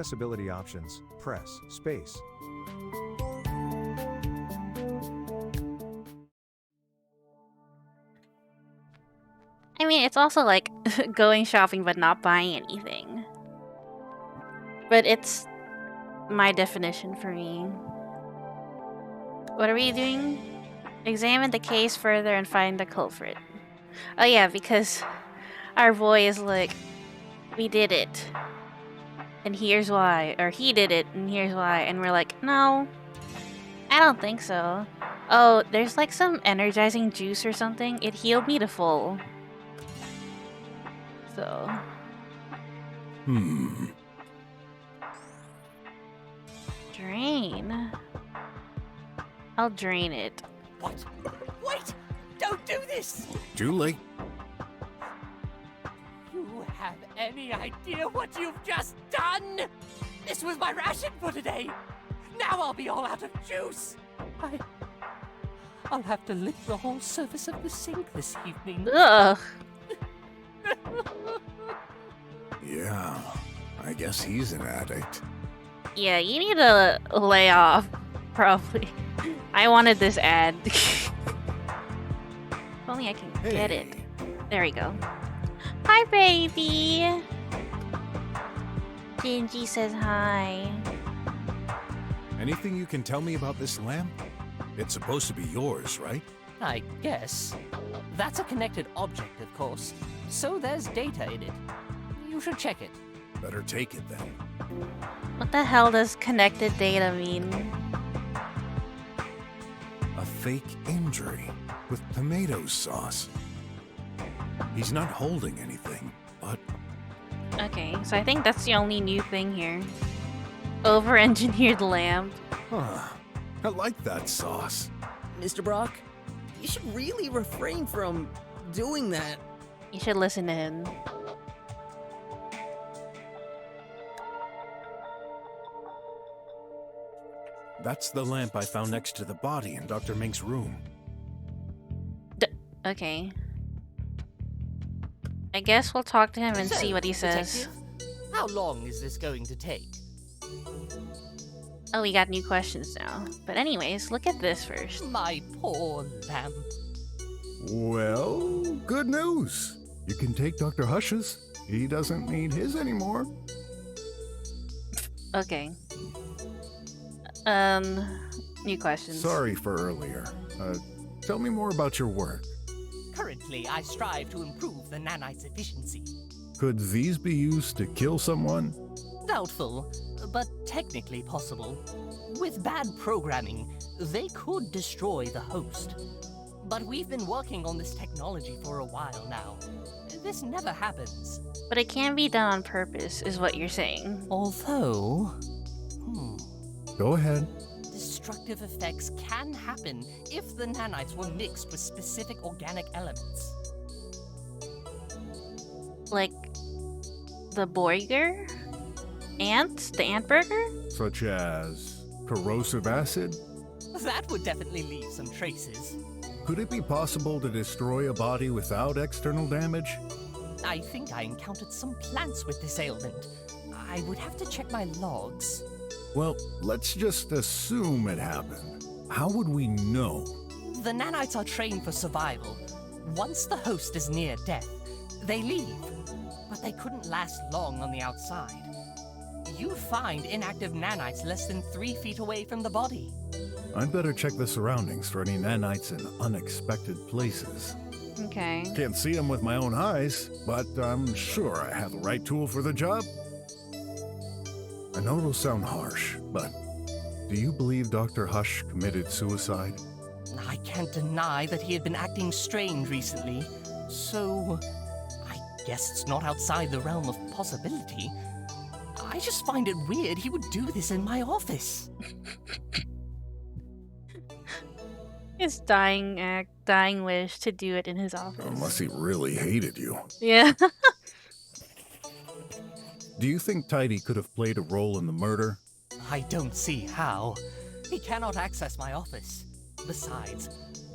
Accessibility options. Press space. I mean, it's also like going shopping but not buying anything. But it's my definition for me. What are we doing? Examine the case further and find the culprit. Oh yeah, because our boy is like, we did it. And here's why. Or he did it, and here's why. And we're like, no, I don't think so. Oh, there's like some energizing juice or something. It healed me to full. So. Drain. I'll drain it. What? Wait! Don't do this! Too late. You have any idea what you've just done? This was my ration for today. Now I'll be all out of juice. I'll have to lick the whole surface of the sink this evening. Ugh. Yeah, I guess he's an addict. Yeah, you need to lay off, probably. I wanted this ad. If only I can get it. There we go. Hi, baby! Gingy says hi. Anything you can tell me about this lamp? It's supposed to be yours, right? I guess. That's a connected object, of course. So there's data in it. You should check it. Better take it then. What the hell does connected data mean? A fake injury with tomato sauce. He's not holding anything, but... Okay, so I think that's the only new thing here. Over-engineered lamp. Huh. I like that sauce. Mr. Brok, you should really refrain from doing that. You should listen to him. That's the lamp I found next to the body in Dr. Mink's room. Okay. I guess we'll talk to him and So, see what he says. Detective, how long is this going to take? Oh, we got new questions now. But anyways, look at this first. My poor lamp. Well, good news. You can take Dr. Hush's. He doesn't need his anymore. Okay. New questions. Sorry for earlier. Tell me more about your work. Currently, I strive to improve the nanite's efficiency. Could these be used to kill someone? Doubtful, but technically possible. With bad programming, they could destroy the host. But we've been working on this technology for a while now. This never happens. But it can be done on purpose, is what you're saying. Although... Go ahead. Destructive effects can happen if the nanites were mixed with specific organic elements. Like the burger? Ants? The ant burger? Such as corrosive acid? That would definitely leave some traces. Could it be possible to destroy a body without external damage? I think I encountered some plants with this ailment. I would have to check my logs. Well, let's just assume it happened. How would we know? The nanites are trained for survival. Once the host is near death, they leave. But they couldn't last long on the outside. You find inactive nanites less than 3 feet away from the body. I'd better check the surroundings for any nanites in unexpected places. Okay. Can't see them with my own eyes, but I'm sure I have the right tool for the job. I know it'll sound harsh, but do you believe Dr. Hush committed suicide? I can't deny that he had been acting strange recently, so I guess it's not outside the realm of possibility. I just find it weird he would do this in my office. His dying wish to do it in his office. Unless he really hated you. Yeah. Do you think Tidy could have played a role in the murder? I don't see how. He cannot access my office. Besides,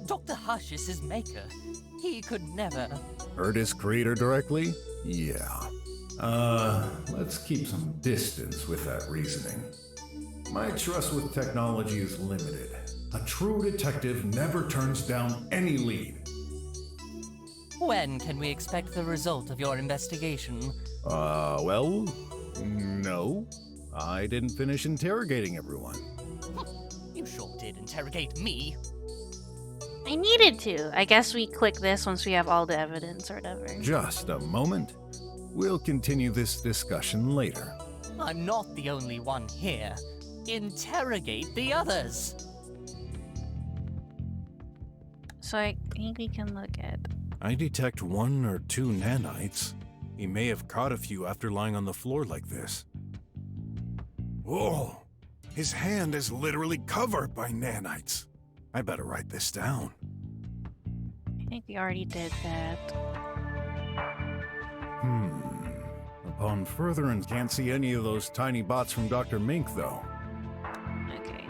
Dr. Hush is his maker. He could never... Hurt his creator directly? Yeah. Let's keep some distance with that reasoning. My trust with technology is limited. A true detective never turns down any lead. When can we expect the result of your investigation? Well, no. I didn't finish interrogating everyone. You sure did interrogate me. I needed to. I guess we click this once we have all the evidence or whatever. Just a moment. We'll continue this discussion later. I'm not the only one here. Interrogate the others. So I think we can look at... I detect 1 or 2 nanites. He may have caught a few after lying on the floor like this. Whoa! His hand is literally covered by nanites. I better write this down. I think we already did that. Upon furtherance, can't see any of those tiny bots from Dr. Mink, though. Okay.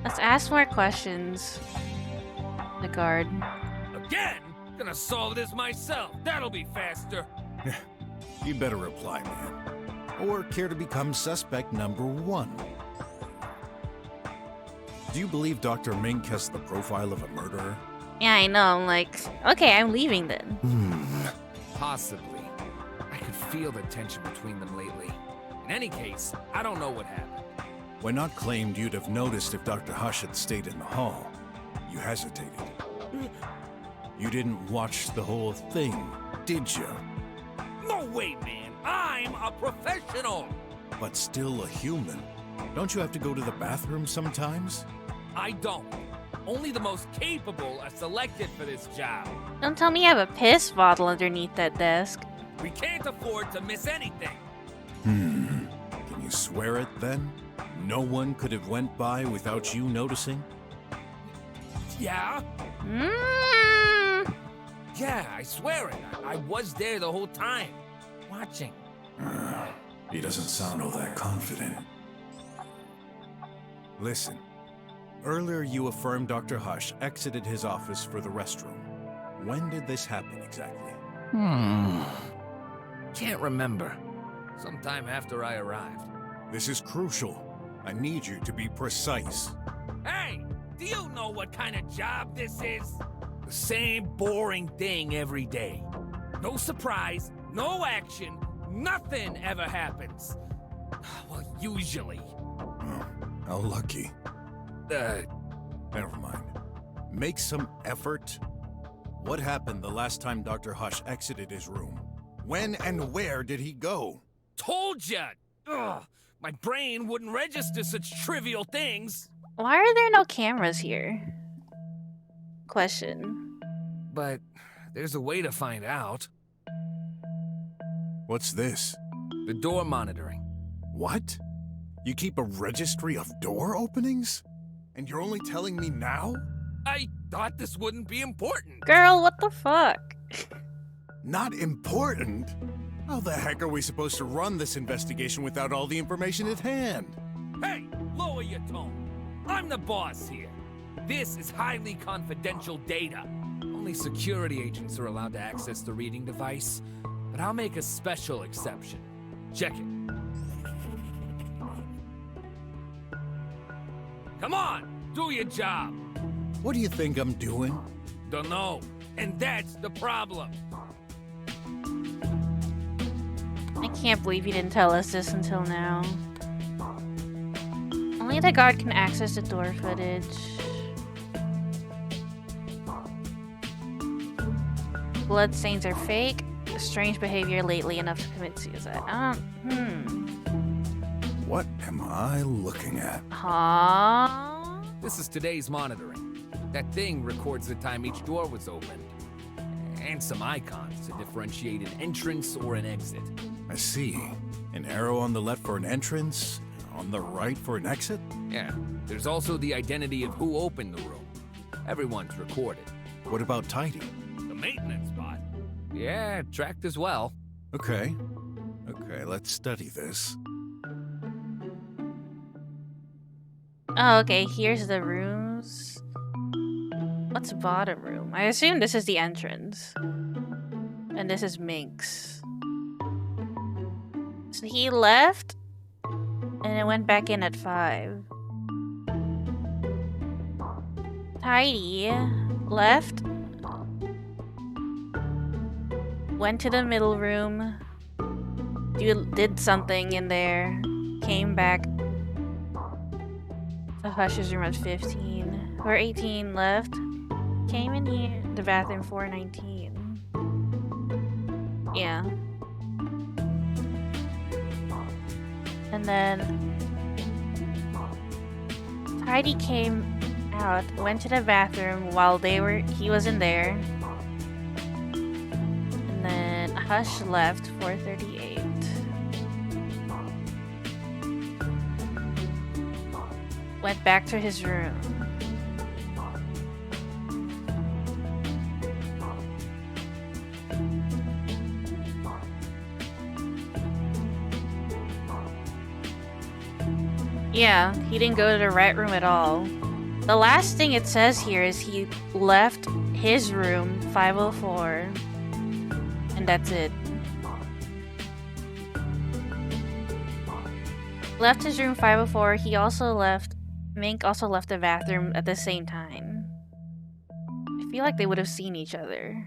Let's ask more questions. The guard. Again? Gonna solve this myself. That'll be faster. You better reply, man. Or care to become suspect number 1? Do you believe Dr. Mink has the profile of a murderer? Yeah, I know. I'm like, okay, I'm leaving then. Possibly. I could feel the tension between them lately. In any case, I don't know what happened. When not claimed, you'd have noticed if Dr. Hush had stayed in the hall. You hesitated. You didn't watch the whole thing, did you? No way, man. I'm a professional. But still a human. Don't you have to go to the bathroom sometimes? I don't. Only the most capable are selected for this job. Don't tell me you have a piss bottle underneath that desk. We can't afford to miss anything. Can you swear it then? No one could have went by without you noticing? Yeah? Yeah, I swear it. I was there the whole time. Watching. He doesn't sound all that confident. Listen. Earlier you affirmed Dr. Hush exited his office for the restroom. When did this happen exactly? Can't remember. Sometime after I arrived. This is crucial. I need you to be precise. Hey! Do you know what kind of job this is? The same boring thing every day. No surprise, no action, nothing ever happens. Well, usually. Oh, how lucky. Never mind. Make some effort. What happened the last time Dr. Hush exited his room? When and where did he go? Told ya! Ugh, my brain wouldn't register such trivial things. Why are there no cameras here? Question. But there's a way to find out. What's this? The door monitoring. What? You keep a registry of door openings? And you're only telling me now? I thought this wouldn't be important. Girl, what the fuck? Not important? How the heck are we supposed to run this investigation without all the information at hand? Hey, lower your tone. I'm the boss here. This is highly confidential data. Only security agents are allowed to access the reading device, but I'll make a special exception. Check it. Come on, do your job. What do you think I'm doing? Don't know, and that's the problem. I can't believe you didn't tell us this until now. Only the guard can access the door footage. Bloodstains are fake. Strange behavior lately enough to commit suicide. What am I looking at? Huh? This is today's monitoring. That thing records the time each door was opened. And some icons to differentiate an entrance or an exit. I see. An arrow on the left for an entrance, on the right for an exit? Yeah, there's also the identity of who opened the room. Everyone's recorded. What about Tidy? The maintenance bot. Yeah, tracked as well. Okay, let's study this. Oh, okay, here's the room. rooms. What's bottom room? I assume this is the entrance. And this is Mink's. So he left and it went back in at 5. Tidy left, went to the middle room, did something in there, came back to Hush's room at 15. Or 18 left, came in here, the bathroom 419. Yeah. And then Tidy came out, went to the bathroom while he was in there. And then Hush left 438. Went back to his room. Yeah, he didn't go to the right room at all. The last thing it says here is he left his room 504. And that's it. Left his room 504. Mink also left the bathroom at the same time. I feel like they would have seen each other.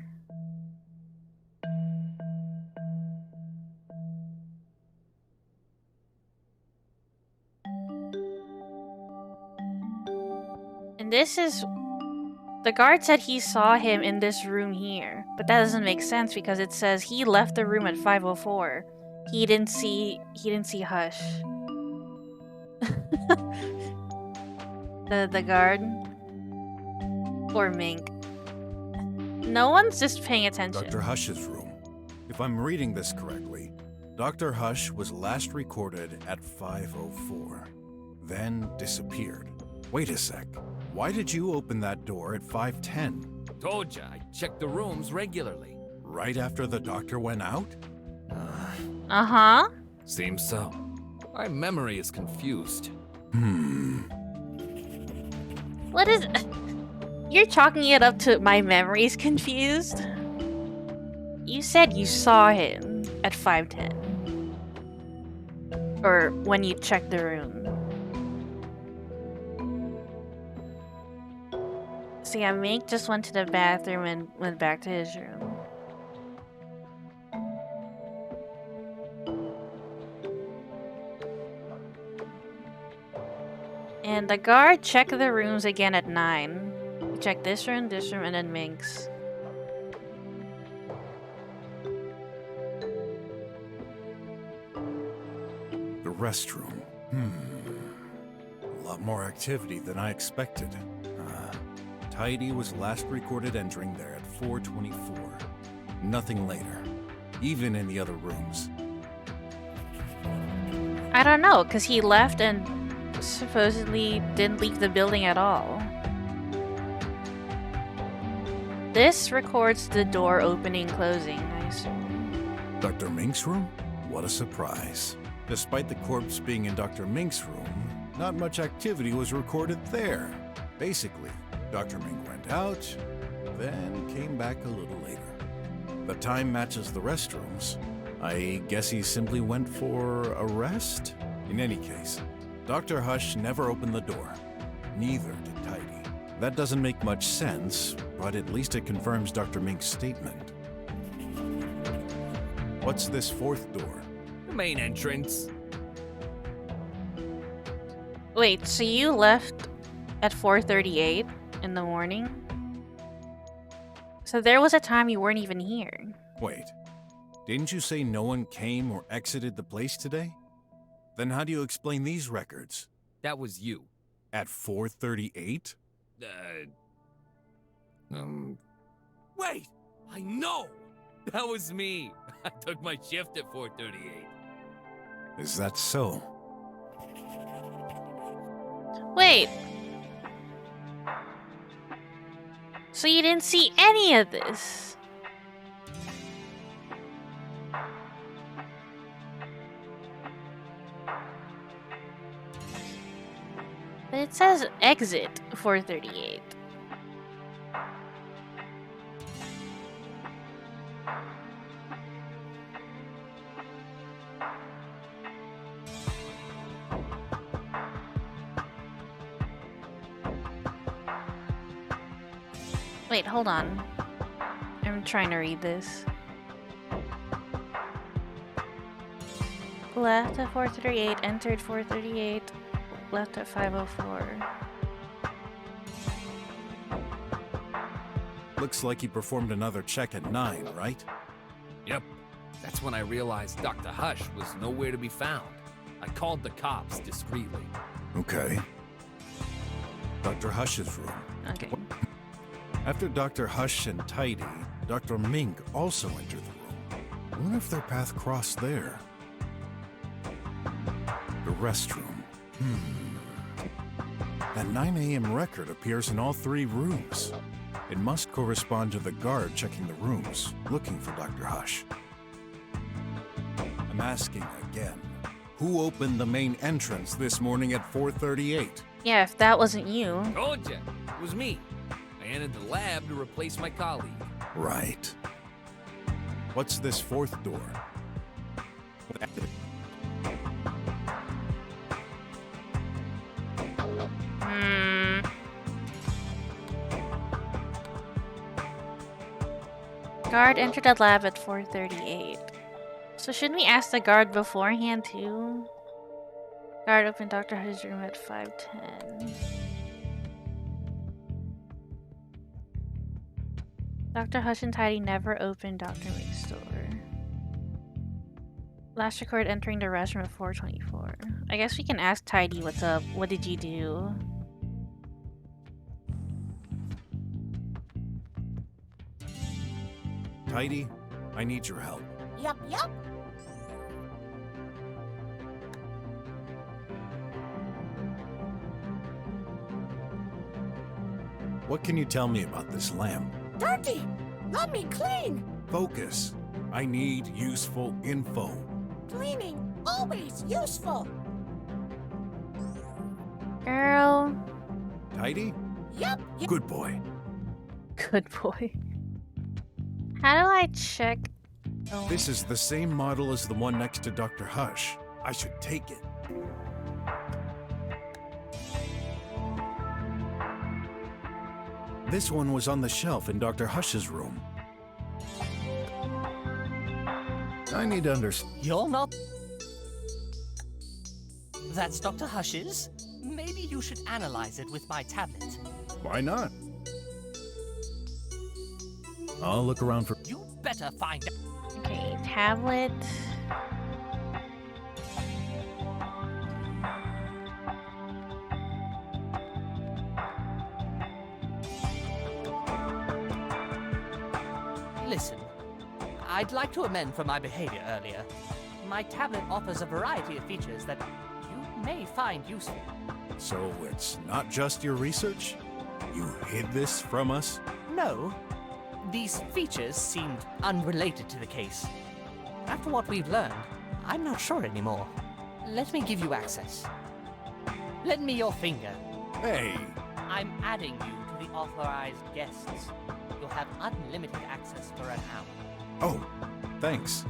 And this is... The guard said he saw him in this room here. But that doesn't make sense because it says he left the room at 504. He didn't see Hush. the guard. Or Mink. No one's just paying attention. Dr. Hush's room. If I'm reading this correctly, Dr. Hush was last recorded at 5:04, then disappeared. Wait a sec. Why did you open that door at 5:10? Told ya, I check the rooms regularly. Right after the doctor went out? Uh-huh. Seems so. My memory is confused. What is... You're chalking it up to my memory's confused? You said you saw him at 5:10. Or when you checked the room. So yeah, Mink just went to the bathroom and went back to his room. And the guard checked the rooms again at 9. He checked this room, and then Mink's. The restroom. A lot more activity than I expected. Tidy was last recorded entering there at 4:24. Nothing later, even in the other rooms. I don't know, because he left and supposedly didn't leave the building at all. This records the door opening, closing, I assume. Dr. Mink's room? What a surprise. Despite the corpse being in Dr. Mink's room, not much activity was recorded there. Basically, Dr. Mink went out, then came back a little later. The time matches the restrooms. I guess he simply went for a rest? In any case, Dr. Hush never opened the door. Neither did Tidy. That doesn't make much sense, but at least it confirms Dr. Mink's statement. What's this fourth door? The main entrance. Wait, so you left at 4:38 in the morning? So there was a time you weren't even here. Wait, didn't you say no one came or exited the place today? Then how do you explain these records? That was you. At 4:38? Wait! I know! That was me! I took my shift at 4:38. Is that so? Wait. So you didn't see any of this? But it says exit 438. Wait, hold on. I'm trying to read this. Left at 438, entered 438, left at 504. Looks like he performed another check at 9, right? Yep. That's when I realized Dr. Hush was nowhere to be found. I called the cops discreetly. Okay. Dr. Hush's room. Okay. After Dr. Hush and Tidy, Dr. Mink also entered the room. I wonder if their path crossed there. The restroom. That 9 a.m. record appears in all 3 rooms. It must correspond to the guard checking the rooms, looking for Dr. Hush. I'm asking again. Who opened the main entrance this morning at 4:38? Yeah, if that wasn't you. Told ya, it was me. I entered the lab to replace my colleague. Right. What's this 4th door? Guard entered the lab at 4:38. So shouldn't we ask the guard beforehand too? Guard opened Dr. Hush's room at 5:10. Dr. Hush and Tidy never opened Dr. Mink's door. Last record entering the restroom at 4:24. I guess we can ask Tidy what's up. What did you do? Tidy, I need your help. Yup. What can you tell me about this lamp? Dirty! Let me clean! Focus. I need useful info. Cleaning, always useful! Girl. Tidy? Yup. Good boy. Good boy. How do I check? Oh. This is the same model as the one next to Dr. Hush. I should take it. This one was on the shelf in Dr. Hush's room. I need to understand. You're not... That's Dr. Hush's? Maybe you should analyze it with my tablet. Why not? I'll look around for... You better find out. Okay, tablet. Listen, I'd like to amend for my behavior earlier. My tablet offers a variety of features that you may find useful. So it's not just your research? You hid this from us? No, these features seemed unrelated to the case. After what we've learned, I'm not sure anymore. Let me give you access. Lend me your finger. Hey! I'm adding you to the authorized guests. You'll have unlimited access for an hour. Oh, thanks.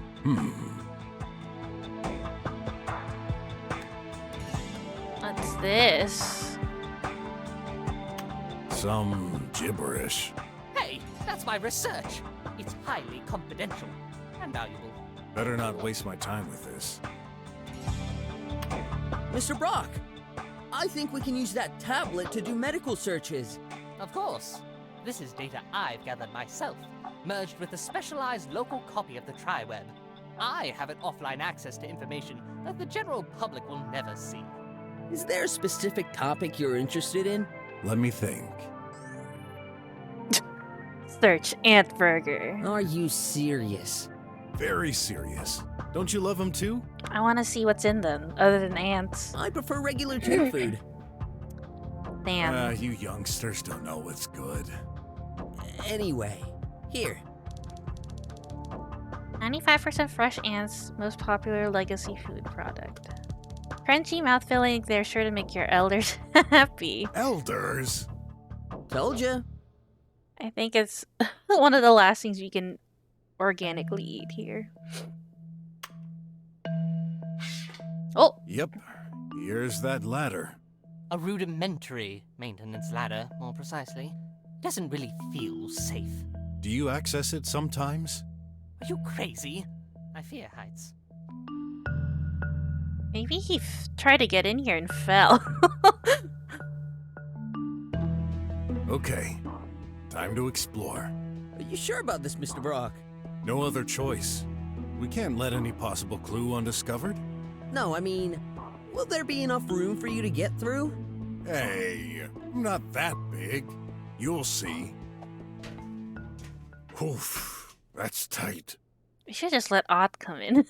What's this? Some gibberish. Hey, that's my research. It's highly confidential and valuable. Better not waste my time with this. Mr. Brok, I think we can use that tablet to do medical searches. Of course. This is data I've gathered myself, merged with a specialized local copy of the TriWeb. I have an offline access to information that the general public will never see. Is there a specific topic you're interested in? Let me think. Search ant burger. Are you serious? Very serious. Don't you love them too? I want to see what's in them, other than ants. I prefer regular teen food. Damn. You youngsters don't know what's good. Anyway, here. 95% fresh ants, most popular legacy food product. Crunchy mouth filling, they're sure to make your elders happy. Elders? Told ya. I think it's one of the last things we can organically eat here. Oh! Yep. Here's that ladder. A rudimentary maintenance ladder, more precisely. Doesn't really feel safe. Do you access it sometimes? Are you crazy? I fear heights. Maybe he tried to get in here and fell. Okay. Time to explore. Are you sure about this, Mr. Brok? No other choice. We can't let any possible clue undiscovered. No, I mean, will there be enough room for you to get through? Hey, I'm not that big. You'll see. Oof, that's tight. We should just let Ott come in.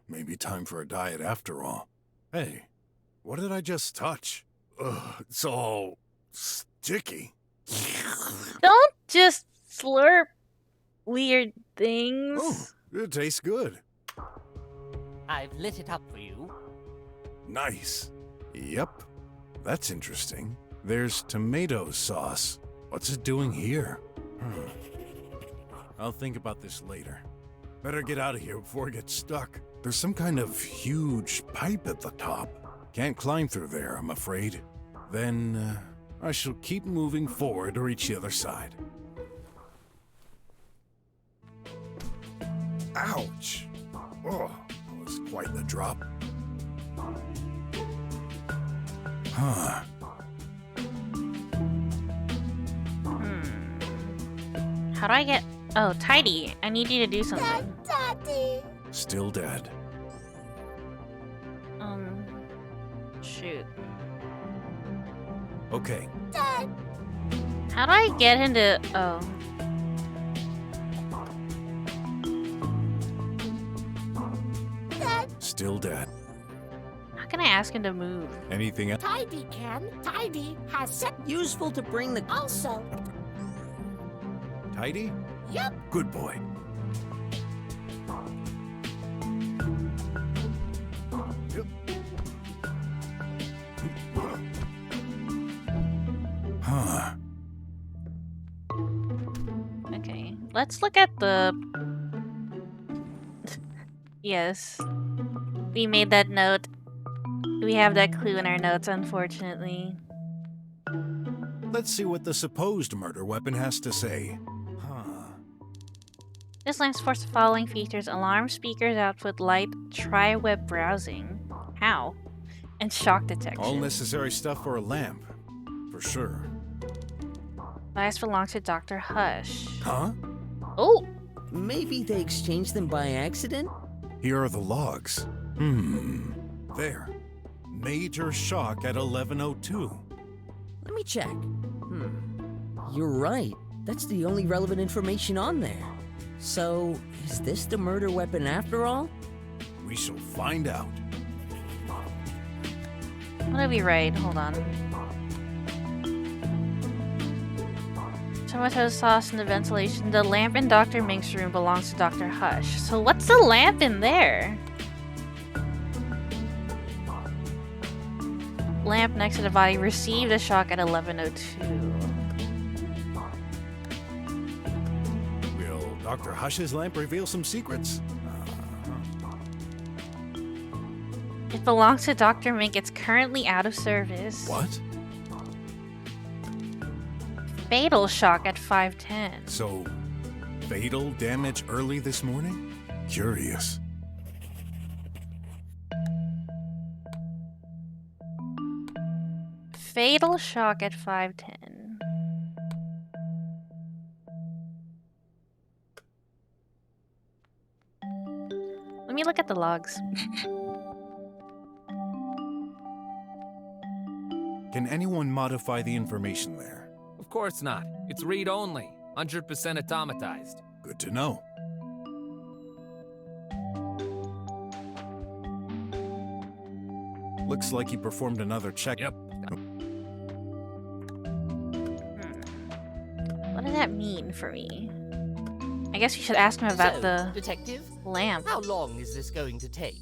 Maybe time for a diet after all. Hey, what did I just touch? Ugh, it's all sticky. Don't just slurp weird things. Oh, it tastes good. I've lit it up for you. Nice. Yep. That's interesting. There's tomato sauce. What's it doing here? I'll think about this later. Better get out of here before I get stuck. There's some kind of huge pipe at the top. Can't climb through there, I'm afraid. Then, I shall keep moving forward to reach the other side. Ouch! Oh, that was quite the drop. Huh. How do I get... Oh, Tidy. I need you to do something. Daddy. Still dead. Shoot. Okay. Dad. How do I get him to... Oh. Still dead. How can I ask him to move? Anything else? Tidy can. Tidy has set. Useful to bring the... Also. Tidy? Yep. Good boy. Yep. Huh. Okay. Let's look at the... Yes. We made that note. We have that clue in our notes, unfortunately. Let's see what the supposed murder weapon has to say. This lamp supports the following features: alarm, speakers, output, light, tri-web browsing. How? And shock detection. All necessary stuff for a lamp. For sure. Device belongs to Dr. Hush. Huh? Oh! Maybe they exchanged them by accident? Here are the logs. There. Major shock at 11:02. Let me check. You're right. That's the only relevant information on there. So, is this the murder weapon after all? We shall find out. What did we write? Hold on. Tomato sauce in the ventilation. The lamp in Dr. Mink's room belongs to Dr. Hush. So what's the lamp in there? Lamp next to the body received a shock at 11:02. Will Dr. Hush's lamp reveal some secrets? It belongs to Dr. Mink. It's currently out of service. What? Fatal shock at 5:10. So, fatal damage early this morning? Curious. Fatal shock at 5:10. Let me look at the logs. Can anyone modify the information there? Of course not. It's read-only. 100% automatized. Good to know. Looks like he performed another check. Yep. What does that mean for me? I guess we should ask him about So, the detective, lamp. how long is this going to take?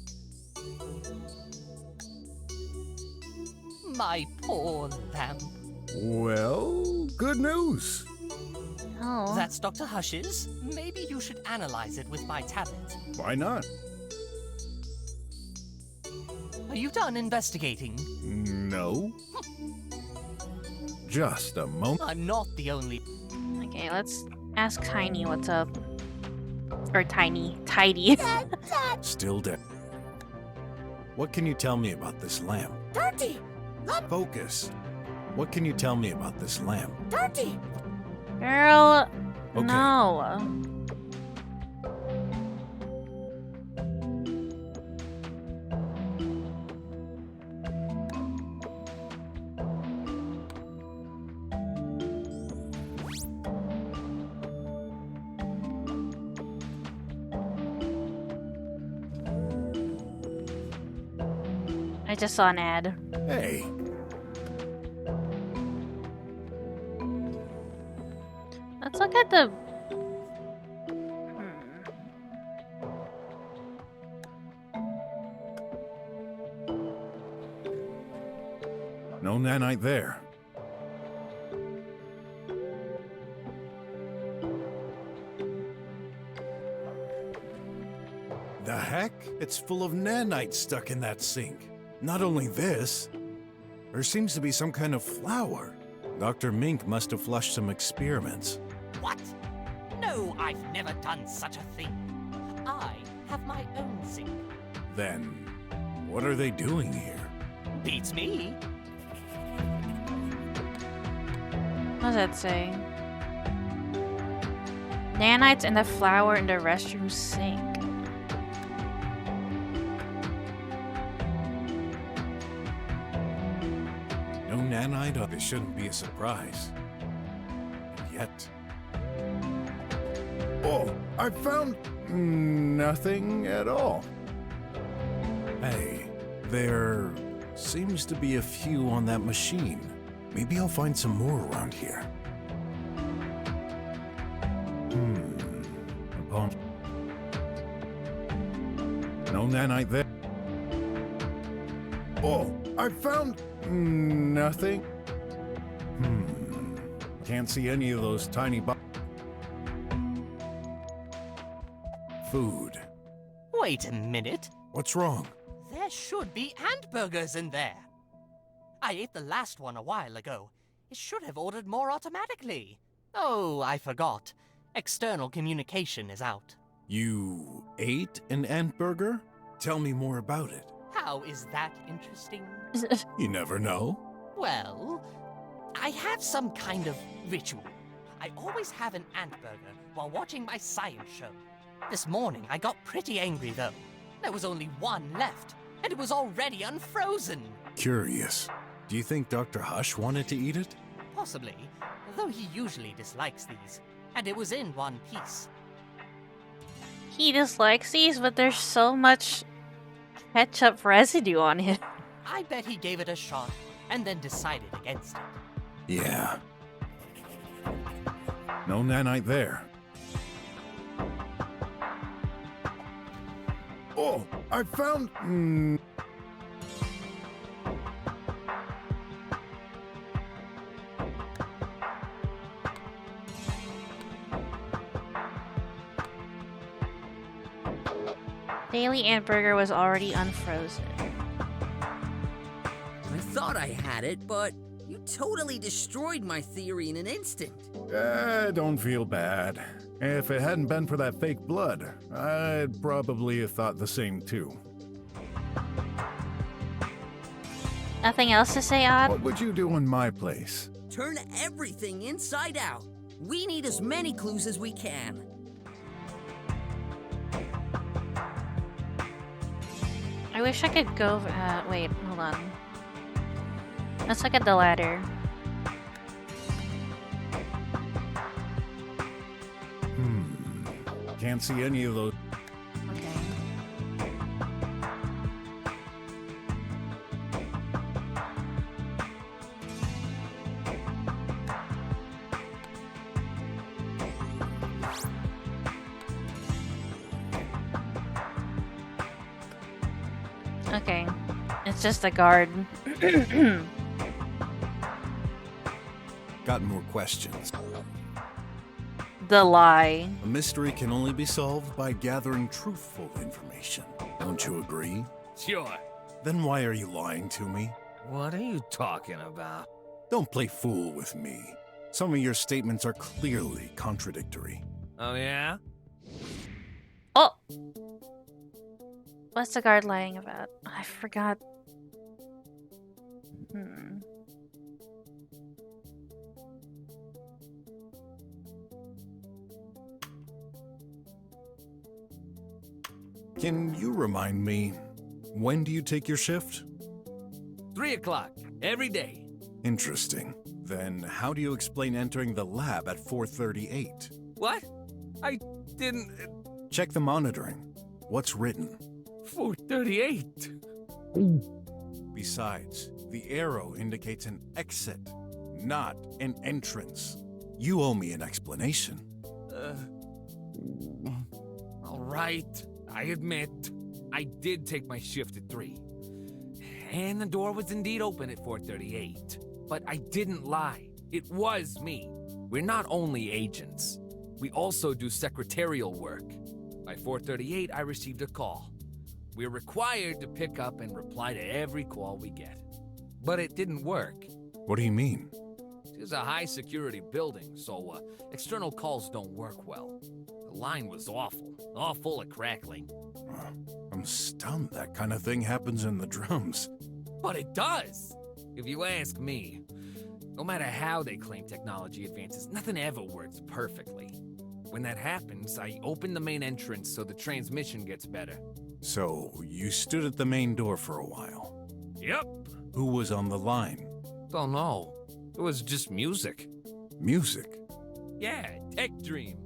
My poor lamb. Well, good news. Oh. That's Dr. Hush's. Maybe you should analyze it with my tablet. Why not? Are you done investigating? No. Just a moment. I'm not the only. Okay, let's ask Tiny what's up. Or Tidy. Still dead. What can you tell me about this lamp? Dirty. Focus. What can you tell me about this lamp? Dirty. Girl, Okay. no. I just saw an ad. Hey, Let's look at the. No nanite there. the heck? It's full of nanites stuck in that sink. Not only this, there seems to be some kind of flower. Dr. Mink must have flushed some experiments. What? No, I've never done such a thing. I have my own sink. Then, what are they doing here? Beats me. What does that say? Nanites and the flower in the restroom sink. No nanite? Oh, this shouldn't be a surprise. And yet, Oh, I found nothing at all. hey, there seems to be a few on that machine. Maybe I'll find some more around here. Upon no nanite there. Oh, I found nothing. Can't see any of those tiny Food. Wait a minute. What's wrong? There should be ant burgers in there. I ate the last one a while ago. It should have ordered more automatically. Oh, I forgot. External communication is out. You ate an ant burger? Tell me more about it. How is that interesting? You never know. Well, I have some kind of ritual. I always have an ant burger while watching my science show. This morning I got pretty angry though. There was only one left, and it was already unfrozen. Curious. Do you think Dr. Hush wanted to eat it? Possibly, though he usually dislikes these, and it was in one piece. He dislikes these, but there's so much ketchup residue on it. I bet he gave it a shot and then decided against it. Yeah. no nanite there. Oh, I found Daily Ant Burger was already unfrozen. I thought I had it, but you totally destroyed my theory in an instant. Don't feel bad. If it hadn't been for that fake blood, I'd probably have thought the same too. Nothing else to say, Odd? What would you do in my place? Turn everything inside out. We need as many clues as we can. I wish I could go. Wait, hold on. Let's look at the ladder. Can't see any of those. Okay. Okay. It's just a guard. got more questions. The lie. A mystery can only be solved by gathering truthful information. Don't you agree? Sure. Then why are you lying to me? What are you talking about? Don't play fool with me. Some of your statements are clearly contradictory. Oh, yeah? Oh! What's the guard lying about? I forgot. Can you remind me, when do you take your shift? 3 o'clock, every day. Interesting. Then how do you explain entering the lab at 4:38? What? I didn't... Check the monitoring. What's written? 4:38. Besides, the arrow indicates an exit, not an entrance. You owe me an explanation. All right, I admit, I did take my shift at 3. And the door was indeed open at 4:38. But I didn't lie. It was me. We're not only agents. We also do secretarial work. By 4:38, I received a call. We're required to pick up and reply to every call we get. But it didn't work. What do you mean? This is a high-security building, so external calls don't work well. The line was awful, all full of crackling. I'm stunned that kind of thing happens in the drums. But it does! If you ask me, no matter how they claim technology advances, nothing ever works perfectly. When that happens, I open the main entrance so the transmission gets better. So, you stood at the main door for a while. Yep. Who was on the line? Don't know. It was just music. Music? Yeah, Tech Dream.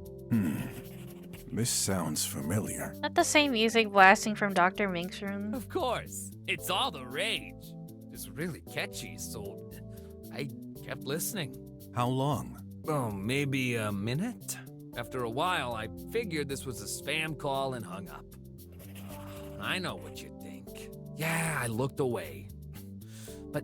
This sounds familiar. Not the same music blasting from Dr. Mink's room. Of course. It's all the rage. It's really catchy, so I kept listening. How long? Oh, maybe a minute? After a while, I figured this was a spam call and hung up. I know what you think. Yeah, I looked away. But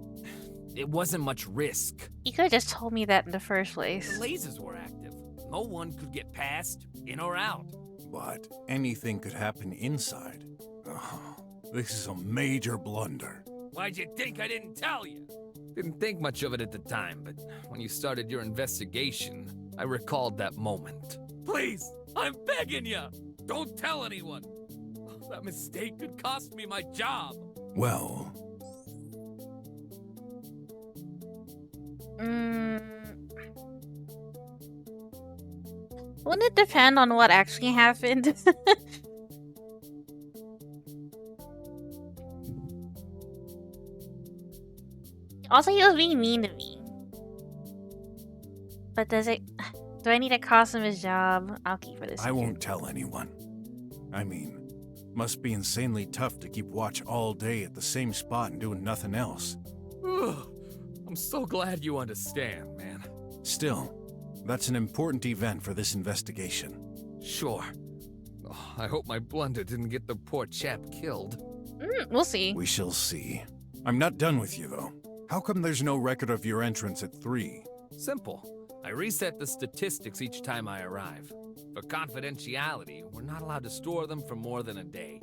it wasn't much risk. You could have just told me that in the first The place. lasers were active. No one could get past, in or out. But anything could happen inside. Oh, this is a major blunder. Why'd you think I didn't tell you? Didn't think much of it at the time, but when you started your investigation, I recalled that moment. Please, I'm begging you! Don't tell anyone! That mistake could cost me my job! Well, Wouldn't it depend on what actually happened? Also, he was being mean to me. But does it... Do I need to cost him his job? I'll keep it a secret. I won't tell anyone. I mean, must be insanely tough to keep watch all day at the same spot and doing nothing else. I'm so glad you understand, man. Still, that's an important event for this investigation. Sure. Oh, I hope my blunder didn't get the poor chap killed. We'll see. We shall see. I'm not done with you, though. How come there's no record of your entrance at 3? Simple. I reset the statistics each time I arrive. For confidentiality, we're not allowed to store them for more than a day.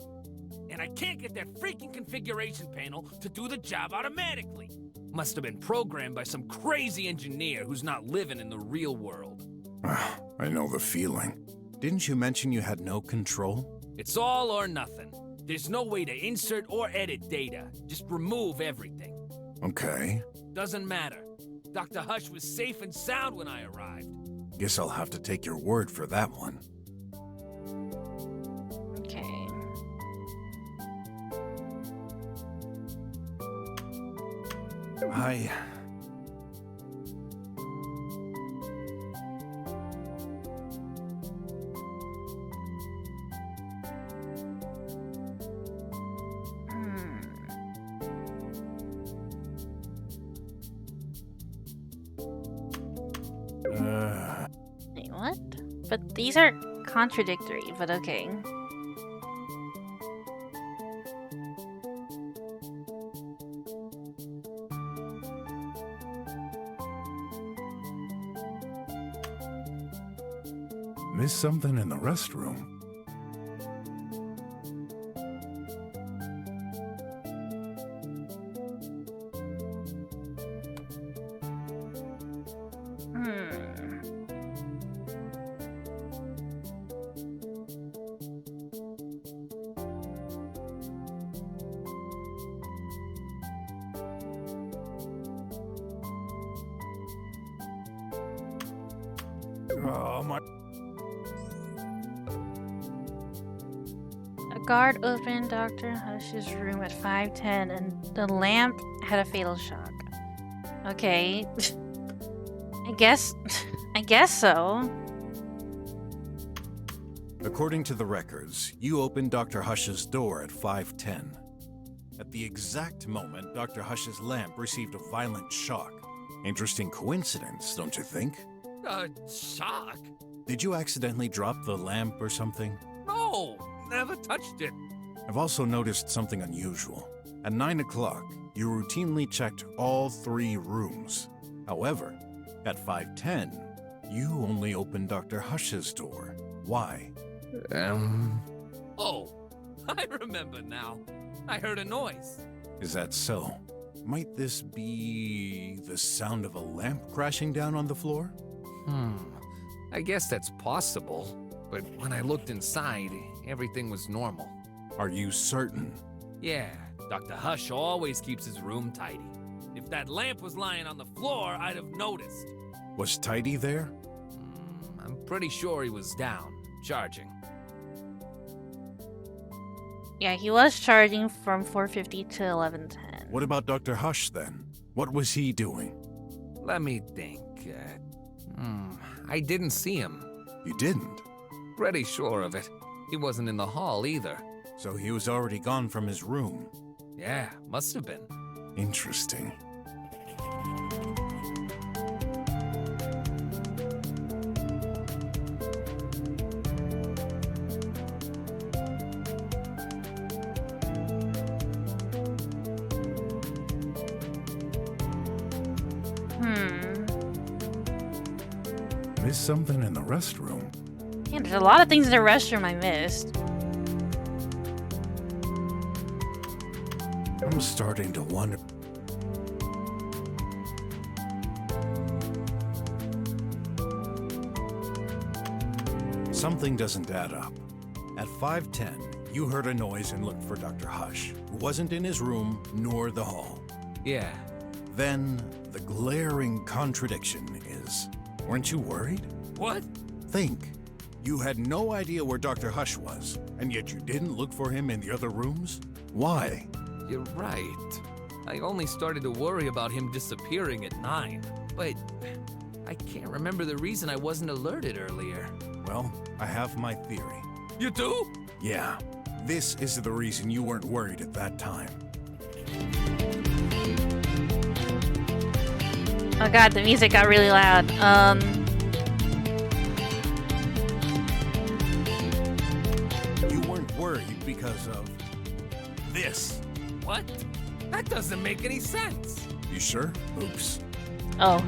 And I can't get that freaking configuration panel to do the job automatically. Must have been programmed by some crazy engineer who's not living in the real world. I know the feeling. Didn't you mention you had no control? It's all or nothing. There's no way to insert or edit data. Just remove everything. Okay. Doesn't matter. Dr. Hush was safe and sound when I arrived. Guess I'll have to take your word for that one. Okay. Wait, what? But these are contradictory, but okay. Missed something in the restroom. Oh my. A guard opened Dr. Hush's room at 5:10 and the lamp had a fatal shock. Okay. I guess so. According to the records, you opened Dr. Hush's door at 5:10. At the exact moment, Dr. Hush's lamp received a violent shock. Interesting coincidence, don't you think? Shock? Did you accidentally drop the lamp or something? No, never touched it. I've also noticed something unusual. At 9 o'clock, you routinely checked all 3 rooms. However, at 5:10, you only opened Dr. Hush's door. Why? Oh, I remember now. I heard a noise. Is that so? Might this be the sound of a lamp crashing down on the floor? I guess that's possible. But when I looked inside, everything was normal. Are you certain? Yeah, Dr. Hush always keeps his room tidy. If that lamp was lying on the floor, I'd have noticed. Was Tidy there? I'm pretty sure he was down, charging. Yeah, he was charging from 4:50 to 11:10. What about Dr. Hush then? What was he doing? Let me think. I didn't see him. You didn't? Pretty sure of it. He wasn't in the hall either. So he was already gone from his room. Yeah, must have been. Interesting. Missed something in the restroom. Yeah, there's a lot of things in the restroom I missed. I'm starting to wonder. Something doesn't add up. At 5:10, you heard a noise and looked for Dr. Hush, who wasn't in his room nor the hall. Yeah. Then, the glaring contradiction is, weren't you worried? What? Think. You had no idea where Dr. Hush was, and yet you didn't look for him in the other rooms? Why? You're right. I only started to worry about him disappearing at 9. But I can't remember the reason I wasn't alerted earlier. Well, I have my theory. You do? Yeah, this is the reason you weren't worried at that time. Oh god, the music got really loud. You weren't worried because of this. What? That doesn't make any sense. You sure? Oops. Oh.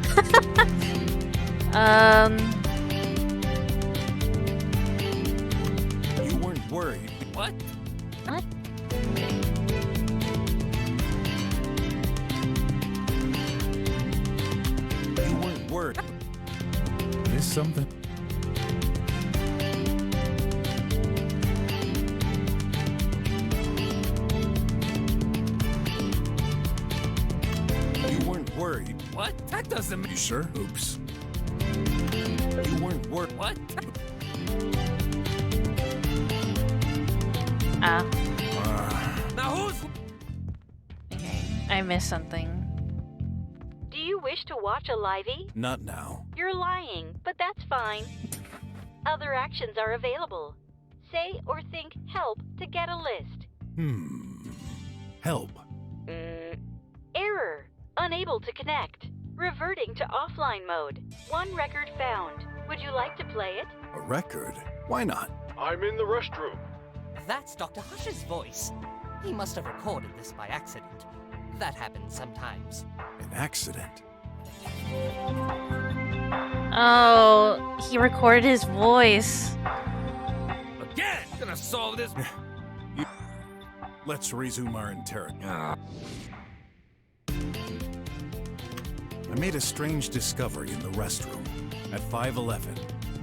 You weren't worried. What? What? You weren't worried. Missed something. You weren't worried. What? That doesn't You make... sure? Oops. You weren't worried. What? Ah. Now who's... Okay, I missed something. Do you wish to watch a livey? Not now. You're lying, but that's fine. Other actions are available. Say or think help to get a list. Help. Error. Unable to connect. Reverting to offline mode. 1 record found. Would you like to play it? A record? Why not? I'm in the restroom. That's Dr. Hush's voice. He must have recorded this by accident. That happens sometimes. An accident. Oh, he recorded his voice. Again, gonna solve this. Let's resume our interrogation. I made a strange discovery in the restroom. At 5:11,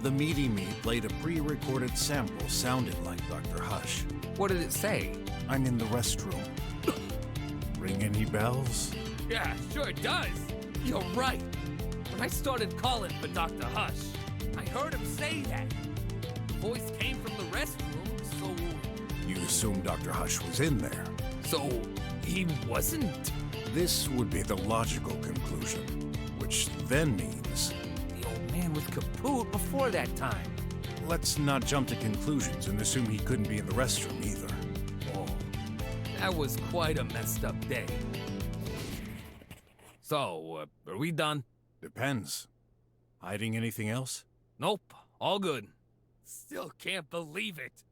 the meaty me played a pre-recorded sample sounding like Dr. Hush. What did it say? I'm in the restroom. Ring any bells? Yeah, sure it does. You're right. When I started calling for Dr. Hush, I heard him say that. The voice came from the restroom, so... You assume Dr. Hush was in there. So, he wasn't? This would be the logical conclusion, which then means... The old man was kaput before that time. Let's not jump to conclusions and assume he couldn't be in the restroom either. Oh, that was quite a messed up day. So, are we done? Depends. Hiding anything else? Nope, all good. Still can't believe it.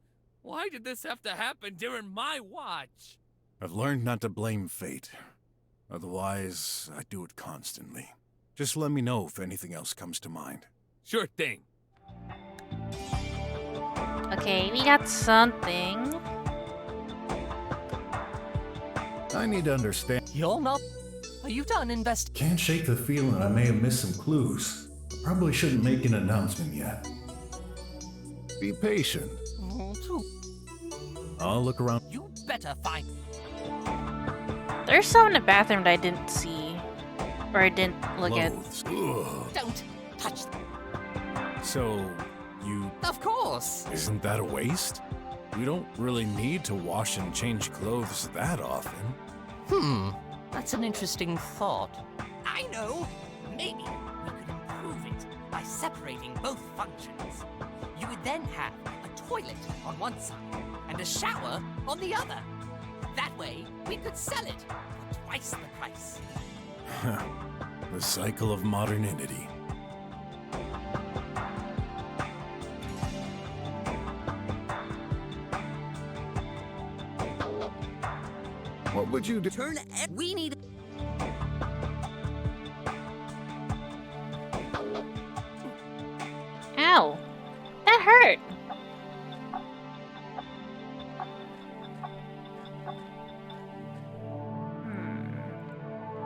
Why did this have to happen during my watch? I've learned not to blame fate. Otherwise, I do it constantly. Just let me know if anything else comes to mind. Sure thing. Okay, we got something. I need to understand. You're not. Are you done investigating? Can't shake the feeling I may have missed some clues. Probably shouldn't make an announcement yet. Be patient. I'll look around. You better find. There's some in the bathroom that I didn't see. Or I didn't look at. Clothes. Ugh. Don't touch them. So, you... Of course. Isn't that a waste? We don't really need to wash and change clothes that often. That's an interesting thought. I know. Maybe we could improve it by separating both functions. You would then have a toilet on one side and a shower on the other. That way, we could sell it for twice the price. The cycle of modernity. What would you do? We need. Ow! That hurt!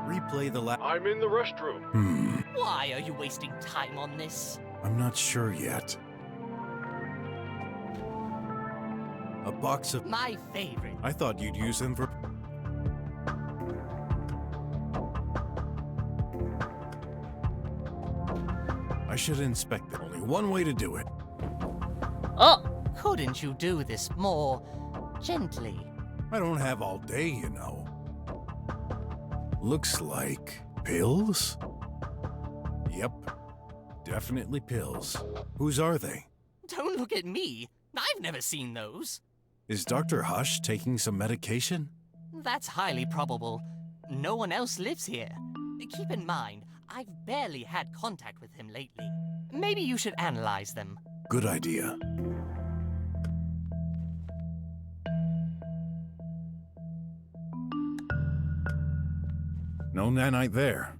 Replay the last... I'm in the restroom. Why are you wasting time on this? I'm not sure yet. A box of... My favorite. I thought you'd use them for... I should inspect it. Only one way to do it. Oh! Couldn't you do this more gently? I don't have all day, you know. Looks like pills? Yep. Definitely pills. Whose are they? Don't look at me. I've never seen those. Is Dr. Hush taking some medication? That's highly probable. No one else lives here. Keep in mind, I've barely had contact with him lately. Maybe you should analyze them. Good idea. No nanite there.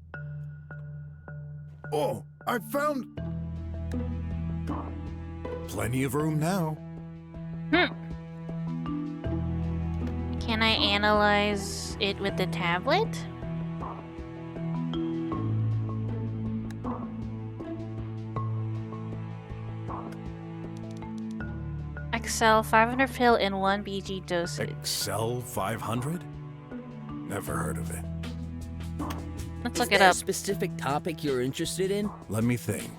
Oh, I found. Plenty of room now. Can I analyze it with the tablet? Excel 500 pill in 1 BG dosage. Excel 500? Never heard of it. Let's Is look it there up. a specific topic you're interested in? Let me think.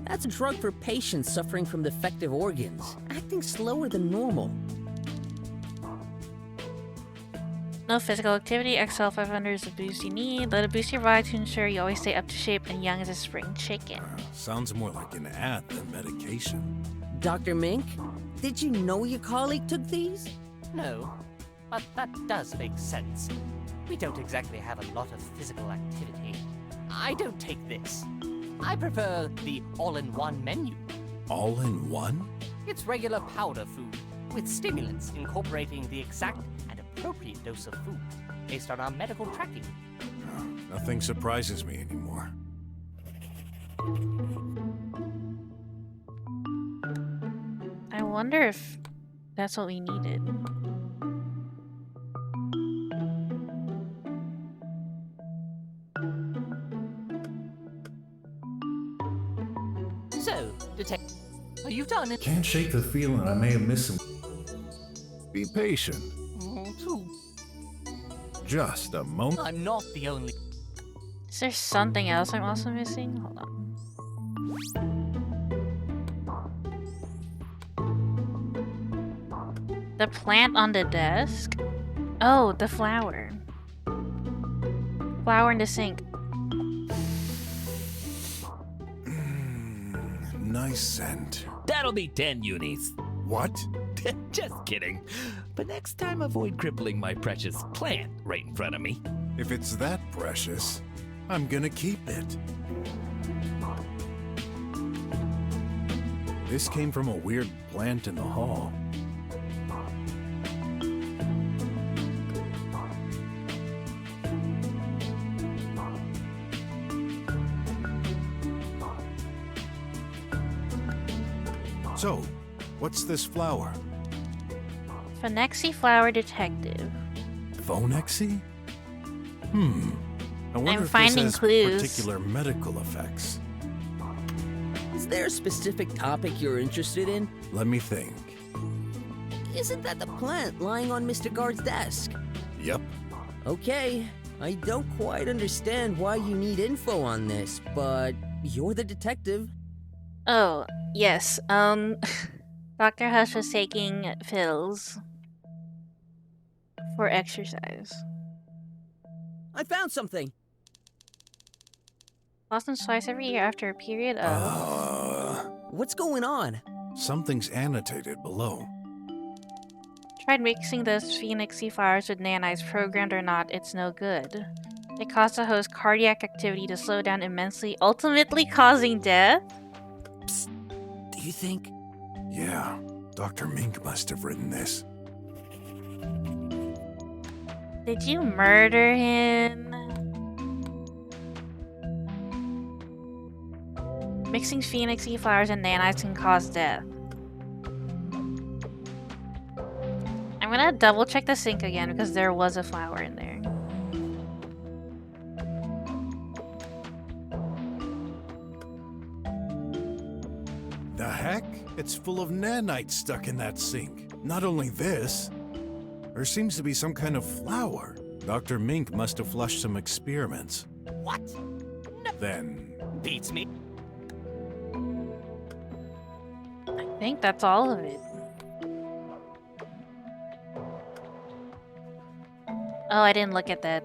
That's a drug for patients suffering from defective organs, acting slower than normal. No physical activity. Excel 500 is the boost you need. Let it boost your vibe to ensure you always stay up to shape and young as a spring chicken. Sounds more like an ad than medication. Dr. Mink, did you know your colleague took these? No, but that does make sense. We don't exactly have a lot of physical activity. I don't take this. I prefer the all-in-one menu. All in one? It's regular powder food, with stimulants incorporating the exact and appropriate dose of food, based on our medical tracking. Nothing surprises me anymore. wonder if that's what we needed. So, Detective, are you done? Can't shake the feeling I may have missed some. Be patient. True. Just a moment. I'm not the only. Is there something else I'm also missing? Hold on. The plant on the desk? Oh, the flower. Flower in the sink. Nice scent. That'll be 10 unis. What? Just kidding. But next time, avoid crippling my precious plant right in front of me. If it's that precious, I'm gonna keep it. This came from a weird plant in the hall. So, what's this flower? Phonexy Flower Detective. Phonexy? I wonder if finding this has clues. particular medical effects. Is there a specific topic you're interested in? Let me think. Isn't that the plant lying on Mr. Guard's desk? Yep. Okay, I don't quite understand why you need info on this, but you're the detective. Oh, yes. Dr. Hush was taking pills for exercise. I found something. Blossoms twice every year after a period of... What's going on? Something's annotated below. Tried mixing those phoenixy flowers with nanites, programmed or not, it's no good. They cause the host cardiac activity to slow down immensely, ultimately causing death? Do you think? Yeah, Dr. Mink must have written this. Did you murder him? Mixing phoenixy flowers and nanites can cause death. I'm gonna double check the sink again because there was a flower in there. The heck? It's full of nanites stuck in that sink. Not only this, there seems to be some kind of flower. Dr. Mink must have flushed some experiments. What? Then, Beats me. I think that's all of it. Oh, I didn't look at that.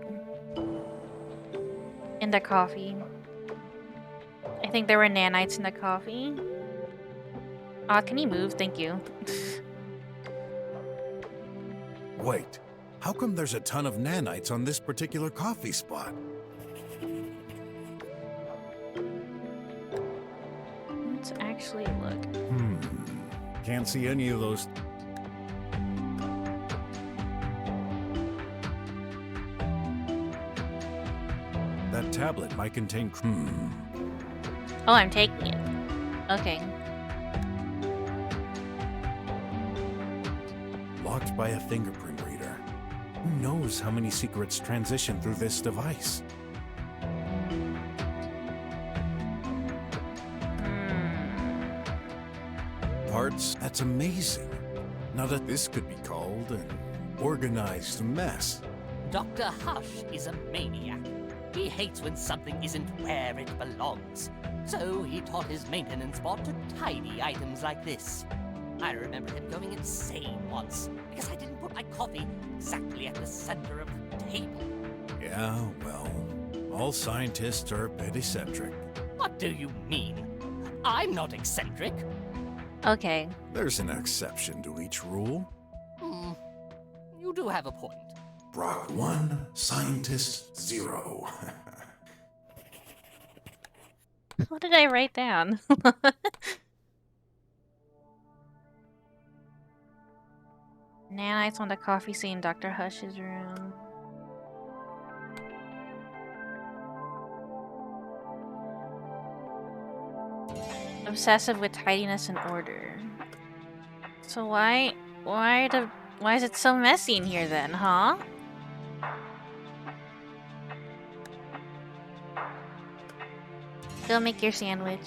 In the coffee. I think there were nanites in the coffee. Can you move? Thank you. wait, how come there's a ton of nanites on this particular coffee spot? Let's actually look. Can't see any of those. That tablet might contain. Oh, I'm taking it. Okay. Locked by a fingerprint reader. Who knows how many secrets transition through this device? Parts? That's amazing. Now that this could be called an organized mess. Dr. Hush is a maniac. He hates when something isn't where it belongs. So he taught his maintenance bot to tidy items like this. I remember him going insane once because I didn't put my coffee exactly at the center of the table. Yeah, well, all scientists are a bit eccentric. What do you mean? I'm not eccentric. Okay. There's an exception to each rule. You do have a point. Brok 1, scientist 0. What did I write down? Nanites on the coffee scene in Dr. Hush's room. Obsessive with tidiness and order. So why is it so messy in here then, huh? Go make your sandwich.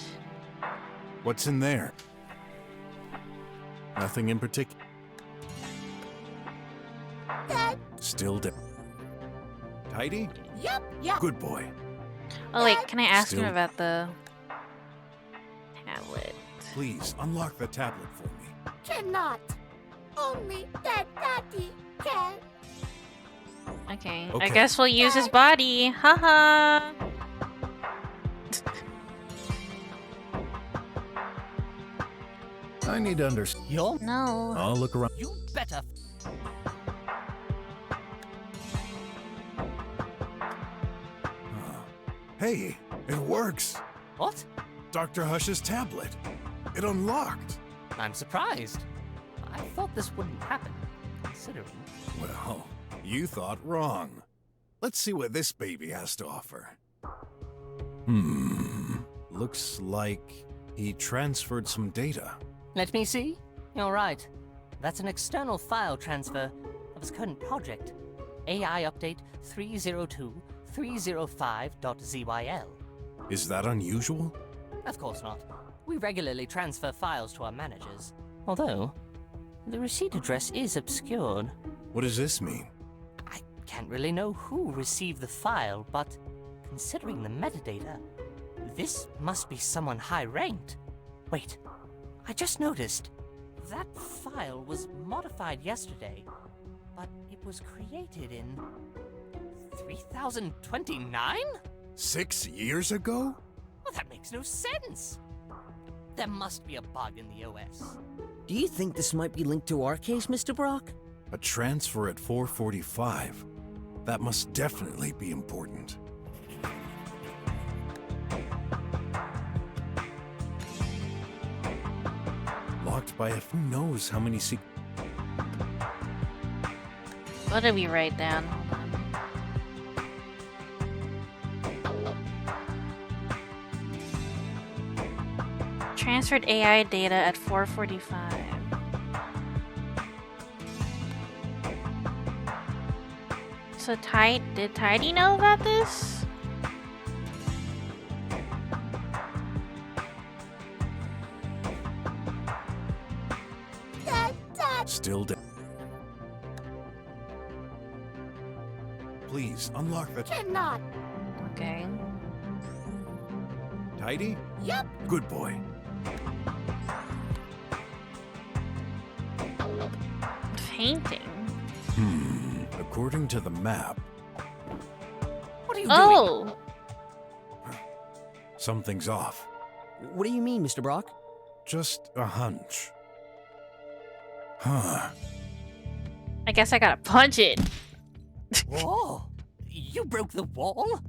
What's in there? Nothing in particular. Dad. Still dead. Tidy? Yep. Good boy. Oh wait, can I ask him Still- about the tablet? Please unlock the tablet for me. Cannot. Only Daddy can. Okay, I Okay. guess we'll use his body. Haha. I need to understand. You're... No. I'll look around. You better... Hey, it works. What? Dr. Hush's tablet. It unlocked. I'm surprised. I thought this wouldn't happen, considering... Well, you thought wrong. Let's see what this baby has to offer. Looks like he transferred some data. Let me see. You're right. That's an external file transfer of his current project. AI update 302.305.zyl. Is that unusual? Of course not. We regularly transfer files to our managers. Although, the receipt address is obscured. What does this mean? I can't really know who received the file, but considering the metadata, this must be someone high-ranked. Wait, I just noticed. That file was modified yesterday, but it was created in 3029? 6 years ago? Well, that makes no sense. There must be a bug in the OS. Do you think this might be linked to our case, Mr. Brok? A transfer at 4:45. That must definitely be important. Locked by who knows how many What did we write down? Hold on. Transferred AI data at 4:45. So did Tidy know about this? Dad. still dead. Please unlock the Cannot. Okay. Tidy? Yep. Good boy. Painting. According to the map, What are you doing? Oh! something's off. What do you mean, Mr. Brok? Just a hunch. Huh. I guess I gotta punch it. Whoa! You broke the wall?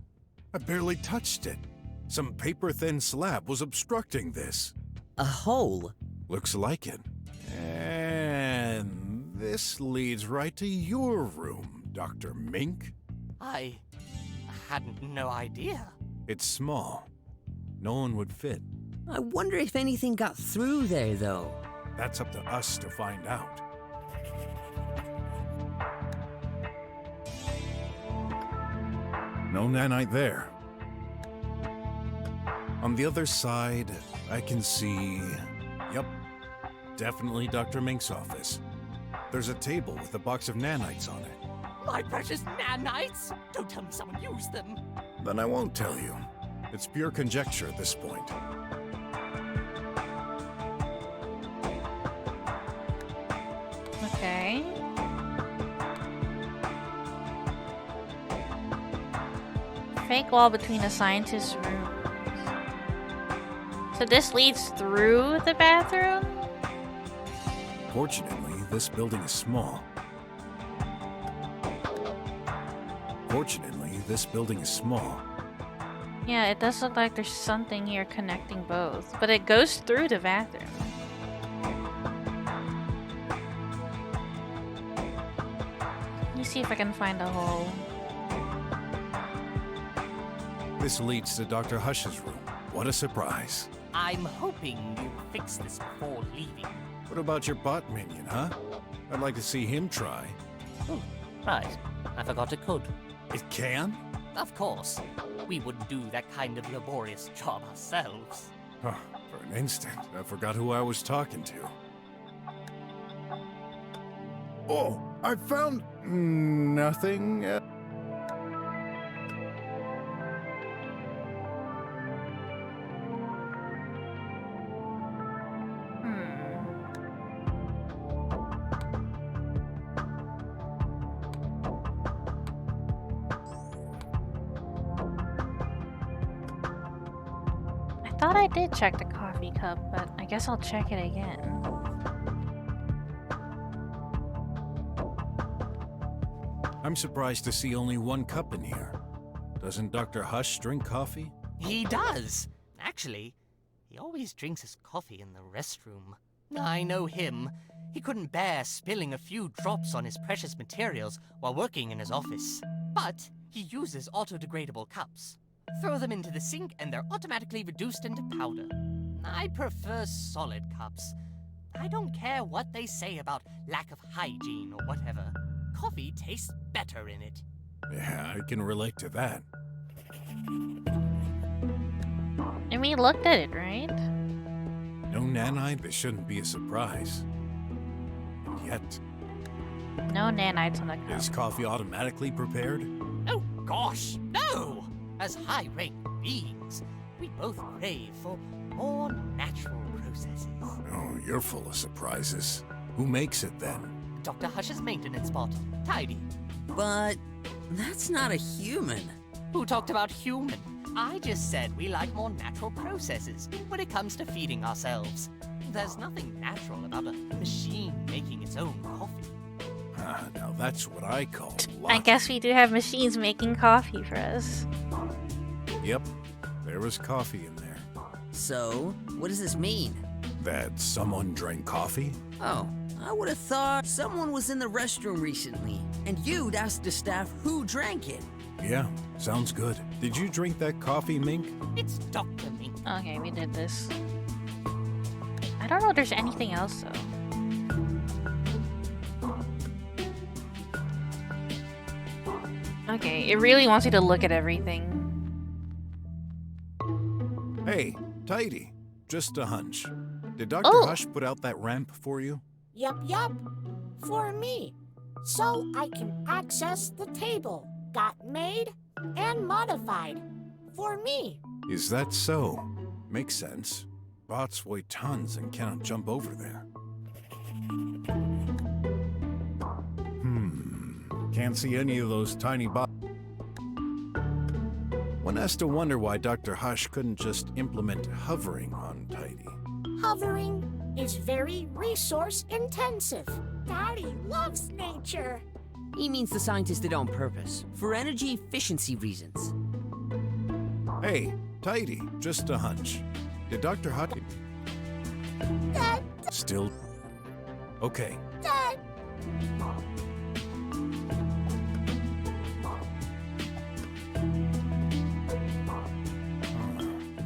I barely touched it. Some paper-thin slab was obstructing this. A hole? Looks like it. And this leads right to your room, Dr. Mink. I hadn't no idea. It's small. No one would fit. I wonder if anything got through there, though. That's up to us to find out. No nanite there. On the other side, I can see... Yep, definitely Dr. Mink's office. There's a table with a box of nanites on it. My precious nanites! Don't tell me someone used them. Then I won't tell you. It's pure conjecture at this point. Okay. Fake wall between a scientist's rooms. So this leads through the bathroom? Fortunately, this building is small. Fortunately, this building is small. Yeah, it does look like there's something here connecting both, but it goes through the bathroom. Let me see if I can find a hole. This leads to Dr. Hush's room. What a surprise. I'm hoping you'll fix this before leaving. What about your bot minion, huh? I'd like to see him try. Oh, right. I forgot it could. It can? Of course. We wouldn't do that kind of laborious job ourselves. Huh, for an instant, I forgot who I was talking to. Oh, I found nothing. I thought I did check the coffee cup, but I guess I'll check it again. I'm surprised to see only one cup in here. Doesn't Dr. Hush drink coffee? He does. Actually, he always drinks his coffee in the restroom. I know him. He couldn't bear spilling a few drops on his precious materials while working in his office. But he uses auto-degradable cups. Throw them into the sink and they're automatically reduced into powder. I prefer solid cups. I don't care what they say about lack of hygiene or whatever. Coffee tastes better in it. Yeah, I can relate to that. And we looked at it, right? No nanite, this shouldn't be a surprise. And yet, No nanites on the cup. is coffee automatically prepared? Oh gosh, no! As high-ranked beings, we both crave for more natural processes. Oh, you're full of surprises. Who makes it then? Dr. Hush's maintenance bot, Tidy. But that's not a human. Who talked about human? I just said we like more natural processes when it comes to feeding ourselves. There's nothing natural about a machine making its own coffee. Ah, now that's what I call I luck. guess we do have machines making coffee for us. Yep, there was coffee in there. So, what does this mean? That someone drank coffee? Oh, I would have thought someone was in the restroom recently, and you'd ask the staff who drank it. Yeah, sounds good. Did you drink that coffee, Mink? It's Dr. Mink. Okay, we did this. I don't know if there's anything else though. Okay, it really wants you to look at everything. Hey, Tidy, just a hunch. Did Dr. Oh. Hush put out that ramp for you? Yup. For me. So I can access the table. Got made and modified. For me. Is that so? Makes sense. Bots weigh tons and cannot jump over there. Can't see any of those tiny bots. One has to wonder why Dr. Hush couldn't just implement hovering on Tidy. Hovering is very resource intensive. Daddy loves nature. He means the scientists did it on purpose, for energy efficiency reasons. Hey, Tidy, just a hunch. Did Dr. Hush... Dad, Still... Okay, Dad.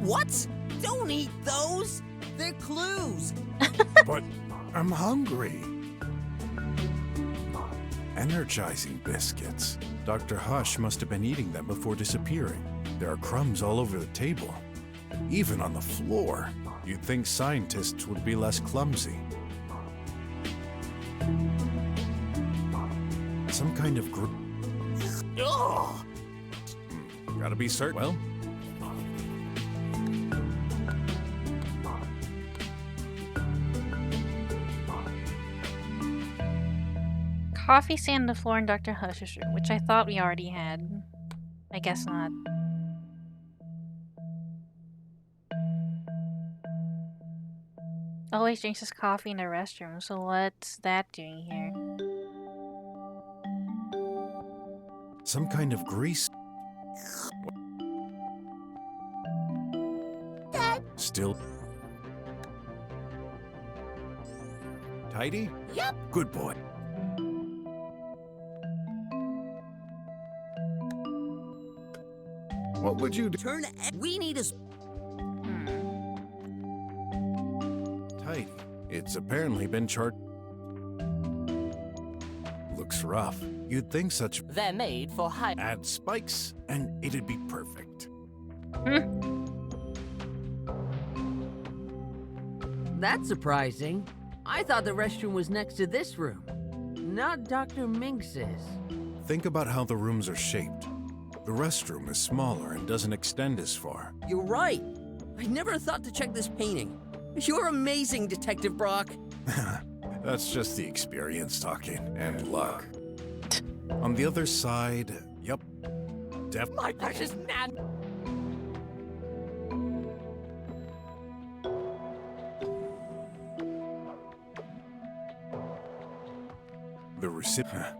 What? Don't eat those! They're clues! but I'm hungry. Energizing biscuits. Dr. Hush must have been eating them before disappearing. There are crumbs all over the table, even on the floor. You'd think scientists would be less clumsy. Some kind of group. Ugh! Gotta be certain. Well, Coffee sand on the floor in Dr. Hush's room, which I thought we already had. I guess not. Always drinks his coffee in the restroom, so what's that doing here? some kind of grease. Dad. Still tidy? Yep. Good boy. What would you do? Turn. We need a. Tidy. It's apparently been charred. Looks rough. You'd think such They're made for high. add spikes and it'd be perfect. That's surprising. I thought the restroom was next to this room, not Dr. Minx's. Think about how the rooms are shaped. The restroom is smaller and doesn't extend as far. You're right. I never thought to check this painting. You're amazing, Detective Brok. That's just the experience talking, and luck. On the other side, yep. My precious Nan. The recipient.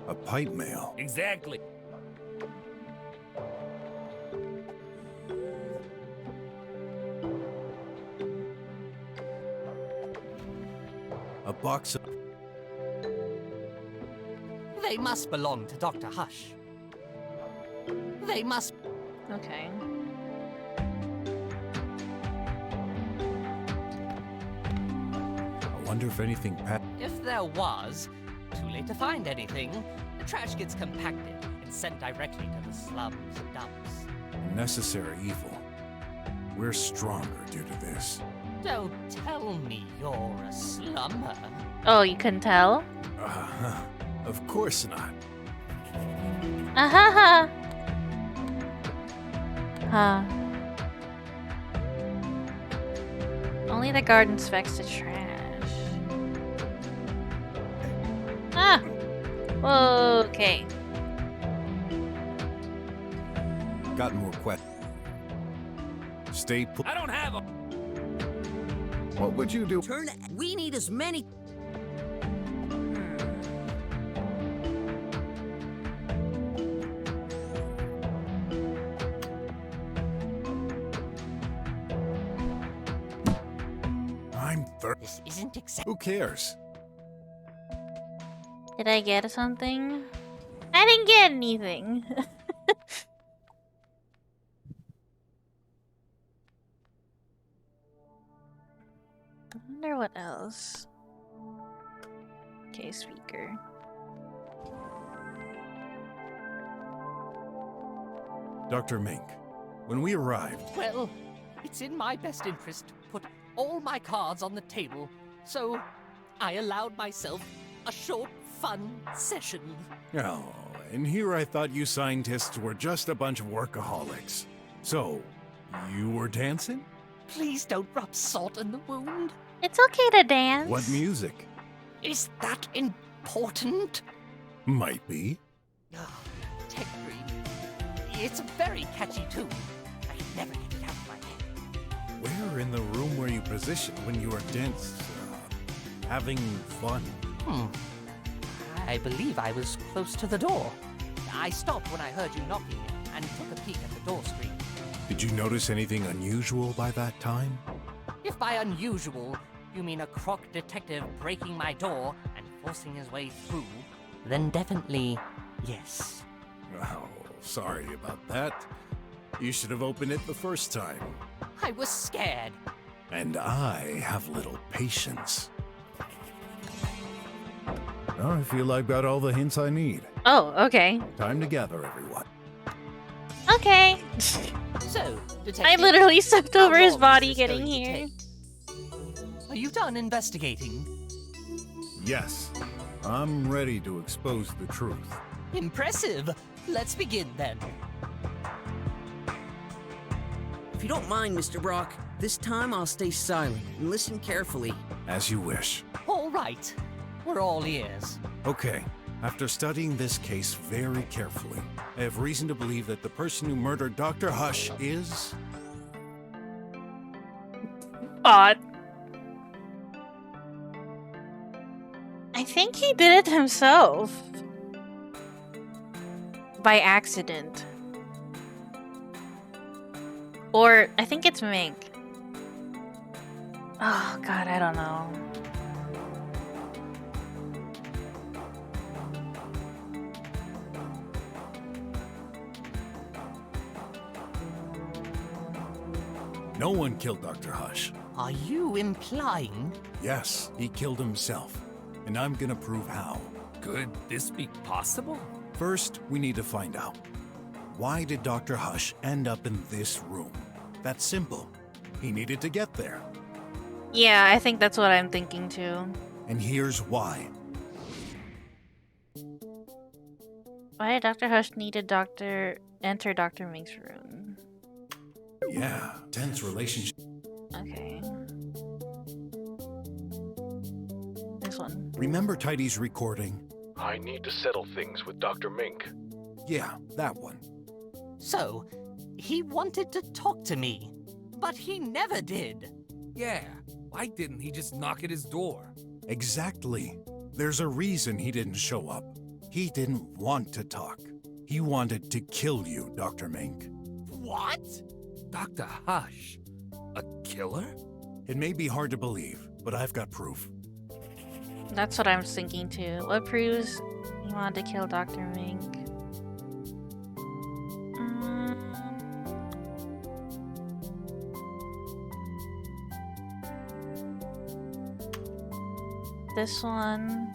A pipe mail. Exactly. A box of. They must belong to Dr. Hush. They must. Okay. I wonder if anything If there was, too late to find anything. The trash gets compacted and sent directly to the slums and dumps. necessary evil. We're stronger due to this. Don't tell me you're a slumber. Oh, you couldn't tell? Of course not. Ahaha. Huh. Only the garden specs to trash. Ah. Okay. Got more questions. Stay put. I don't have a. What would you do? We need as many. I'm This isn't exactly. Who cares? Did I get something? I didn't get anything. I wonder what else. Okay, speaker. Dr. Mink, when we arrived, Well, it's in my best interest to put all my cards on the table, so I allowed myself a short, fun session. oh, and here I thought you scientists were just a bunch of workaholics. So, you were dancing? Please don't rub salt in the wound. It's okay to dance. What music? Is that important? Might be. Oh, Tech Green. It's a very catchy tune. I can never get it out of my head. Where in the room were you positioned when you were having fun? I believe I was close to the door. I stopped when I heard you knocking and took a peek at the door screen. Did you notice anything unusual by that time? If by unusual you mean a croc detective breaking my door and forcing his way through, then definitely yes. Oh, sorry about that. You should have opened it the first time. I was scared. And I have little patience. Oh, I feel I've got all the hints I need. Oh, okay. Time to gather everyone. Okay. So, detective, I literally stepped how over his long is body this getting going to here. take? Are you done investigating? Yes, I'm ready to expose the truth. Impressive. Let's begin then. If you don't mind, Mr. Brok, this time I'll stay silent and listen carefully. As you wish. All right. We're all ears. Okay, after studying this case very carefully, I have reason to believe that the person who murdered Dr. Hush is... Odd. I think he did it himself. By accident. Or, I think it's Mink. Oh, God, I don't know. No one killed Dr. Hush. Are you implying? Yes, he killed himself. And I'm gonna prove how. Could this be possible? First, we need to find out. Why did Dr. Hush end up in this room? That's simple. He needed to get there. Yeah, I think that's what I'm thinking too. And here's why. Why did Dr. Hush need to enter Dr. Mink's room? Yeah, tense relationship. Okay. This one. Remember Tidy's recording? I need to settle things with Dr. Mink. Yeah, that one. So, he wanted to talk to me, but he never did. Yeah, why didn't he just knock at his door? Exactly. There's a reason he didn't show up. He didn't want to talk. He wanted to kill you, Dr. Mink. What? Dr. Hush? A killer? It may be hard to believe, but I've got proof. That's what I was thinking too. What proves he wanted to kill Dr. Mink? This one.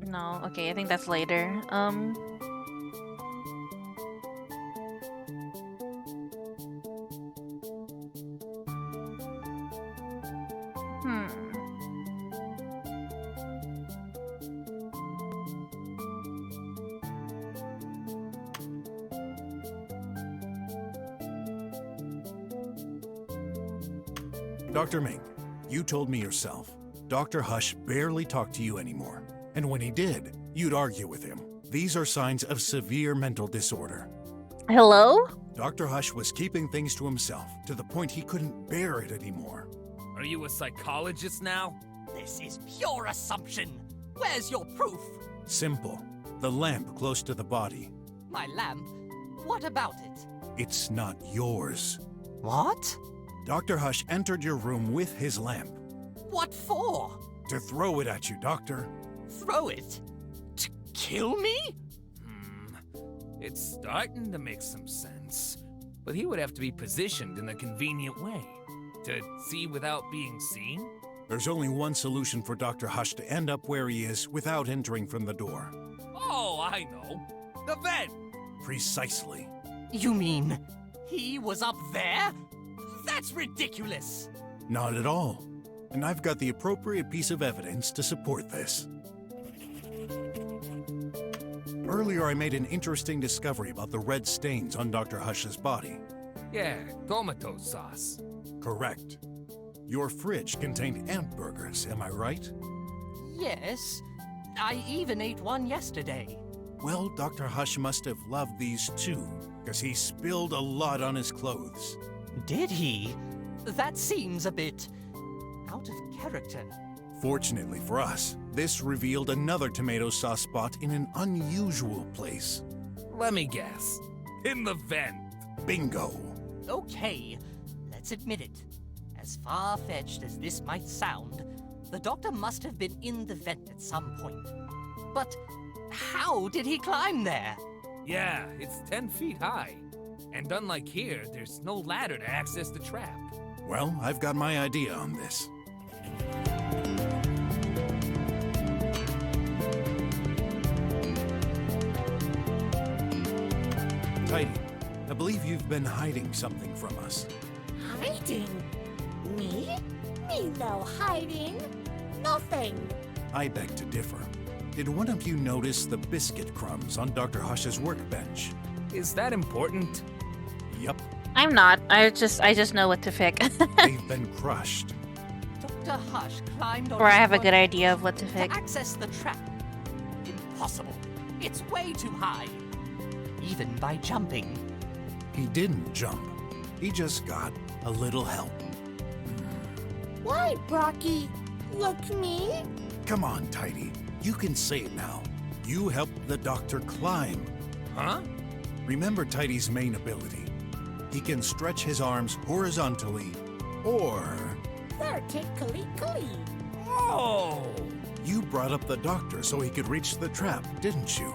No, okay, I think that's later. Dr. Mink, you told me yourself. Dr. Hush barely talked to you anymore. And when he did, you'd argue with him. These are signs of severe mental disorder. Hello? Dr. Hush was keeping things to himself to the point he couldn't bear it anymore. Are you a psychologist now? This is pure assumption. Where's your proof? Simple. The lamp close to the body. My lamp? What about it? It's not yours. What? Dr. Hush entered your room with his lamp. What for? To throw it at you, Doctor. Throw it? To kill me? It's starting to make some sense. But he would have to be positioned in a convenient way. To see without being seen? There's only one solution for Dr. Hush to end up where he is without entering from the door. Oh, I know. The vent! Precisely. You mean he was up there? That's ridiculous! Not at all. And I've got the appropriate piece of evidence to support this. Earlier, I made an interesting discovery about the red stains on Dr. Hush's body. Yeah, tomato sauce. Correct. Your fridge contained ant burgers, am I right? Yes. I even ate one yesterday. Well, Dr. Hush must have loved these too, because he spilled a lot on his clothes. Did he? That seems a bit out of character. Fortunately for us, this revealed another tomato sauce spot in an unusual place. Let me guess. In the vent. Bingo. Okay, let's admit it. As far-fetched as this might sound, the doctor must have been in the vent at some point. But how did he climb there? Yeah, it's 10 feet high. And unlike here, there's no ladder to access the trap. Well, I've got my idea on this. Tidy, I believe you've been hiding something from us. Hiding? Me? Me no hiding. Nothing. I beg to differ. Did one of you notice the biscuit crumbs on Dr. Hush's workbench? Is that important? Yup, I'm not. I just know what to pick. they've been crushed. Dr. Hush climbed on Or I have a one good idea of what to to pick. access the trap. Impossible. It's way too high. Even by jumping. He didn't jump. He just got a little help. Why, Brocky? Look me? Come on, Tidy. You can say it now. You helped the doctor climb. Huh? Remember Tidy's main ability. He can stretch his arms horizontally, or Vertically. Oh! you brought up the doctor so he could reach the trap, didn't you?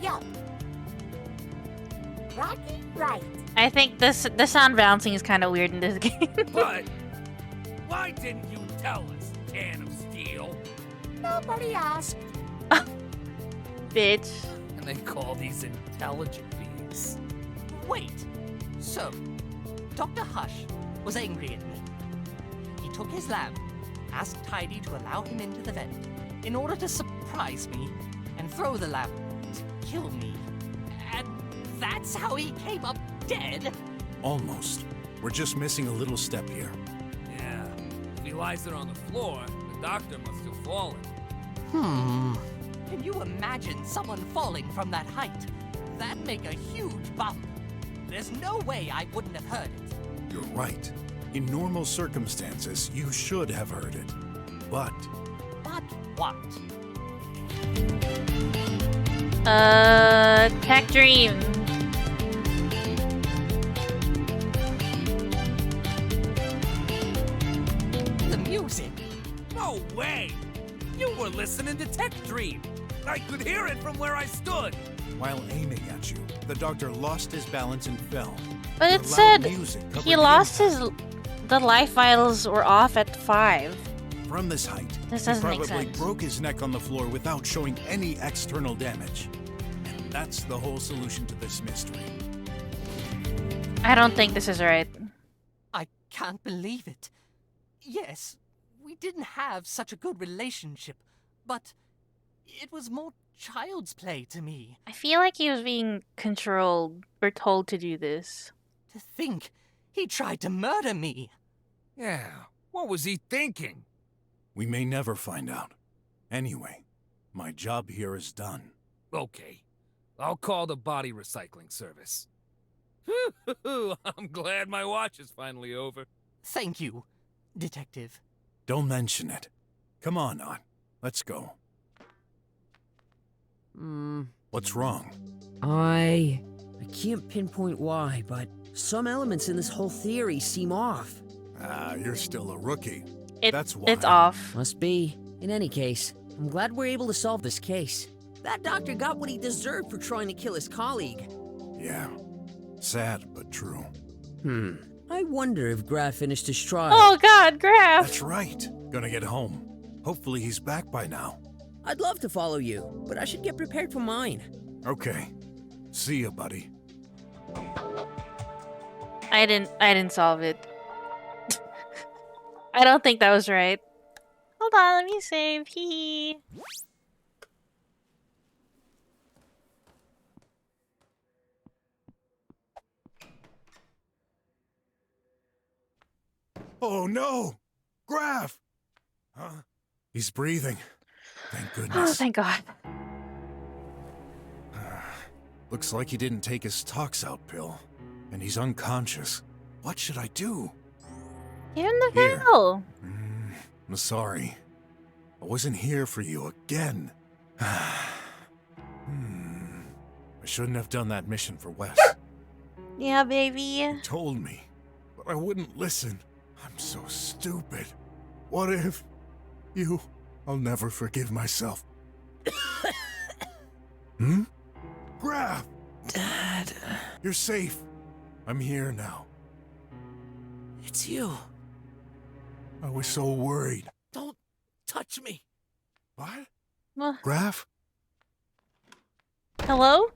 Yup. Rocky, right. I think the sound bouncing is kind of weird in this game. But why didn't you tell us, Can of Steel? Nobody asked. Bitch. And they call these intelligent beings. Wait. So, Dr. Hush was angry at me. He took his lamp, asked Tidy to allow him into the vent in order to surprise me and throw the lamp to kill me. And that's how he came up dead. Almost. We're just missing a little step here. Yeah. If he lies there on the floor, the doctor must have fallen. Can you imagine someone falling from that height? That'd make a huge bump. There's no way I wouldn't have heard it. You're right. In normal circumstances, you should have heard it. But But what? Tech Dream. The music. No way! You were listening to Tech Dream. I could hear it from where I stood. while aiming at you, the doctor lost his balance and fell. But it The said loud music covered he the lost impact. the life vitals were off at 5. From this height, This he doesn't make probably sense. broke his neck on the floor without showing any external damage. And that's the whole solution to this mystery. I don't think this is right. I can't believe it. Yes, we didn't have such a good relationship, but it was more child's play to me. I feel like he was being controlled or told to do this. To think he tried to murder me. Yeah, what was he thinking? We may never find out. Anyway, my job here is done. Okay, I'll call the body recycling service. I'm glad my watch is finally over. Thank you, Detective. Don't mention it. Come on, Aunt. Let's go. What's wrong? I can't pinpoint why, but some elements in this whole theory seem off. You're still a rookie. That's why. It's off. Must be. In any case, I'm glad we're able to solve this case. That doctor got what he deserved for trying to kill his colleague. Yeah. Sad, but true. I wonder if Graff finished his trial. Oh god, Graff! That's right. Gonna get home. Hopefully he's back by now. I'd love to follow you, but I should get prepared for mine. Okay. See ya, buddy. I didn't solve it. I don't think that was right. Hold on, let me save. Hee. Oh no! Graff! Huh? He's breathing. Thank Oh, goodness. thank God. Looks like he didn't take his tox out pill. And he's unconscious. What should I do? Give him the Here. veil. I'm sorry. I wasn't here for you again. I shouldn't have done that mission for Wes. Yeah, baby. He told me, but I wouldn't listen. I'm so stupid. What if you... I'll never forgive myself. Graff! Dad, You're safe. I'm here now. it's you. I was so worried. Don't touch me. What? Uh, Graff? Hello?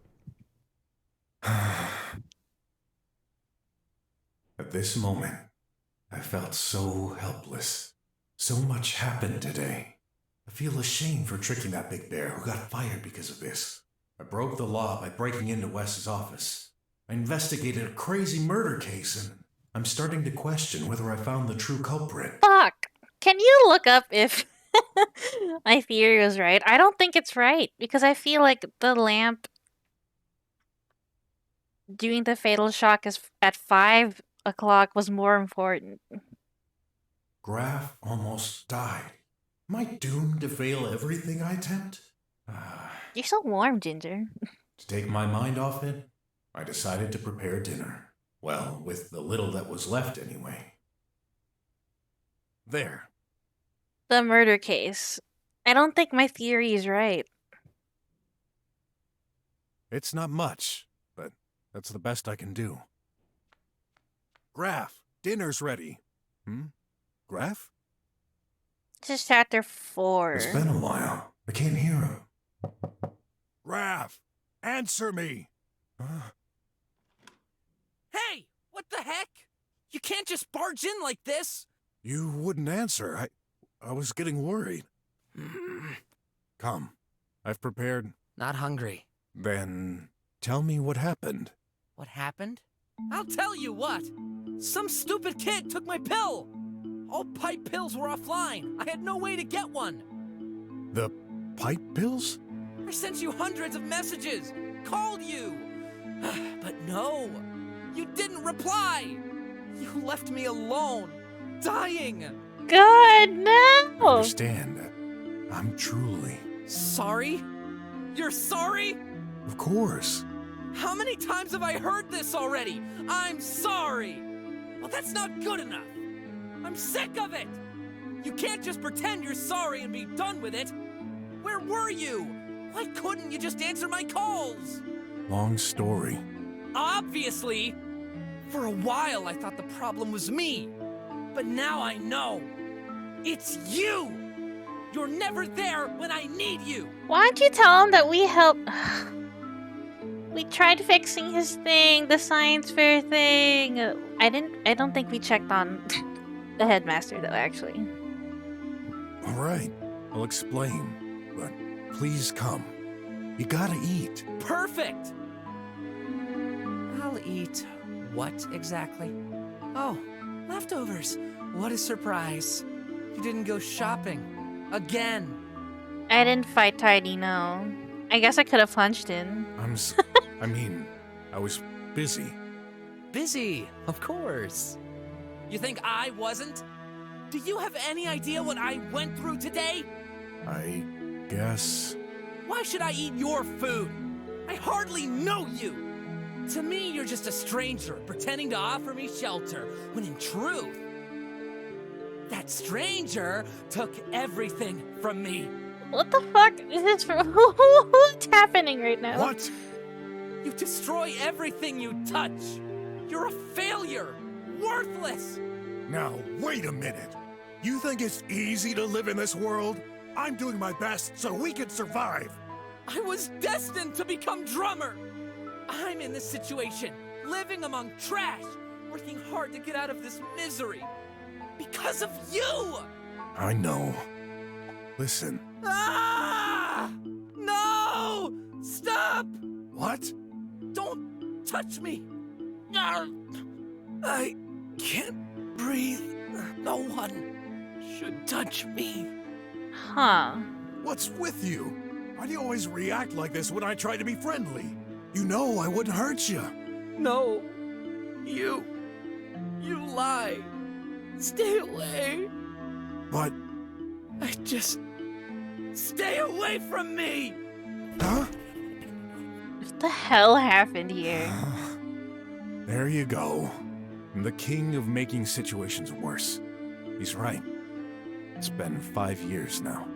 At this moment, I felt so helpless. So much happened today. I feel ashamed for tricking that big bear who got fired because of this. I broke the law by breaking into Wes's office. I investigated a crazy murder case, and I'm starting to question whether I found the true culprit. Fuck. Can you look up if my theory was right? I don't think it's right because I feel like the lamp doing the fatal shock is at 5 o'clock was more important. Graff almost died. Am I doomed to fail everything I attempt? You're so warm, Ginger. To take my mind off it, I decided to prepare dinner. Well, with the little that was left anyway. There. The murder case. I don't think my theory is right. It's not much, but that's the best I can do. Graff, dinner's ready. Graff? This is chapter 4. It's been a while. I can't hear him. Graff, answer me! Hey, what the heck? You can't just barge in like this. You wouldn't answer. I was getting worried. Come, I've prepared. Not hungry. Then tell me what happened. What happened? I'll tell you what. Some stupid kid took my pill. All pipe pills were offline. I had no way to get one. The pipe pills? I sent you hundreds of messages. Called you. But no. You didn't reply. You left me alone. Dying. God, no! Understand. I'm truly. Sorry? You're sorry? Of course. How many times have I heard this already? I'm sorry. Well, that's not good enough. I'm sick of it. You can't just pretend you're sorry and be done with it. Where were you? Why couldn't you just answer my calls? Long story. Obviously. For a while, I thought the problem was me. But now I know. It's you. You're never there when I need you. Why don't you tell him that we helped? We tried fixing his thing, the science fair thing. I don't think we checked on the headmaster though, actually. All right, I'll explain. But please come. You gotta eat. Perfect. I'll eat what exactly? Oh, leftovers. What a surprise. You didn't go shopping. Again. I didn't fight Tidy, no. I guess I could have punched him. I mean, I was busy. Busy, of course. You think I wasn't? Do you have any idea what I went through today? I guess. Why should I eat your food? I hardly know you. To me, you're just a stranger pretending to offer me shelter, when in truth, that stranger took everything from me. What the fuck is this for? What's happening right now? What? You destroy everything you touch. You're a failure. Worthless. Now, wait a minute. You think it's easy to live in this world? I'm doing my best so we can survive. I was destined to become drummer. I'm in this situation, living among trash, working hard to get out of this misery. Because of you! I know. Listen. Ah! No! Stop! What? Don't touch me! I can't breathe. No one should touch me. Huh. What's with you? Why do you always react like this when I try to be friendly? You know I wouldn't hurt you. No. You lie. Stay away. But... Stay away from me! Huh? What the hell happened here? There you go. I'm the king of making situations worse. He's right. It's been 5 years now.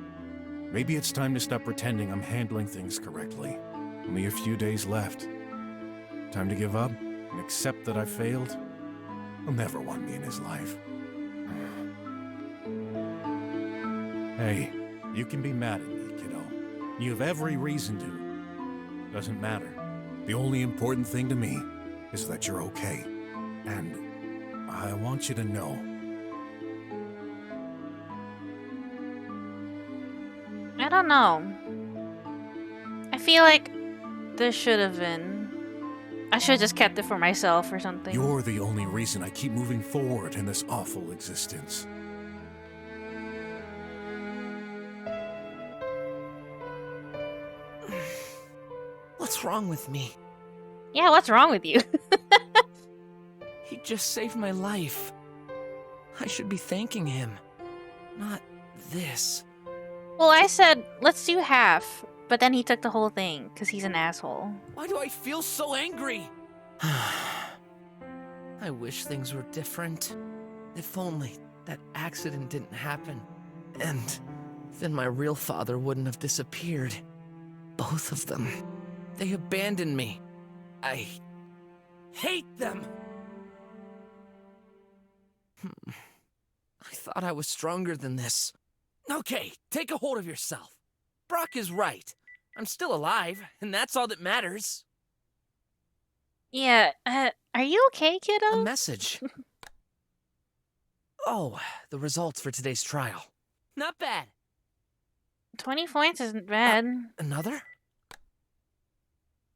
Maybe it's time to stop pretending I'm handling things correctly. Only a few days left. Time to give up and accept that I failed? He'll never want me in his life. Hey, you can be mad at me, kiddo. You have every reason to. Doesn't matter. The only important thing to me is that you're okay. And I want you to know. I don't know. I feel like there should have been. I should have just kept it for myself or something. You're the only reason I keep moving forward in this awful existence. What's wrong with me? Yeah, what's wrong with you? He just saved my life. I should be thanking him. Not this. Well, I said, let's do half. But then he took the whole thing, because he's an asshole. Why do I feel so angry? I wish things were different. If only that accident didn't happen. And then my real father wouldn't have disappeared. Both of them. They abandoned me. I hate them! I thought I was stronger than this. Okay, take a hold of yourself. Brok is right. I'm still alive, and that's all that matters. Yeah, are you okay, A kiddo? message. Oh, the results for today's trial. Not bad. 20 points isn't bad. Another?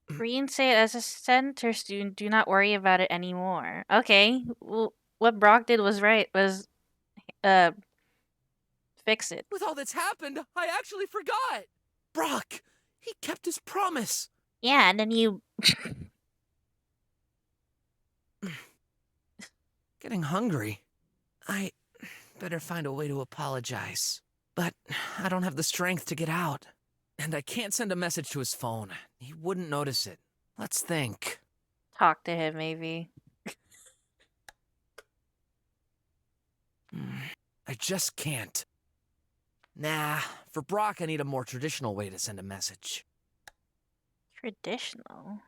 Reinstate as a center student. Do not worry about it anymore. Okay, well, what Brok did was right. Was fix it. With all that's happened, I actually forgot. Brok, he kept his promise. Yeah, and then you. Getting hungry. I better find a way to apologize. But I don't have the strength to get out. And I can't send a message to his phone. He wouldn't notice it. Let's think. Talk to him, maybe. I just can't. Nah, for Brok, I need a more traditional way to send a message. Traditional?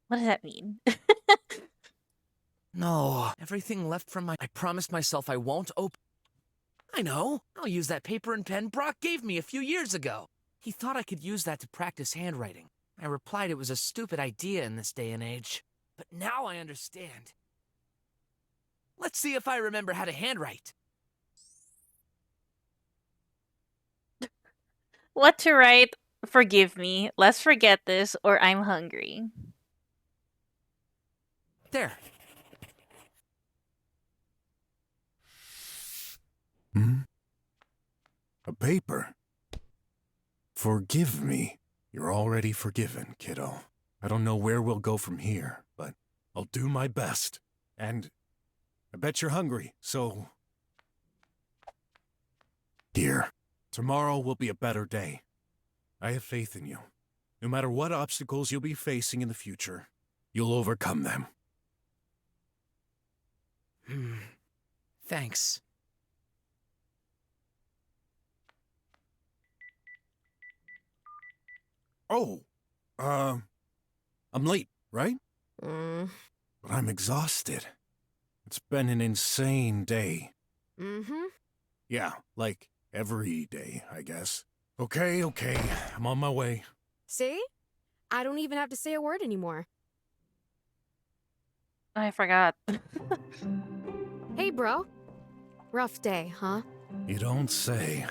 What does that mean? No, everything left from I promised myself I won't open. I know. I'll use that paper and pen Brok gave me a few years ago. He thought I could use that to practice handwriting. I replied it was a stupid idea in this day and age. But now I understand. Let's see if I remember how to handwrite. What to write? Forgive me. Let's forget this, or I'm hungry. There. A paper. Forgive me. You're already forgiven, kiddo. I don't know where we'll go from here, but I'll do my best. And I bet you're hungry, so... Here. Tomorrow will be a better day. I have faith in you. No matter what obstacles you'll be facing in the future, you'll overcome them. Thanks. Oh, I'm late, right? But I'm exhausted. It's been an insane day. Yeah, like every day, I guess. Okay, I'm on my way. See? I don't even have to say a word anymore. I forgot. Hey, bro. Rough day, huh? You don't say.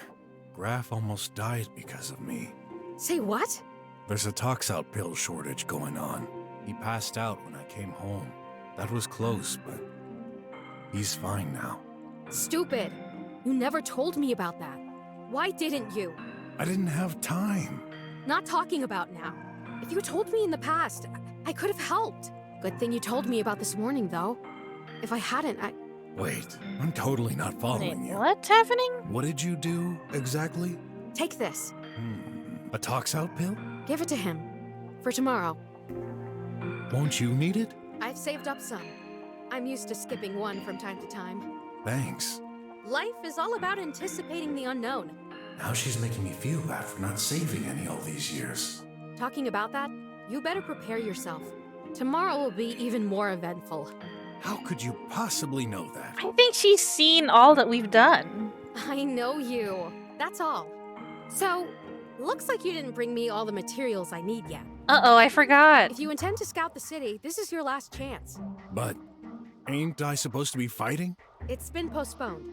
Graff almost died because of me. Say what? There's a tox-out pill shortage going on. He passed out when I came home. That was close, but he's fine now. Stupid. You never told me about that. Why didn't you? I didn't have time. Not talking about now. If you told me in the past, I could have helped. Good thing you told me about this morning, though. If I hadn't, Wait, I'm totally not following Wait, you. what's happening? What did you do, exactly? Take this. A tox-out pill? Give it to him. For tomorrow. Won't you need it? I've saved up some. I'm used to skipping one from time to time. Thanks. Life is all about anticipating the unknown. Now she's making me feel bad for not saving any all these years. Talking about that, you better prepare yourself. Tomorrow will be even more eventful. How could you possibly know that? I think she's seen all that we've done. I know you. That's all. So, looks like you didn't bring me all the materials I need yet. Uh-oh, I forgot. If you intend to scout the city, this is your last chance. But ain't I supposed to be fighting? It's been postponed.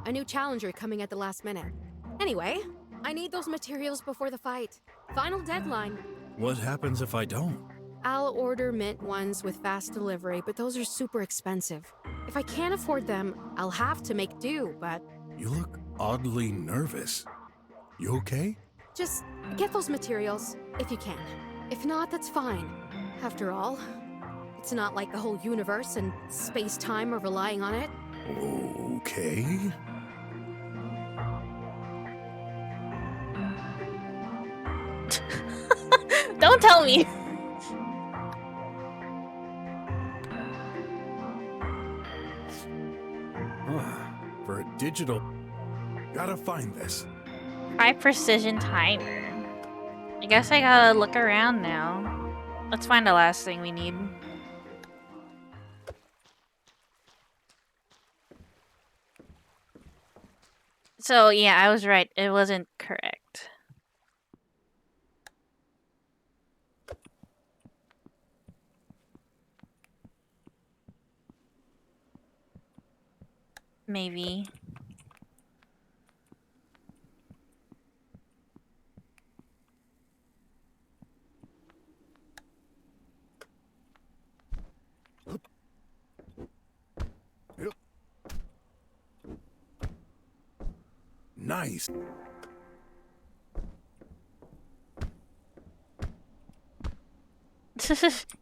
A new challenger coming at the last minute. Anyway, I need those materials before the fight. Final deadline. What happens if I don't? I'll order mint ones with fast delivery, but those are super expensive. If I can't afford them, I'll have to make do, but... You look oddly nervous. You okay? Just get those materials, if you can. If not, that's fine. After all, it's not like the whole universe and space-time are relying on it. Okay. Don't tell me. For a digital... Gotta find this. High precision timer. I guess I gotta look around now. Let's find the last thing we need. So, yeah, I was right. It wasn't correct. Maybe. Nice.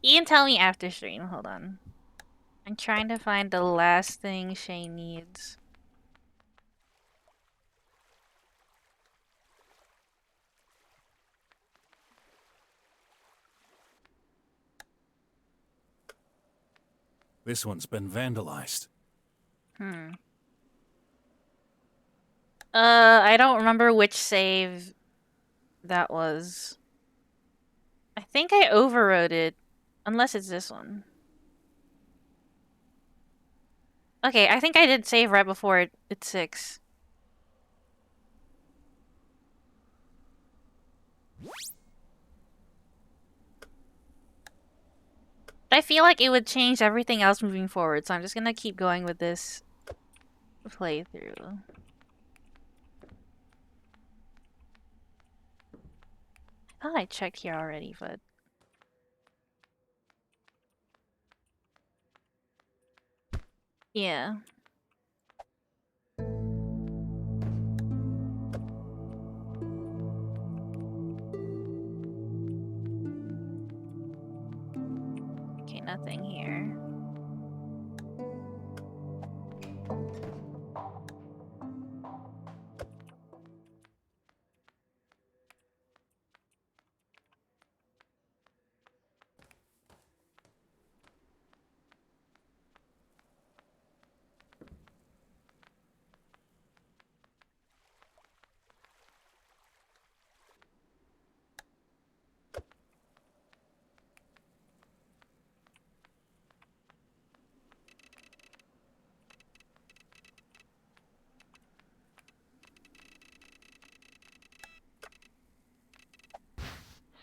You can tell me after stream. Hold on. I'm trying to find the last thing Shay needs. This one's been vandalized. I don't remember which save that was. I think I overrode it. Unless it's this one. Okay, I think I did save right before it's 6. I feel like it would change everything else moving forward, so I'm just gonna keep going with this playthrough. I thought I checked here already, but... yeah. Okay, nothing here.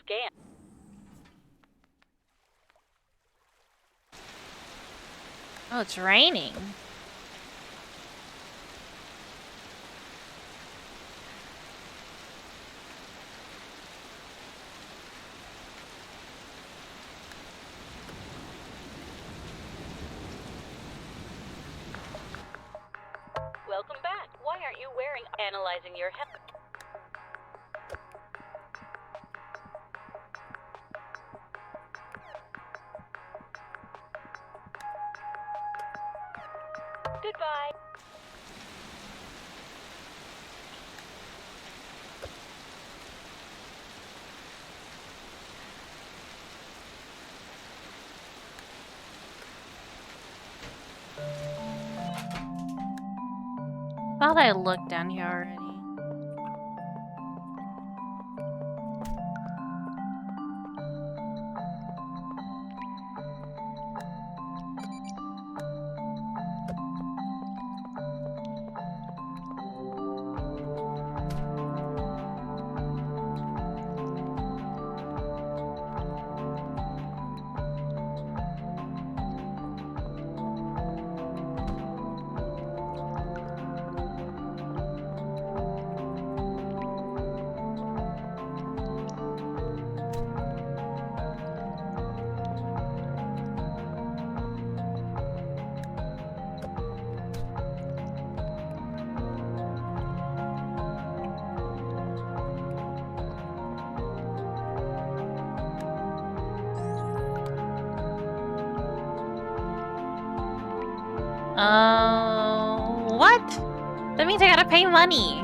Scan. Oh, it's raining. Welcome back. Why aren't you wearing analyzing your health? Goodbye. Thought I looked down here already. What? That means I gotta pay money.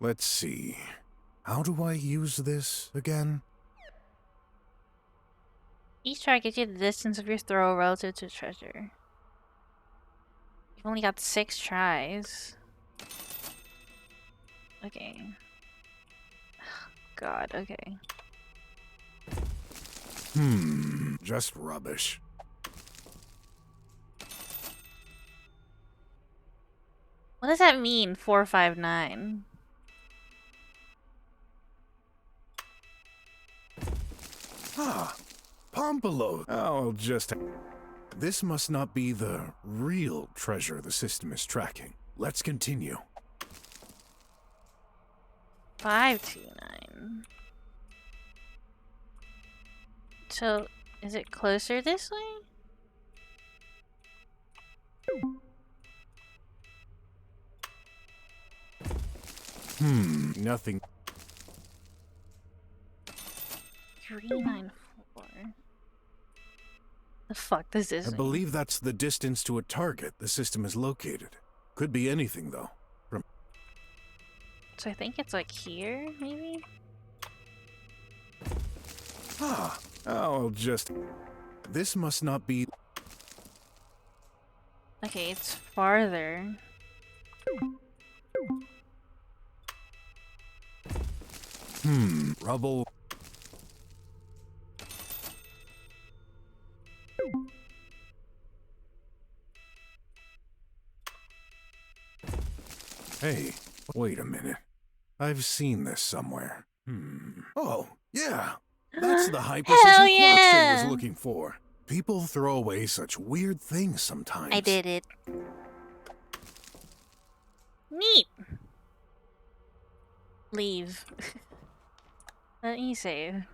Let's see. How do I use this again? Each try gets you the distance of your throw relative to treasure. You've only got 6 tries. Okay. God, okay. Just rubbish. What does that mean, 459? Ah, Pompolo. I'll just... This must not be the real treasure the system is tracking. Let's continue. 529. So, is it closer this way? Nothing. 394. The fuck does this I mean? believe that's the distance to a target the system is located. Could be anything, though. So I think it's like here, maybe? Ah, I'll just... This must not be... Okay, it's farther. Rubble. Hey, wait a minute. I've seen this somewhere. Oh, yeah. That's the high-precision Hell clock Shay yeah! was looking for. People throw away such weird things sometimes. I did it. Neat. Leave. Let me save.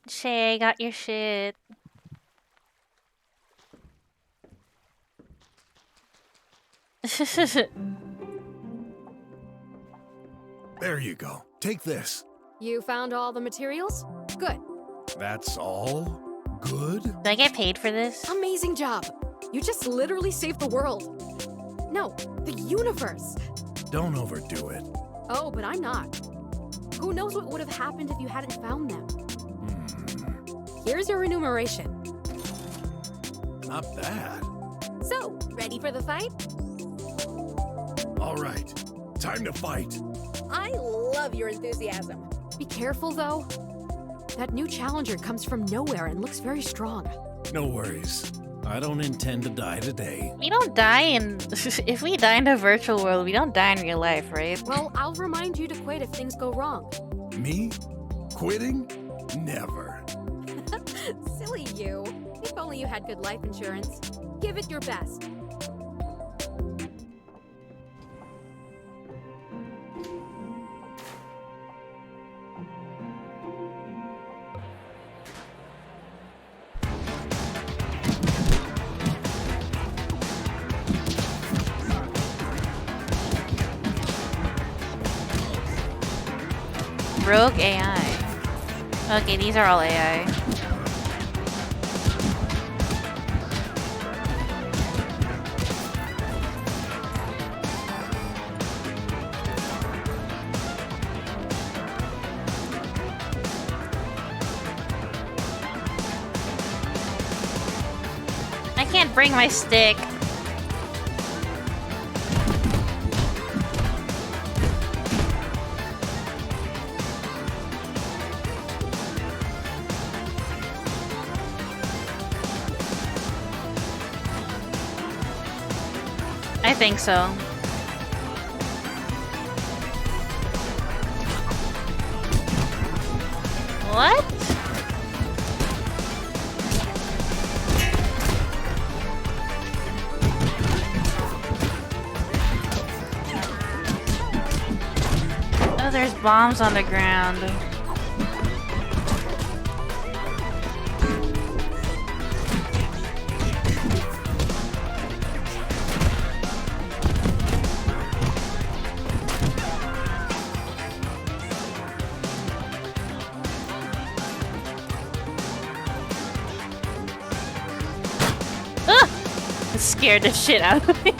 Shay, got your shit. There you go. Take this. You found all the materials? Good. That's all? Good? Do I get paid for this? Amazing job. You just literally saved the world. No, the universe. Don't overdo it. Oh, but I'm not. Who knows what would have happened if you hadn't found them? Here's your enumeration. Not bad. So, ready for the fight? All right. Time to fight. I love your enthusiasm. Be careful, though. That new challenger comes from nowhere and looks very strong. No worries. I don't intend to die today. We don't die in... if we die in a virtual world, we don't die in real life, right? Well, I'll remind you to quit if things go wrong. Me? Quitting? Never. Silly you. If only you had good life insurance. Give it your best. Rogue AI. Okay, these are all AI. I can't bring my stick. I think so. What? Oh, there's bombs on the ground. scared the shit out of me.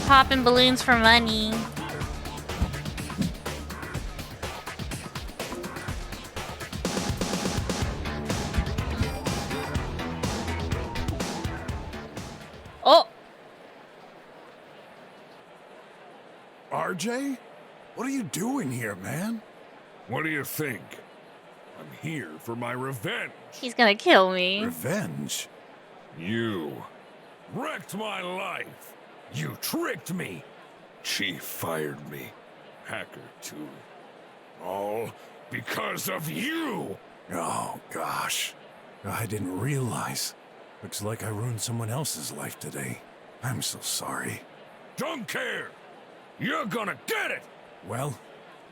Popping balloons for money. Oh! RJ? What are you doing here, man? What do you think? I'm here for my revenge. He's gonna kill me. Revenge? You wrecked my life. You tricked me. Chief fired me. Hacker, too. All because of you. Oh, gosh. I didn't realize. Looks like I ruined someone else's life today. I'm so sorry. Don't care. You're gonna get it. Well,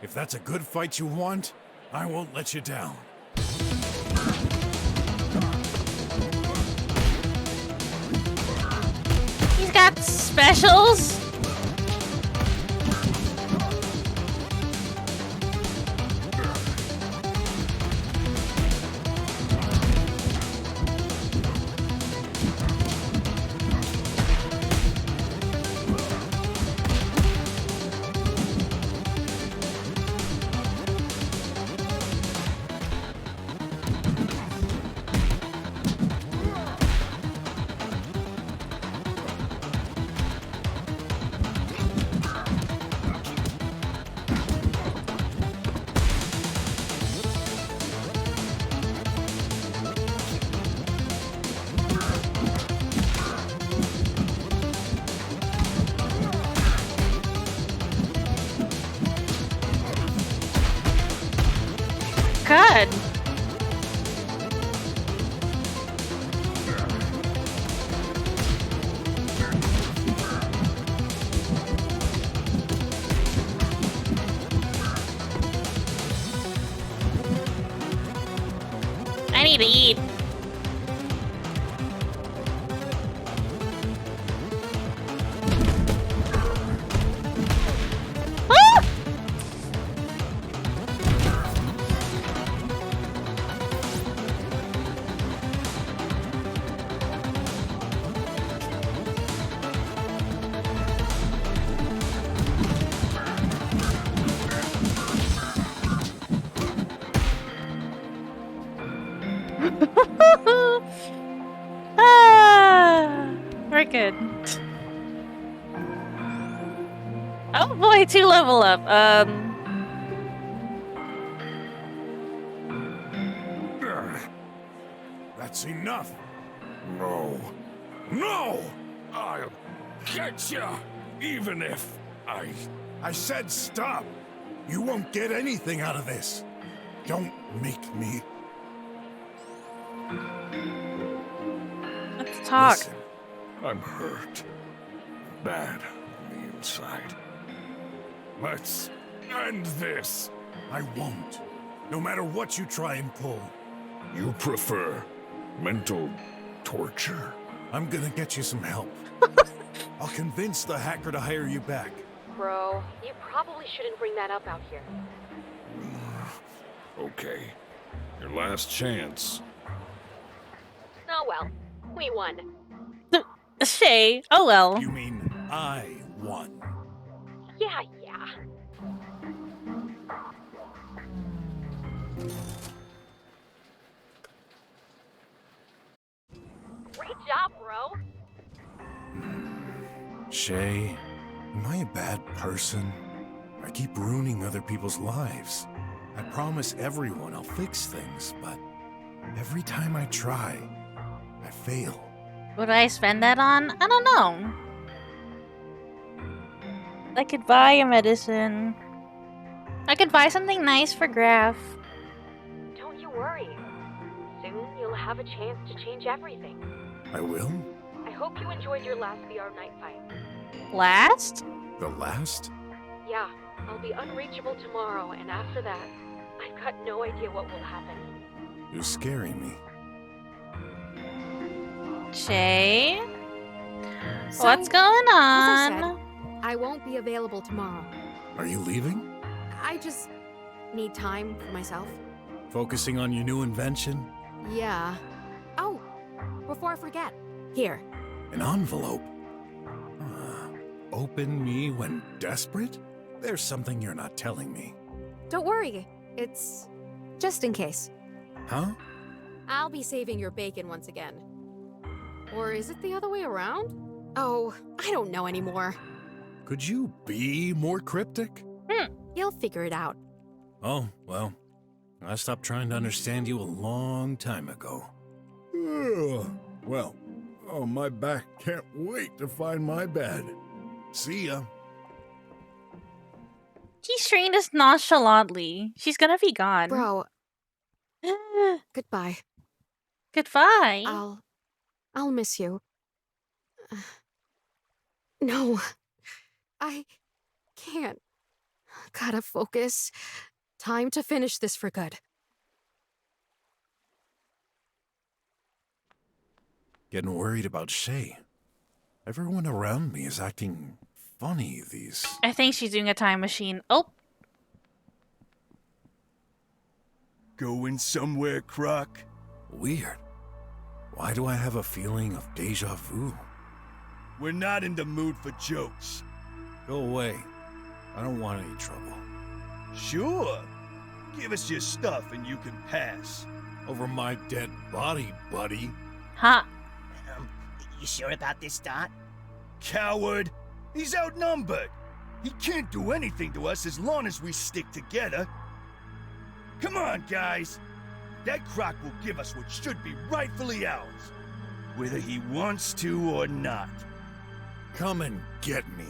if that's a good fight you want, I won't let you down. He's got specials. God. I need to eat. We're good. Oh boy, 2 level up. That's enough. No. No! I'll get ya! Even if I said stop. You won't get anything out of this. Don't make me. Let's talk. Listen, I'm hurt. Bad on the inside. Let's end this. I won't. No matter what you try and pull. You prefer mental torture? I'm gonna get you some help. I'll convince the hacker to hire you back. Bro, you probably shouldn't bring that up out here. Okay. Your last chance. Oh well, we won. Shay, oh well. You mean I won? Yeah. Great job, bro. Shay, am I a bad person? I keep ruining other people's lives. I promise everyone I'll fix things, but every time I try, I fail. Would I spend that on? I don't know. I could buy a medicine. I could buy something nice for Graff. Don't you worry. Soon you'll have a chance to change everything. I will? I hope you enjoyed your last VR night fight. Last? The last? Yeah, I'll be unreachable tomorrow, and after that, I've got no idea what will happen. You're scaring me. Shay? So, What's going as I on? I won't be available tomorrow. Are you leaving? I just need time for myself. Focusing on your new invention? Yeah. Oh, before I forget, here. An envelope? Open me when desperate? There's something you're not telling me. Don't worry, it's just in case. Huh? I'll be saving your bacon once again. Or is it the other way around? Oh, I don't know anymore. Could you be more cryptic? You'll figure it out. Oh, well, I stopped trying to understand you a long time ago. Well, oh, my back can't wait to find my bed. See ya. She's treating us nonchalantly. She's gonna be gone. Bro, goodbye. Goodbye. I'll miss you. No, I can't. Gotta focus. Time to finish this for good. Getting worried about Shay. Everyone around me is acting funny these... I think she's doing a time machine. Oh, Going somewhere, Croc? Weird. Why do I have a feeling of deja vu? We're not in the mood for jokes. Go away. I don't want any trouble. Sure. Give us your stuff and you can pass. Over my dead body, buddy. huh. You sure about this, Dot? Coward! He's outnumbered! He can't do anything to us as long as we stick together. Come on, guys! That Croc will give us what should be rightfully ours, whether he wants to or not. Come and get me.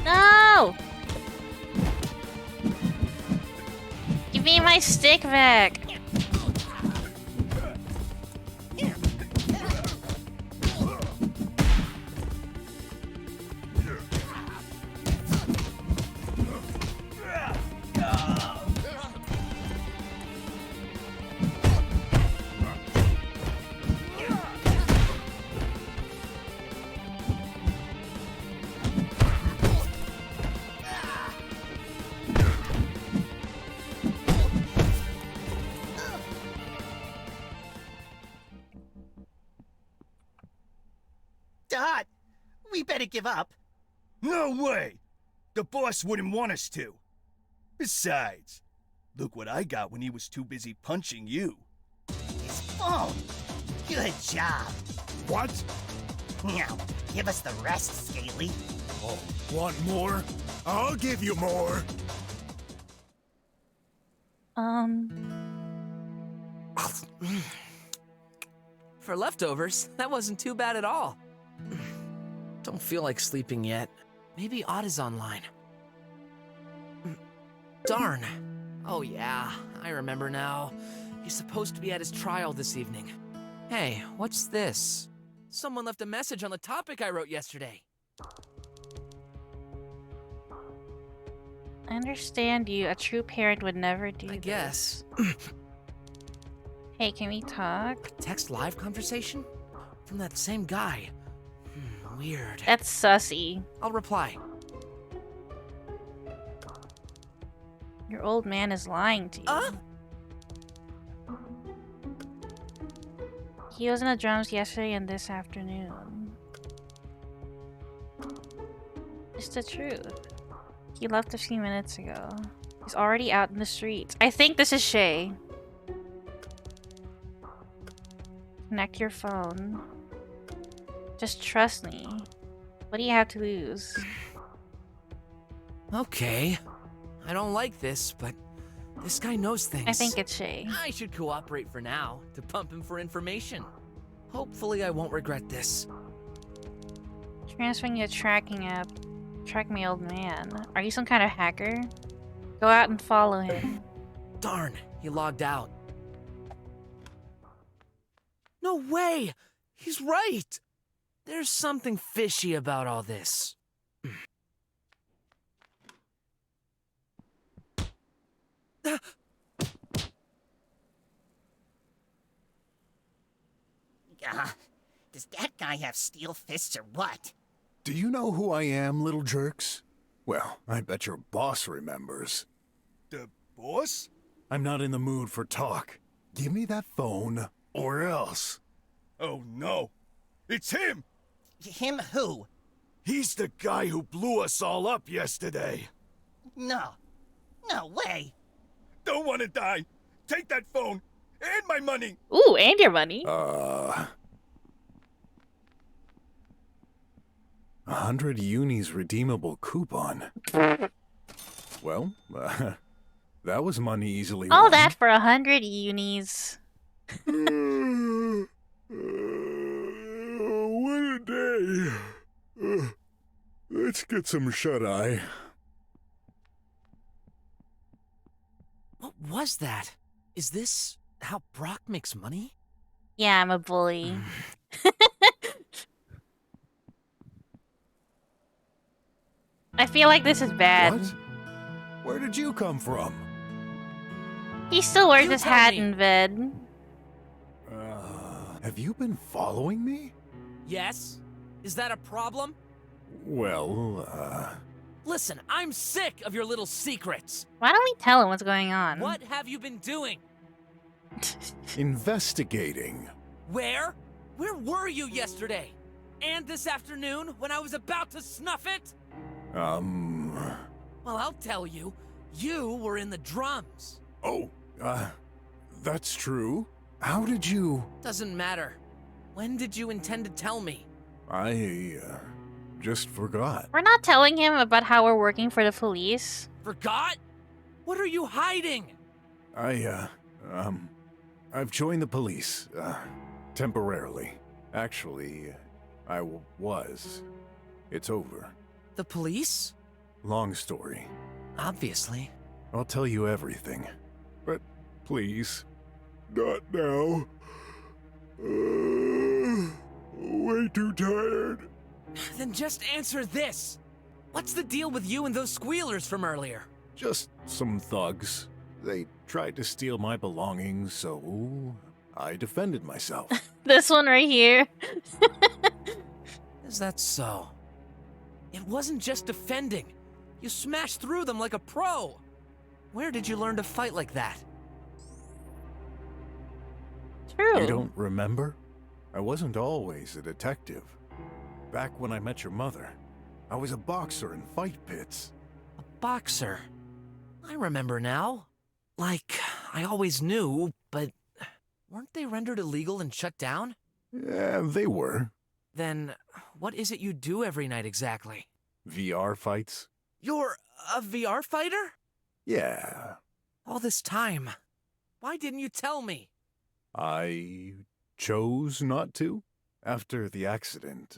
No! Give me my stick back. Dot, we better give up. No way! The boss wouldn't want us to. Besides, look what I got when he was too busy punching you. His phone. Good job. What? Now, give us the rest, Scaly. Oh, want more? I'll give you more. For leftovers, that wasn't too bad at all. Don't feel like sleeping yet. Maybe Odd is online. Darn. Oh yeah, I remember now. He's supposed to be at his trial this evening. Hey, what's this? Someone left a message on the topic I wrote yesterday. I understand you. A true parent would never do I guess. Hey, can we talk? Text live conversation? From that same guy. Weird. That's sussy. I'll reply. Your old man is lying to you. He was in the drums yesterday and this afternoon. It's the truth. He left a few minutes ago. He's already out in the streets. I think this is Shay. Connect your phone. Just trust me. What do you have to lose? Okay. I don't like this, but this guy knows things. I think it's Shay. I should cooperate for now, to pump him for information. Hopefully I won't regret this. Transferring your tracking app. Track my old man. Are you some kind of hacker? Go out and follow him. Darn, he logged out. No way! He's right! There's something fishy about all this. Does that guy have steel fists or what? Do you know who I am, little jerks? Well, I bet your boss remembers. The boss? I'm not in the mood for talk. Give me that phone, or else. Oh no. It's him! Him who? He's the guy who blew us all up yesterday. No. No way. Don't want to die. Take that phone and my money. Ooh, and your money. 100 unis redeemable coupon. Well, that was money easily All won. that for 100 unis. What a day. Let's get some shut-eye. What was that? Is this how Brok makes money? Yeah, I'm a bully. I feel like this is bad. What? Where did you come from? He still wears You his tell hat me. in bed. Have you been following me? Yes? Is that a problem? Well, Listen, I'm sick of your little secrets. Why don't we tell him what's going on? What have you been doing? investigating. Where? Where were you yesterday? And this afternoon when I was about to snuff it? Well, I'll tell you. You were in the drums. Oh, that's true. How did you... Doesn't matter. When did you intend to tell me? I, just forgot. We're not telling him about how we're working for the police. Forgot? What are you hiding? I've joined the police, temporarily. Actually, I was. It's over. The police? Long story. Obviously. I'll tell you everything. But please, not now. Way too tired. Then just answer this. What's the deal with you and those squealers from earlier? Just some thugs. They tried to steal my belongings, so I defended myself. This one right here. Is that so? It wasn't just defending. You smashed through them like a pro. Where did you learn to fight like that? True. You don't remember? I wasn't always a detective. Back when I met your mother, I was a boxer in fight pits. A boxer. I remember now. Like, I always knew, but weren't they rendered illegal and shut down? Yeah, they were. Then, what is it you do every night exactly? VR fights? You're a VR fighter? Yeah. All this time. Why didn't you tell me? I chose not to. After the accident,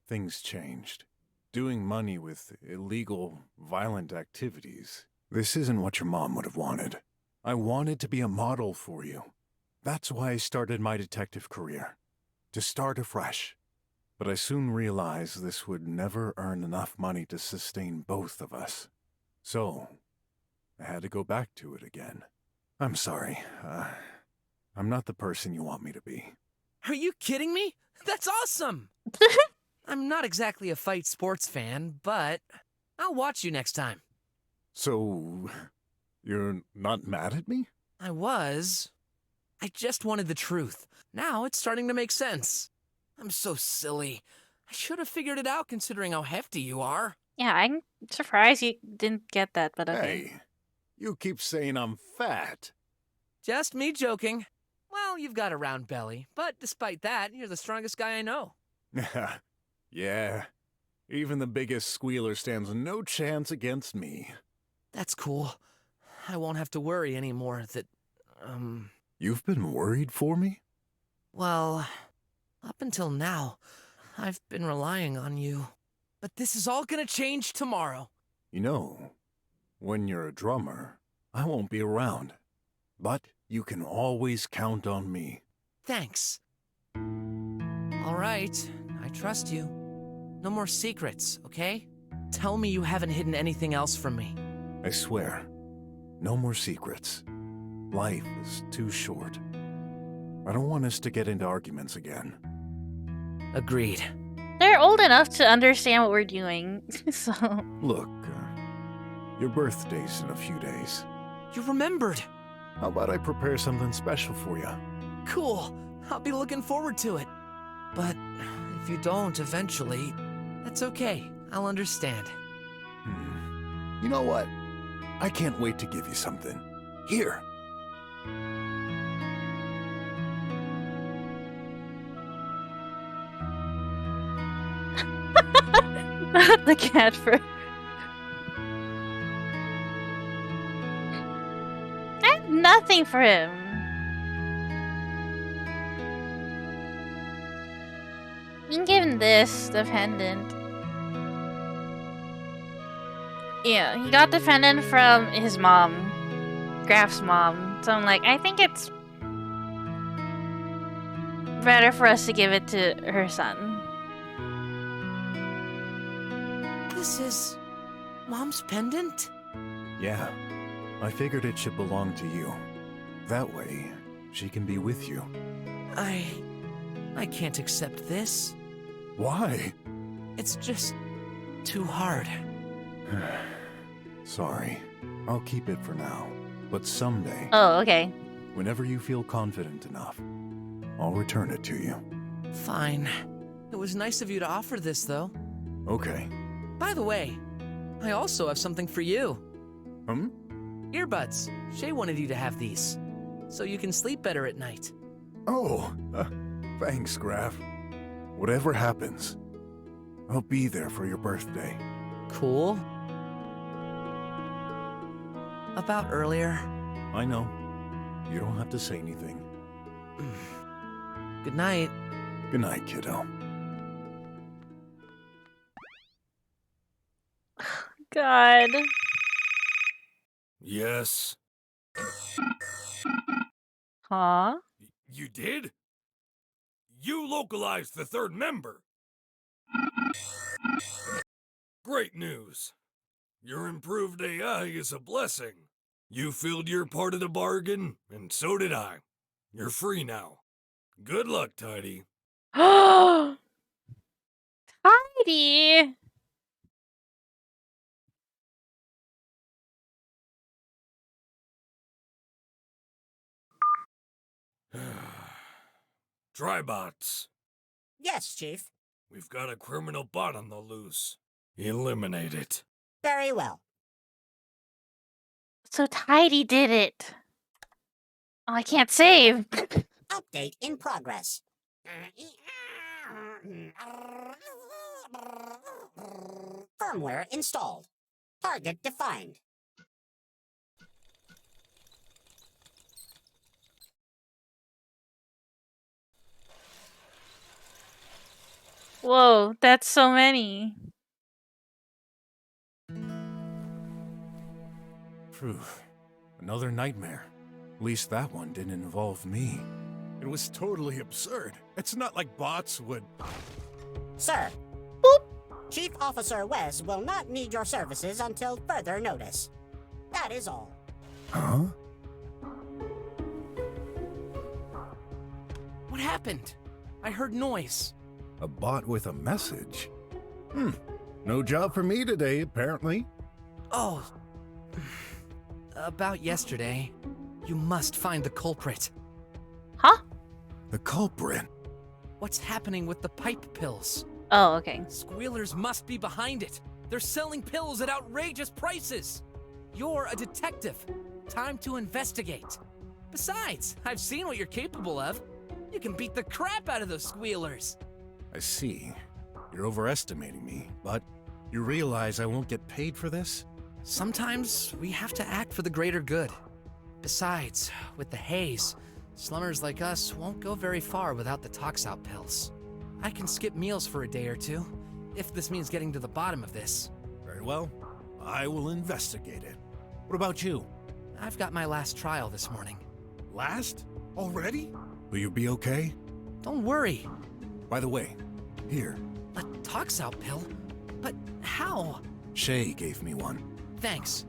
things changed. Doing money with illegal, violent activities. This isn't what your mom would have wanted. I wanted to be a model for you. That's why I started my detective career. To start afresh. But I soon realized this would never earn enough money to sustain both of us. So, I had to go back to it again. I'm sorry. I'm not the person you want me to be. Are you kidding me? That's awesome! I'm not exactly a fight sports fan, but I'll watch you next time. So, you're not mad at me? I was. I just wanted the truth. Now it's starting to make sense. I'm so silly. I should have figured it out considering how hefty you are. Yeah, I'm surprised you didn't get that, but okay. Hey, you keep saying I'm fat. Just me joking. Well, you've got a round belly, but despite that, you're the strongest guy I know. Yeah, even the biggest squealer stands no chance against me. That's cool. I won't have to worry anymore that, You've been worried for me? well, up until now, I've been relying on you. But this is all gonna change tomorrow. You know, When you're a drummer, I won't be around. But you can always count on me. Thanks. All right, I trust you. No more secrets, okay? Tell me you haven't hidden anything else from me. I swear, no more secrets. Life is too short. I don't want us to get into arguments again. Agreed. They're old enough to understand what we're doing, so... Look, your birthday's in a few days. You remembered. How about I prepare something special for you? Cool. I'll be looking forward to it. But if you don't eventually, that's okay. I'll understand. You know what? I can't wait to give you something. Here. Not the cat for... I have nothing for him. You can give him this, the pendant. Yeah, he got the pendant from his mom. Graff's mom. So I'm like, I think it's better for us to give it to her son. This is Mom's pendant? Yeah, I figured it should belong to you. That way, she can be with you. I can't accept this. Why? It's just too hard. Sorry. I'll keep it for now. But someday, Oh, okay. whenever you feel confident enough, I'll return it to you. Fine. It was nice of you to offer this, though. Okay. By the way, I also have something for you. Earbuds. Shay wanted you to have these, so you can sleep better at night. Oh, thanks, Graff. Whatever happens, I'll be there for your birthday. Cool. About earlier. I know. You don't have to say anything. Good night. Good night, kiddo. God. Yes. Huh? You did? You localized the third member. Great news. Your improved AI is a blessing. You filled your part of the bargain, and so did I. You're free now. Good luck, Tidy. Tidy! Drybots. Yes, Chief. We've got a criminal bot on the loose. Eliminate it. Very well. So Tidy did it. Oh, I can't save. Update in progress. Firmware installed. Target defined. Whoa, that's so many. Phew. Another nightmare. At least that one didn't involve me. It was totally absurd. It's not like bots would... Sir. Boop. Chief Officer Wes will not need your services until further notice. That is all. Huh? What happened? I heard noise. A bot with a message? No job for me today, apparently. Oh. About yesterday. You must find the culprit. Huh? The culprit? What's happening with the pipe pills? Oh, okay. Squealers must be behind it. They're selling pills at outrageous prices. You're a detective. Time to investigate. Besides, I've seen what you're capable of. You can beat the crap out of those squealers. I see. You're overestimating me, but you realize I won't get paid for this? Sometimes we have to act for the greater good. Besides, with the haze, slummers like us won't go very far without the tox-out pills. I can skip meals for a day or two, if this means getting to the bottom of this. Very well. I will investigate it. What about you? I've got my last trial this morning. Last? Already? Will you be okay? Don't worry. By the way, here. A tox-out pill? But how? Shay gave me one. Thanks.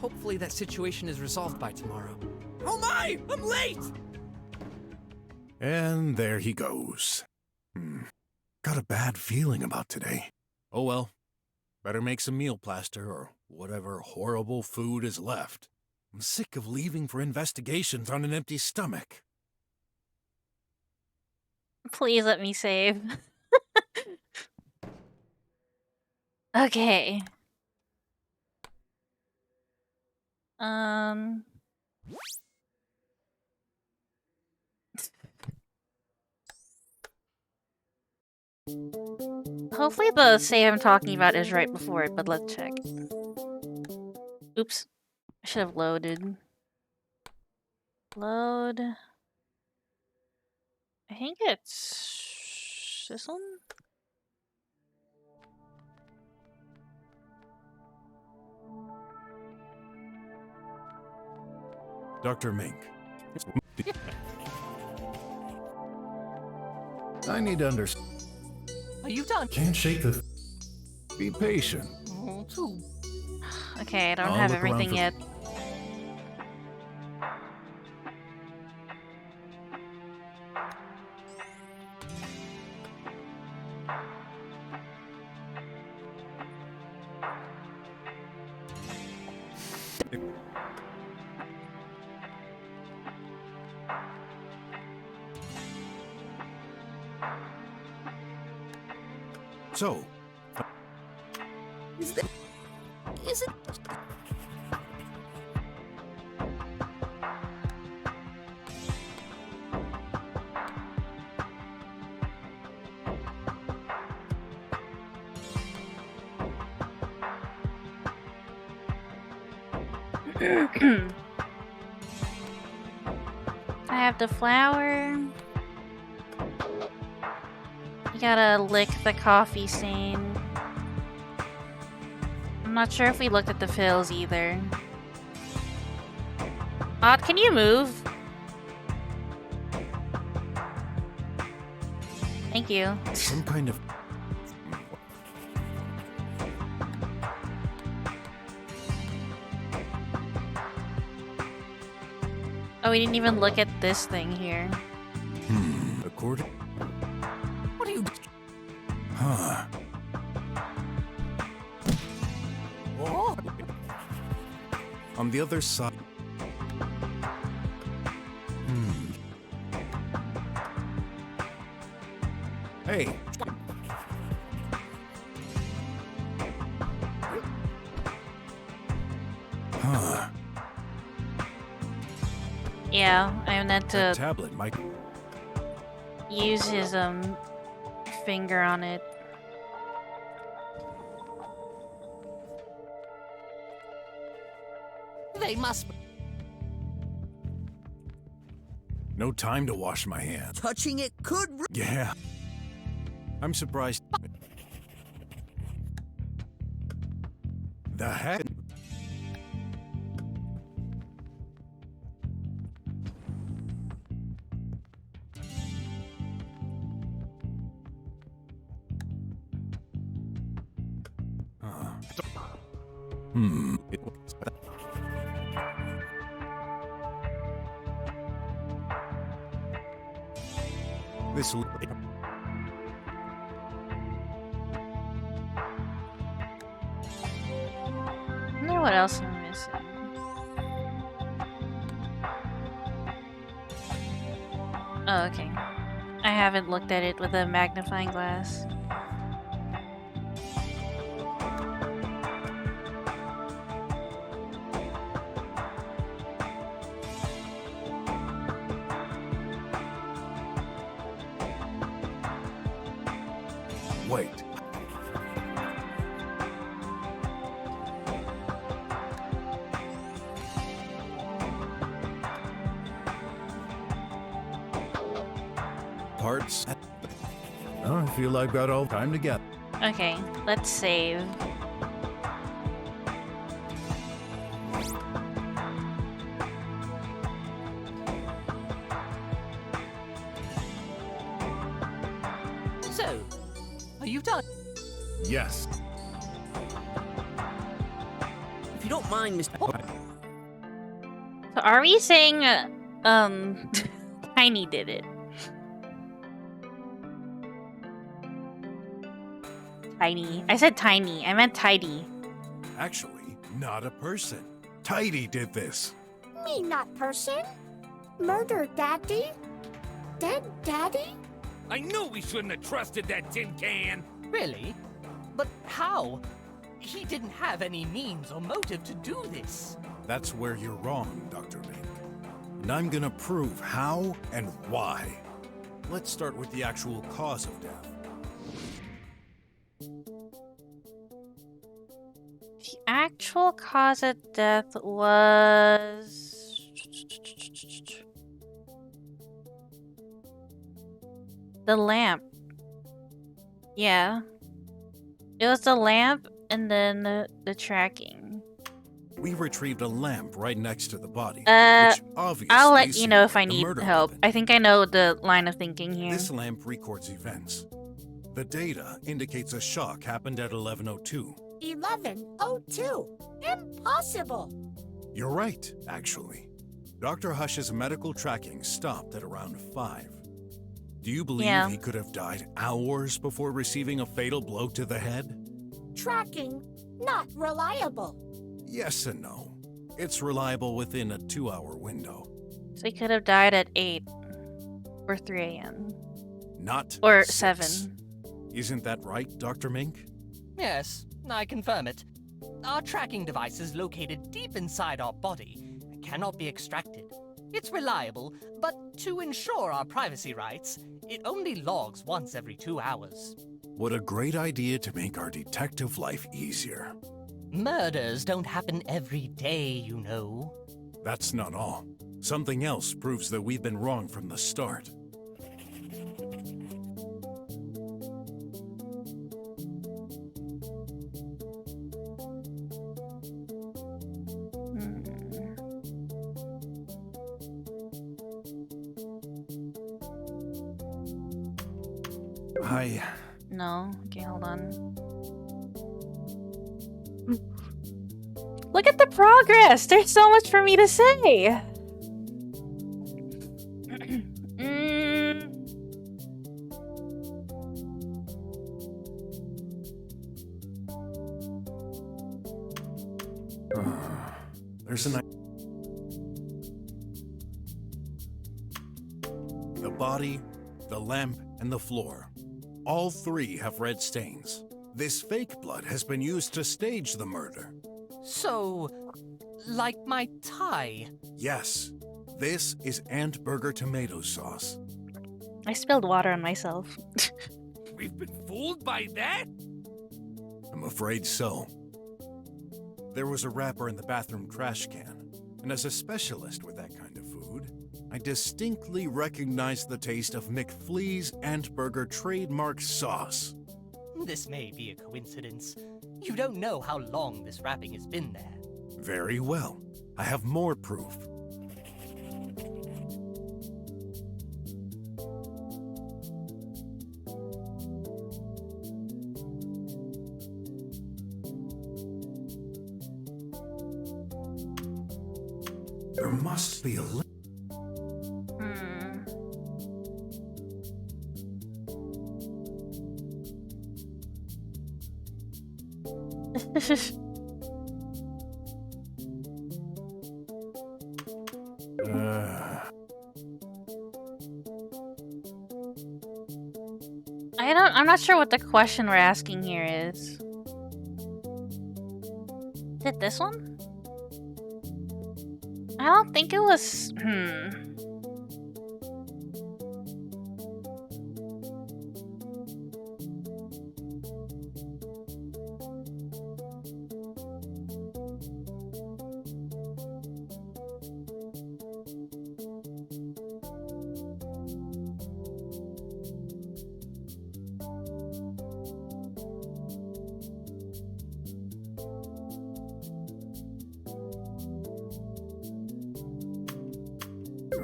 Hopefully that situation is resolved by tomorrow. Oh my! I'm late! And there he goes. Got a bad feeling about today. Oh well. Better make some meal plaster or whatever horrible food is left. I'm sick of leaving for investigations on an empty stomach. Please let me save. Okay. Hopefully the save I'm talking about is right before it, but let's check. Oops. I should have loaded. Load. I think it's this one? Dr. Mink. I need to understand. Are you done? Can't shake the. Be patient. Okay, I don't I'll have look around everything for- yet. So, Is it? I have the flour. You gotta lick the coffee stain. I'm not sure if we looked at the fills either. Odd, can you move? Thank you. some kind of... Oh, we didn't even look at this thing here. According... What are you... Huh. Oh, On the other side... Hey. Huh. Yeah, I meant That to tablet might... use his finger on it. they must... No time to wash my hands. Touching it could. Yeah. I'm surprised. The heck? This will... I wonder what else I'm missing. Oh, okay. I haven't looked at it with a magnifying glass. Wait. Parts? Oh, I feel I've got all time to get. Okay, let's save. So, are you done? Yes. If you don't mind, Mr. So are we saying, Tiny did it? Tiny. I said tiny. I meant tidy. Actually, not a person. Tidy did this. Me not person. Murder daddy? Dead daddy? I knew we shouldn't have trusted that tin can! Really? But how? He didn't have any means or motive to do this. That's where you're wrong, Dr. Mink. And I'm gonna prove how and why. Let's start with the actual cause of death. The actual cause of death was... the lamp. Yeah. It was the lamp and then the tracking. We retrieved a lamp right next to the body, Uh, which obviously I'll let you know if I the need murder help. weapon. I think I know the line of thinking here. This lamp records events. The data indicates a shock happened at 11:02. 11:02. Impossible. You're right, actually. Dr. Hush's medical tracking stopped at around 5. Do you believe he could have died hours before receiving a fatal blow to the head? Tracking not reliable. Yes and no. It's reliable within a 2-hour window. So he could have died at 8 or 3 a.m. Not Or 6. 7. Isn't that right, Dr. Mink? Yes, I confirm it. Our tracking device is located deep inside our body and cannot be extracted. It's reliable, but to ensure our privacy rights, it only logs once every 2 hours. What a great idea to make our detective life easier. Murders don't happen every day, you know. That's not all. Something else proves that we've been wrong from the start. No. Okay, hold on. Look at the progress! There's so much for me to say! There's an... The body, the lamp, and the floor. All 3 have red stains. This fake blood has been used to stage the murder. So, like my tie? Yes, this is Ant Burger tomato sauce. I spilled water on myself. We've been fooled by that? I'm afraid so. There was a wrapper in the bathroom trash can, and as a specialist with that kind of food, I distinctly recognized the taste of McFlea's Ant Burger trademark sauce. This may be a coincidence. You don't know how long this wrapping has been there. Very well. I have more proof. There must be a link. I'm not sure what the question we're asking here is. Is it this one? I don't think it was...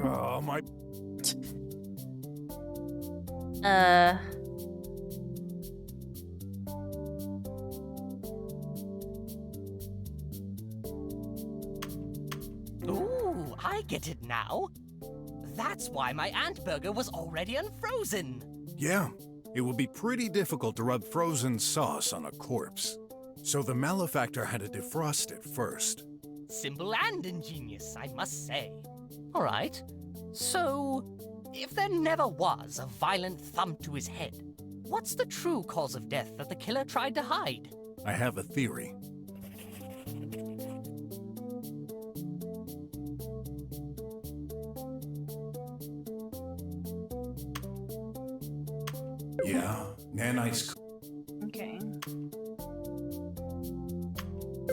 Oh, my... Ooh, I get it now. That's why my ant burger was already unfrozen. Yeah, it would be pretty difficult to rub frozen sauce on a corpse. So the malefactor had to defrost it first. Simple and ingenious, I must say. All right, so if there never was a violent thump to his head, what's the true cause of death that the killer tried to hide? I have a theory. Yeah, nanites. Okay.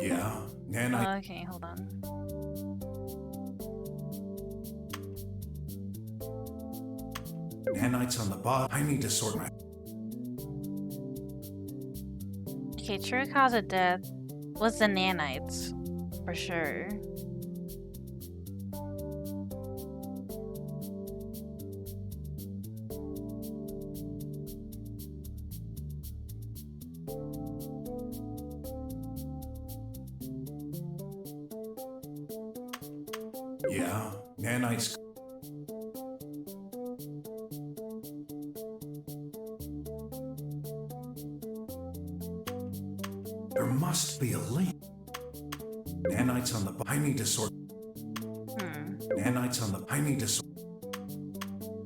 Yeah, nanite. Okay, hold on. Nanites on the bottom. I need to sort my... Okay, true cause of death was the nanites, for sure. Yeah, nanites. There must be a link. Nanites on the... I need to sort... Nanites on the... I need to sort...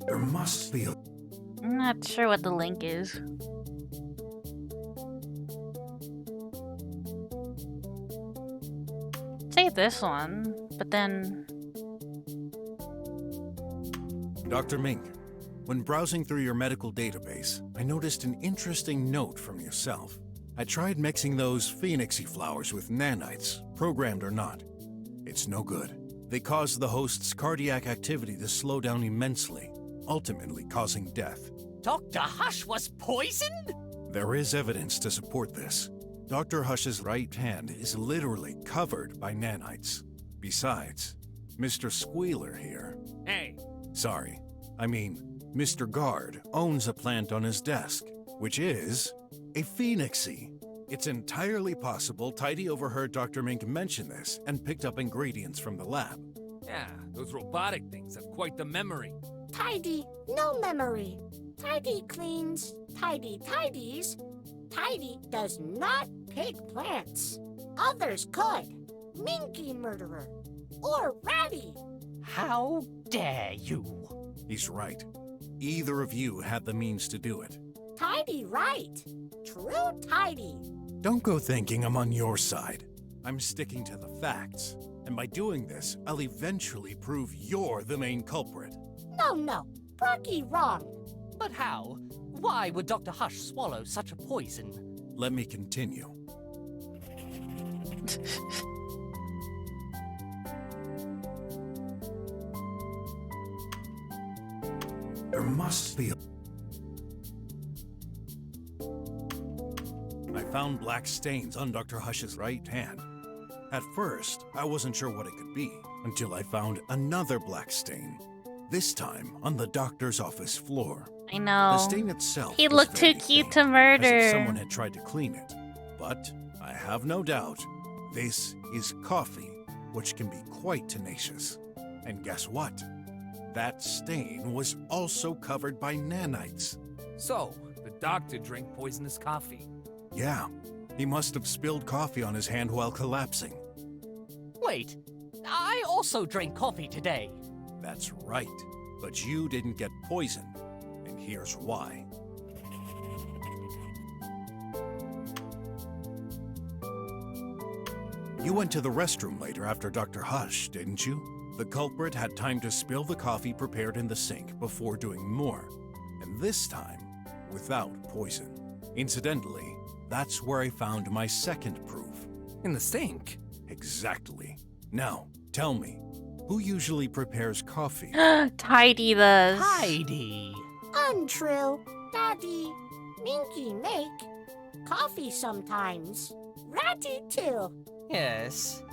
There must be a... I'm not sure what the link is. Say this one, but then... Dr. Mink, when browsing through your medical database, I noticed an interesting note from yourself. I tried mixing those phoenixy flowers with nanites, programmed or not. It's no good. They cause the host's cardiac activity to slow down immensely, ultimately causing death. Dr. Hush was poisoned? There is evidence to support this. Dr. Hush's right hand is literally covered by nanites. Besides, Mr. Squealer here... Hey, Sorry, I mean, Mr. Guard owns a plant on his desk, which is a phoenixy. It's entirely possible Tidy overheard Dr. Mink mention this and picked up ingredients from the lab. yeah, those robotic things have quite the memory. Tidy, no memory. Tidy cleans, Tidy tidies. Tidy does not pick plants. Others could. Minky murderer. Or Ratty. How dare you? He's right. Either of you had the means to do it. Tidy right. True Tidy. Don't go thinking I'm on your side. I'm sticking to the facts. And by doing this, I'll eventually prove you're the main culprit. No. Brocky wrong. But how? Why would Dr. Hush swallow such a poison? Let me continue. There must be a... I found black stains on Dr. Hush's right hand. At first, I wasn't sure what it could be, until I found another black stain. This time on the doctor's office floor. I know. The stain itself He was looked too very cute faint, to as if murder. someone had tried to clean it. But I have no doubt this is coffee, which can be quite tenacious. And guess what? That stain was also covered by nanites. So, the doctor drank poisonous coffee. Yeah, he must have spilled coffee on his hand while collapsing. Wait, I also drank coffee today. That's right, but you didn't get poisoned, and here's why. You went to the restroom later after Dr. Hush, didn't you? The culprit had time to spill the coffee prepared in the sink before doing more, and this time, without poison. Incidentally, that's where I found my second proof. In the sink? Exactly. Now, tell me, who usually prepares coffee? Tidy does. Heidi. Untrue. Daddy. Minky make. Coffee sometimes. Ratty too. Yes.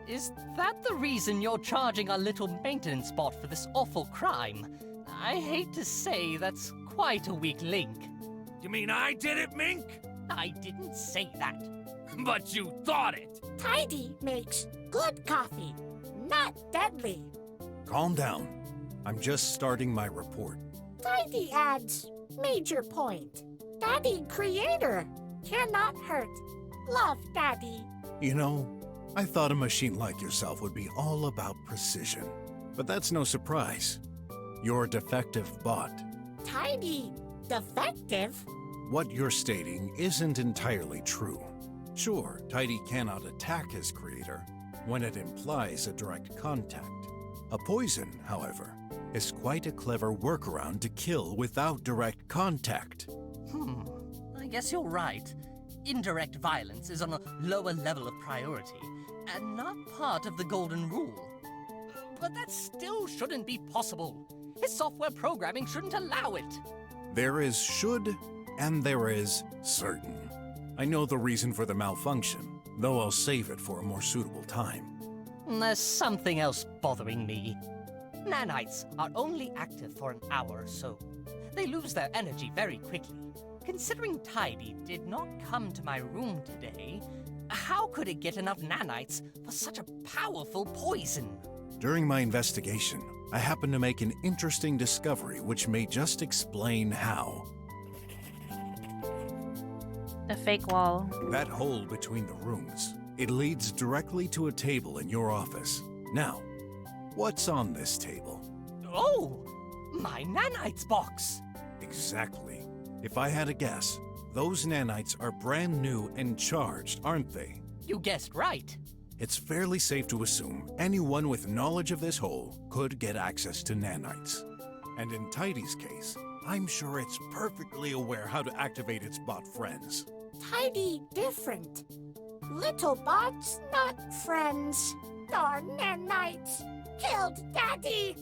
Is that the reason you're charging our little maintenance bot for this awful crime? I hate to say that's quite a weak link. You mean I did it, Mink? I didn't say that. But you thought it. Tidy makes good coffee, not deadly. Calm down. I'm just starting my report. Tidy adds major point. Daddy creator cannot hurt. Love Daddy. You know, I thought a machine like yourself would be all about precision. But that's no surprise. You're a defective bot. Tidy defective? What you're stating isn't entirely true. Sure, Tidy cannot attack his creator when it implies a direct contact. A poison, however, is quite a clever workaround to kill without direct contact. I guess you're right. Indirect violence is on a lower level of priority, and not part of the golden rule. But that still shouldn't be possible. His software programming shouldn't allow it. There is should, and there is certain. I know the reason for the malfunction, though I'll save it for a more suitable time. There's something else bothering me. Nanites are only active for an hour or so. They lose their energy very quickly. Considering Tidy did not come to my room today, how could it get enough nanites for such a powerful poison? During my investigation, I happened to make an interesting discovery which may just explain how. The fake wall. That hole between the rooms, it leads directly to a table in your office. Now, what's on this table? Oh, my nanites box. Exactly. If I had a guess, those nanites are brand new and charged, aren't they? You guessed right. It's fairly safe to assume anyone with knowledge of this hole could get access to nanites. And in Tidy's case, I'm sure it's perfectly aware how to activate its bot friends. Tidy different. Little bots, not friends. Darn nanites killed Daddy.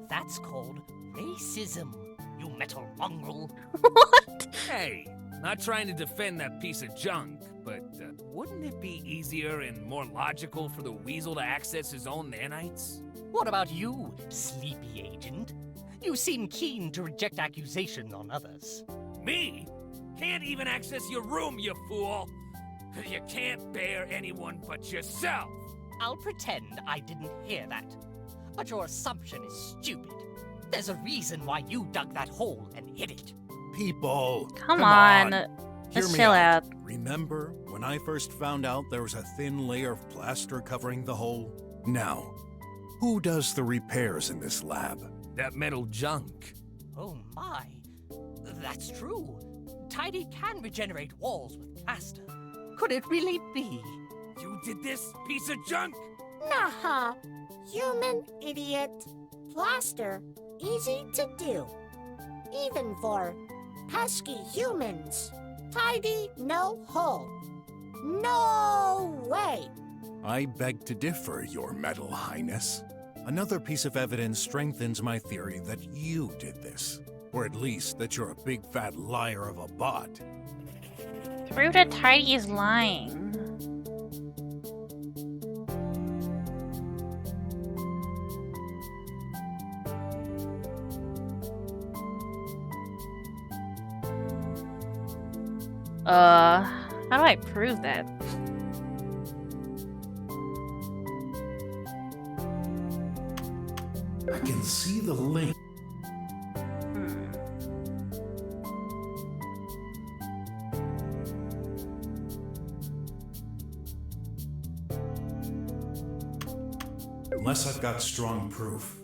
That's called racism, you metal mongrel. What? Hey, not trying to defend that piece of junk, but wouldn't it be easier and more logical for the weasel to access his own nanites? What about you, sleepy agent? You seem keen to reject accusations on others. Me? Can't even access your room, you fool! You can't bear anyone but yourself! I'll pretend I didn't hear that. But your assumption is stupid. There's a reason why you dug that hole and hid it. People! Come on. Hear Let's me chill out. Remember when I first found out there was a thin layer of plaster covering the hole? Now, who does the repairs in this lab? That metal junk. Oh my. That's true. Tidy can regenerate walls with plaster. Could it really be? You did this, piece of junk? Nah, human idiot. Plaster, easy to do. Even for pesky humans. Tidy, no hole. No way! I beg to differ, Your Metal Highness. Another piece of evidence strengthens my theory that you did this. Or at least that you're a big fat liar of a bot. Prove that Tidy is lying. How do I prove that? I can see the link. Unless I've got strong proof.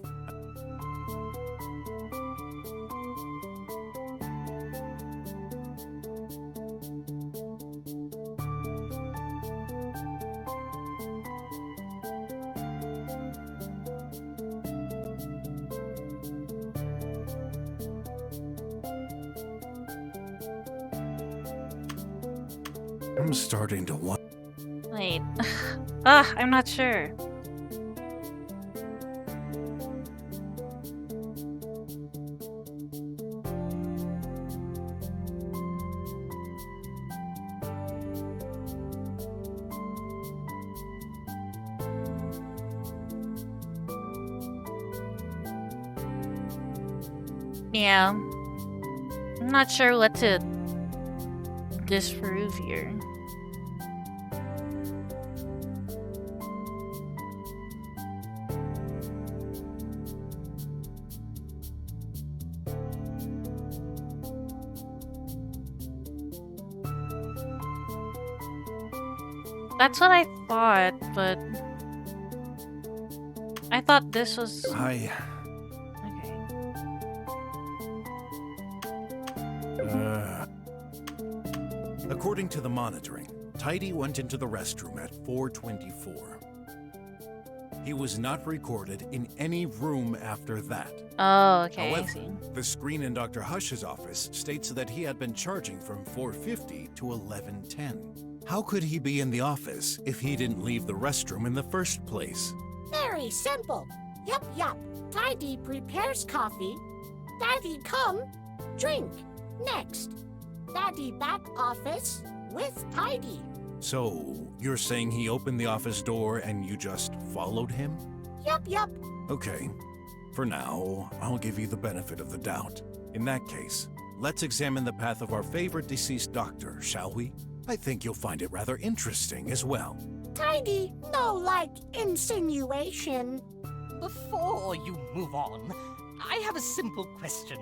I'm starting to want. Wait. I'm not sure. Yeah. I'm not sure what to disprove here. That's what I thought, but I thought this was I... okay. According to the monitoring, Tidy went into the restroom at 4:24. He was not recorded in any room after that. Oh, okay. However, I see. the screen in Dr. Hush's office states that he had been charging from 4:50 to 11:10. How could he be in the office if he didn't leave the restroom in the first place? Very simple. Yup. Tidy prepares coffee. Daddy come, drink. Next. Daddy back office with Tidy. So, you're saying he opened the office door and you just followed him? Yup. Okay. For now, I'll give you the benefit of the doubt. In that case, let's examine the path of our favorite deceased doctor, shall we? I think you'll find it rather interesting as well. Tidy, no insinuation. Before you move on, I have a simple question.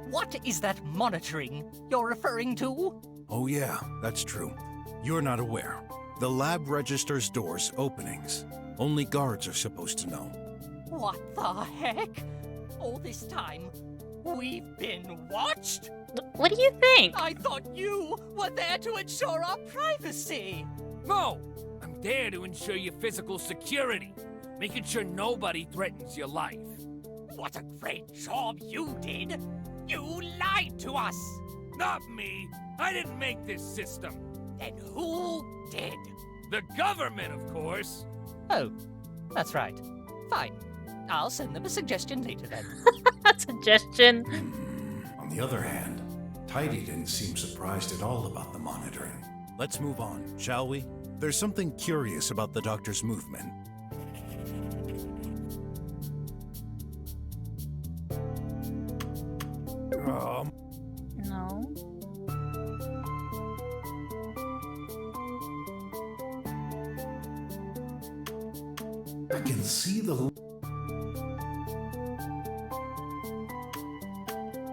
What is that monitoring you're referring to? Oh yeah, that's true. You're not aware. The lab registers doors openings. Only guards are supposed to know. What the heck? All this time, we've been watched? What do you think? I thought you were there to ensure our privacy. No! I'm there to ensure your physical security, making sure nobody threatens your life. What a great job you did! You lied to us! Not me! I didn't make this system! Then who did? The government, of course! Oh, that's right. Fine. I'll send them a suggestion later then. Suggestion. On the other hand, Tidy didn't seem surprised at all about the monitoring. Let's move on, shall we? There's something curious about the doctor's movement. No. I can see the...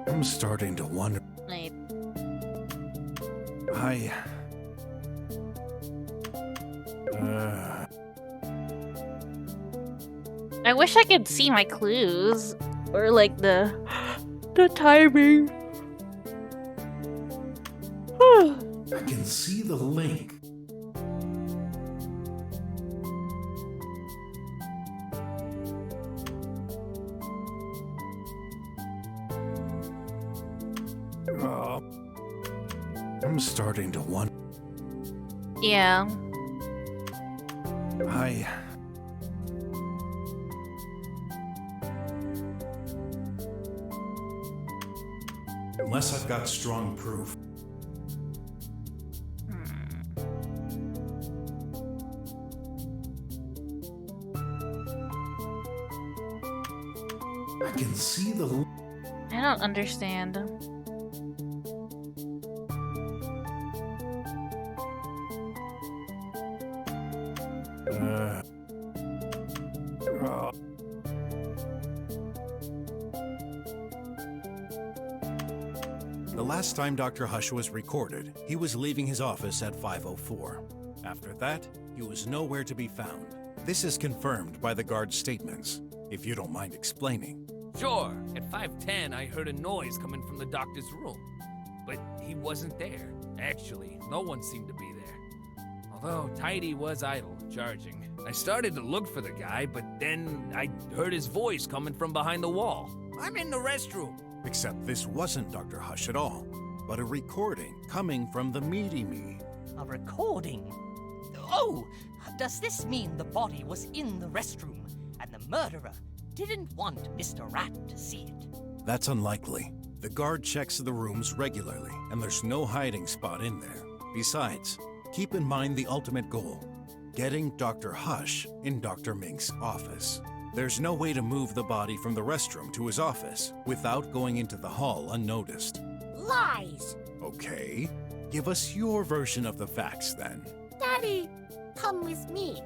I'm starting to wonder... Wait. I wish I could see my clues. Or like the timing. I can see the link. I'm starting to wonder. Yeah. Unless I've got strong proof. I can see the... I don't understand. The last time Dr. Hush was recorded, he was leaving his office at 5:04. After that, he was nowhere to be found. This is confirmed by the guard's statements, if you don't mind explaining. Sure, at 5:10 I heard a noise coming from the doctor's room. But he wasn't there. Actually, no one seemed to be there. Although Tidy was idle, charging. I started to look for the guy, but then I heard his voice coming from behind the wall. I'm in the restroom. Except this wasn't Dr. Hush at all, but a recording coming from the Meaty Me. A recording? Oh, does this mean the body was in the restroom and the murderer didn't want Mr. Rat to see it? That's unlikely. The guard checks the rooms regularly, and there's no hiding spot in there. Besides, keep in mind the ultimate goal: getting Dr. Hush in Dr. Mink's office. There's no way to move the body from the restroom to his office without going into the hall unnoticed. Lies! Okay, give us your version of the facts then. Daddy, come with me.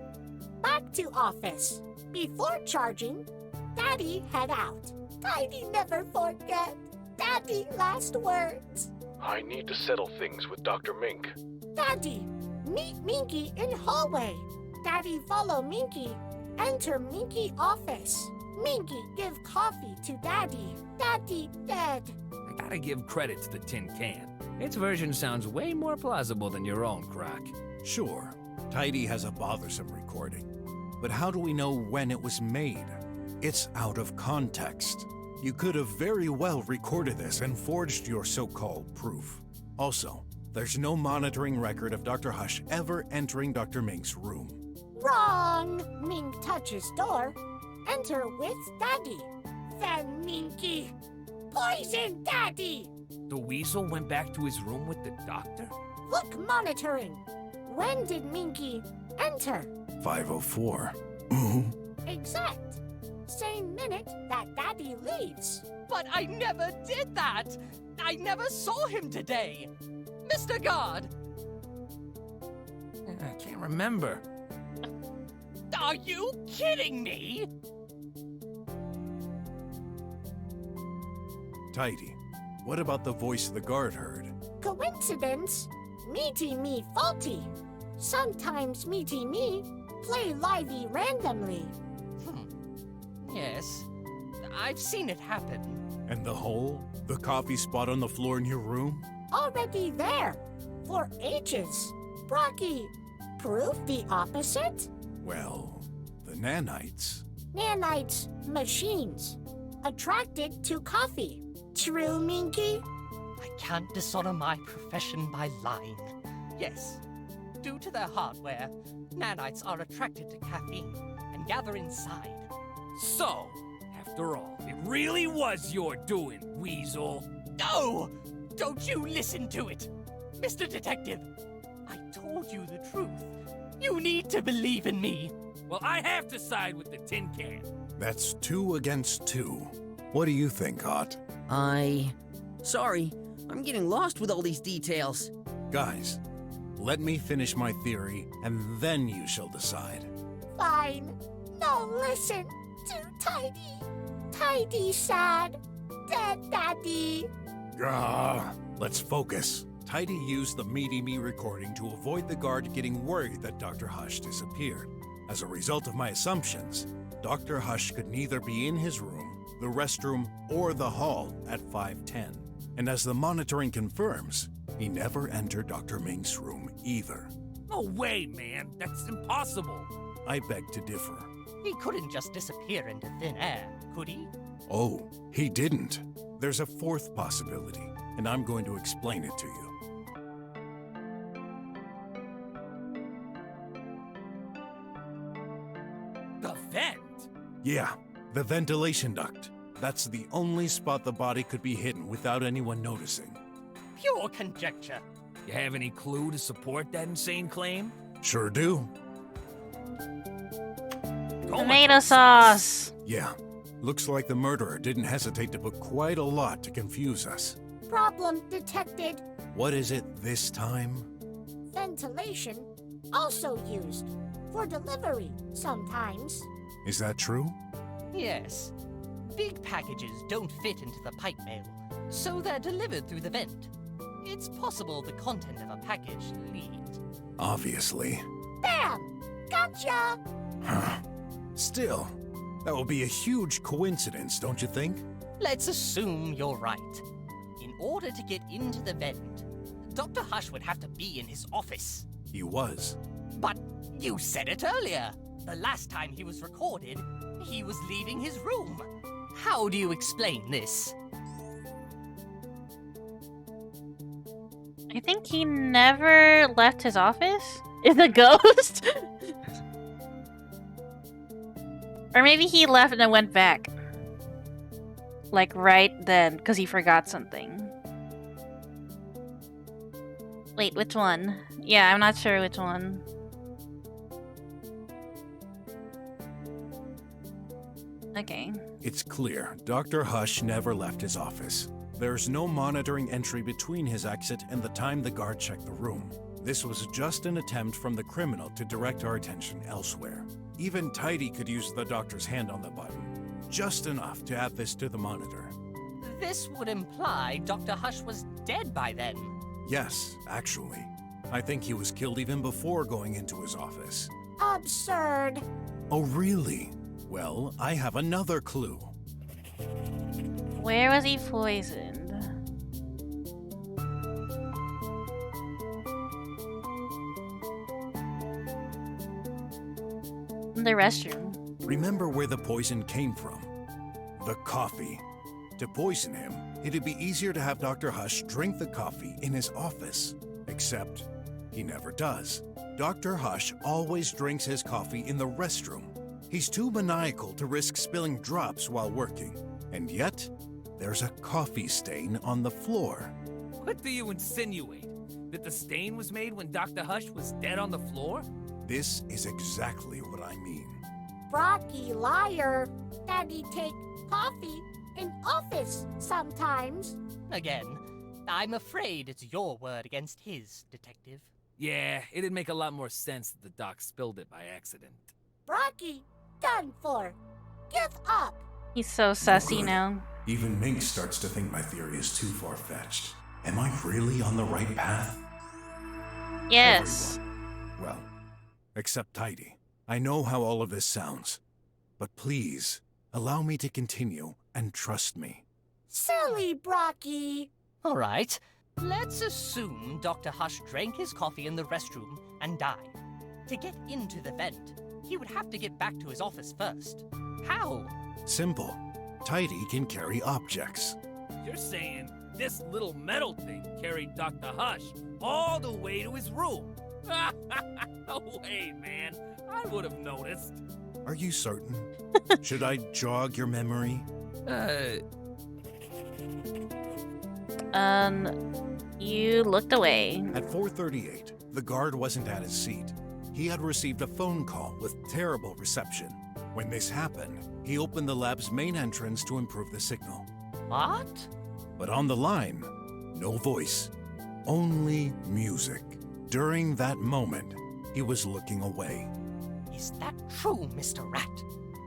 Back to office. Before charging, Daddy head out. Daddy never forget. Daddy last words. I need to settle things with Dr. Mink. Daddy, meet Minky in hallway. Daddy follow Minky. Enter Minky office. Minky give coffee to Daddy. Daddy dead. I gotta give credit to the tin can. Its version sounds way more plausible than your own, Croc. Sure, Tidy has a bothersome recording. But how do we know when it was made? It's out of context. You could have very well recorded this and forged your so-called proof. Also, there's no monitoring record of Dr. Hush ever entering Dr. Mink's room. Wrong! Mink touches door. Enter with Daddy. Then Minky. Poison Daddy! The weasel went back to his room with the doctor? Look monitoring. When did Minky enter? 5:04. Exact. Same minute that Daddy leaves. But I never did that! I never saw him today! Mr. Guard! I can't remember. Are you kidding me? Tidy, what about the voice the guard heard? Coincidence? Meaty me faulty. Sometimes meaty me play livey randomly. Yes, I've seen it happen. And the hole? The coffee spot on the floor in your room? Already there. For ages. Brocky, prove the opposite? Well, the nanites. Nanites, machines. Attracted to coffee. True, Minky? I can't dishonor my profession by lying. Yes, due to their hardware, nanites are attracted to caffeine and gather inside. So, after all, it really was your doing, Weasel. No! Don't you listen to it! Mr. Detective, I told you the truth. You need to believe in me. Well, I have to side with the tin can. That's 2 against 2. What do you think, Hot? Sorry, I'm getting lost with all these details. Guys, let me finish my theory, and then you shall decide. Fine. No, listen. Too tidy. Tidy sad. Dead Daddy. Let's focus. Tidy used the Meaty Me recording to avoid the guard getting worried that Dr. Hush disappeared. As a result of my assumptions, Dr. Hush could neither be in his room, the restroom, or the hall at 5:10. And as the monitoring confirms, he never entered Dr. Mink's room either. No way, man. That's impossible. I beg to differ. He couldn't just disappear into thin air, could he? Oh, he didn't. There's a 4th possibility, and I'm going to explain it to you. The vent? Yeah, the ventilation duct. That's the only spot the body could be hidden without anyone noticing. Pure conjecture. You have any clue to support that insane claim? Sure do. Tomato sauce! Yeah, looks like the murderer didn't hesitate to put quite a lot to confuse us. Problem detected. What is it this time? Ventilation also used for delivery sometimes. Is that true? Yes. Big packages don't fit into the pipe mail, so they're delivered through the vent. It's possible the content of a package leaked. Obviously. Bam! Gotcha! Huh. Still, that would be a huge coincidence, don't you think? Let's assume you're right. In order to get into the vent, Dr. Hush would have to be in his office. He was. But you said it earlier. The last time he was recorded, he was leaving his room. How do you explain this? I think he never left his office? Is the ghost? Or maybe he left and then went back. Like right then, because he forgot something. Wait, which one? Yeah, I'm not sure which one. Okay. It's clear Dr. Hush never left his office. There's no monitoring entry between his exit and the time the guard checked the room. This was just an attempt from the criminal to direct our attention elsewhere. Even Tidy could use the doctor's hand on the button, just enough to add this to the monitor. This would imply Dr. Hush was dead by then. Yes, actually. I think he was killed even before going into his office. Absurd. Oh, really? Well, I have another clue. Where was he poisoned? In the restroom. Remember where the poison came from? The coffee. To poison him, it'd be easier to have Dr. Hush drink the coffee in his office. Except, he never does. Dr. Hush always drinks his coffee in the restroom. He's too maniacal to risk spilling drops while working. And yet, there's a coffee stain on the floor. What do you insinuate? That the stain was made when Dr. Hush was dead on the floor? This is exactly what I mean. Brocky liar. Daddy take coffee in office sometimes. Again, I'm afraid it's your word against his, Detective. Yeah, it'd make a lot more sense that the doc spilled it by accident. Brocky, done for. Give up. He's so sussy now. Even Mink starts to think my theory is too far-fetched. Am I really on the right path? Yes. Everyone. Well, except Tidy. I know how all of this sounds. But please, allow me to continue and trust me. Silly Brocky. All right, let's assume Dr. Hush drank his coffee in the restroom and died. To get into the vent, he would have to get back to his office first. How? Simple. Tidy can carry objects. You're saying this little metal thing carried Dr. Hush all the way to his room? No way, man. I would have noticed. Are you certain? Should I jog your memory? You looked away. At 4:38, the guard wasn't at his seat. He had received a phone call with terrible reception. When this happened, he opened the lab's main entrance to improve the signal. What? But on the line, no voice, only music. During that moment, he was looking away. Is that true, Mr. Rat?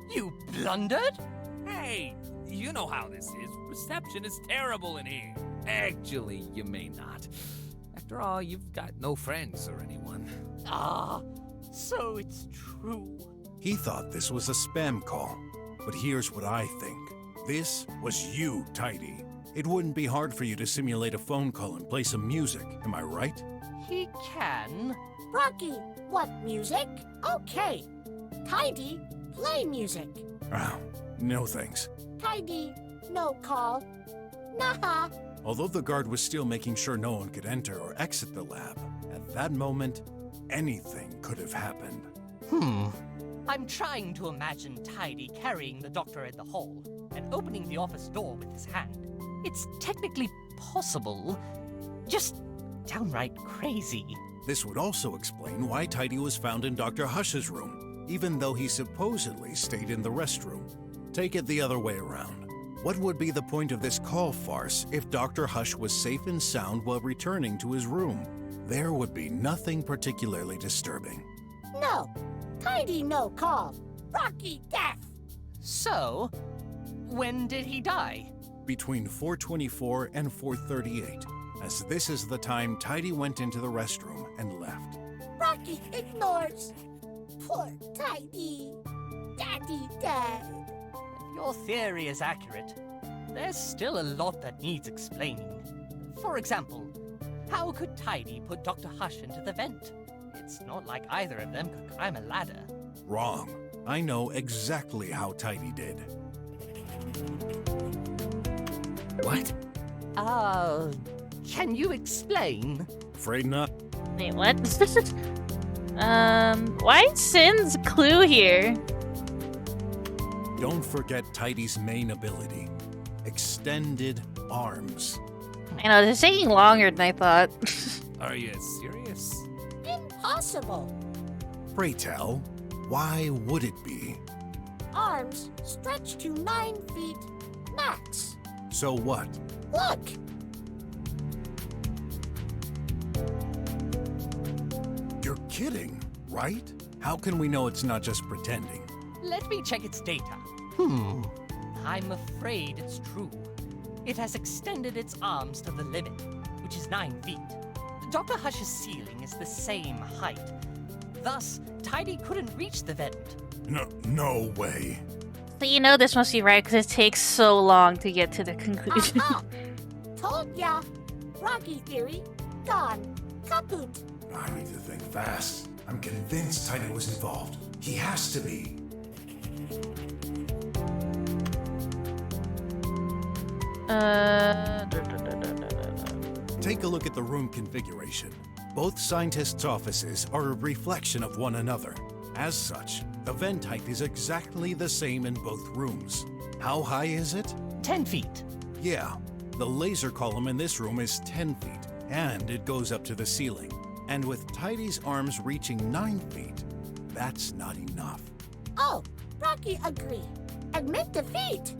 You blundered? Hey, you know how this is. Reception is terrible in here. Actually, you may not. After all, you've got no friends or anyone. Ah, so it's true. He thought this was a spam call. But here's what I think. This was you, Tidy. It wouldn't be hard for you to simulate a phone call and play some music, am I right? He can. Brocky, what music? Okay. Tidy, play music. Ah, no thanks. Tidy, no call. Nah. Although the guard was still making sure no one could enter or exit the lab, at that moment, anything could have happened. I'm trying to imagine Tidy carrying the doctor in the hall and opening the office door with his hand. It's technically possible, just downright crazy. This would also explain why Tidy was found in Dr. Hush's room, even though he supposedly stayed in the restroom. Take it the other way around. What would be the point of this call farce if Dr. Hush was safe and sound while returning to his room? There would be nothing particularly disturbing. No. Tidy, no call. Brocky, death. So, when did he die? Between 4:24 and 4:38, as this is the time Tidy went into the restroom and left. Brocky ignores. Poor Tidy. Daddy dead. If your theory is accurate, there's still a lot that needs explaining. For example, how could Tidy put Dr. Hush into the vent? It's not like either of them could climb a ladder. Wrong. I know exactly how Tidy did. What? Can you explain? Afraid not. Wait, what? Why is Sin's clue here? Don't forget Tidy's main ability. Extended arms. I know, this is taking longer than I thought. Are you serious? Impossible. Pray tell, why would it be? arms stretch to 9 feet max. So what? Look! You're kidding, right? How can we know it's not just pretending? Let me check its data. I'm afraid it's true. It has extended its arms to the limit, which is 9 feet. Dr. Hush's ceiling is the same height. Thus, Tidy couldn't reach the vent. No way. So you know this must be right because it takes so long to get to the conclusion. Told ya. Rocky theory, gone. Kaput. I need to think fast. I'm convinced Tidy was involved. He has to be. Take a look at the room configuration. Both scientists' offices are a reflection of one another. As such, the vent height is exactly the same in both rooms. How high is it? 10 feet. Yeah, the laser column in this room is 10 feet, and it goes up to the ceiling. And with Tidy's arms reaching 9 feet, that's not enough. Oh, Rocky agree. Admit defeat.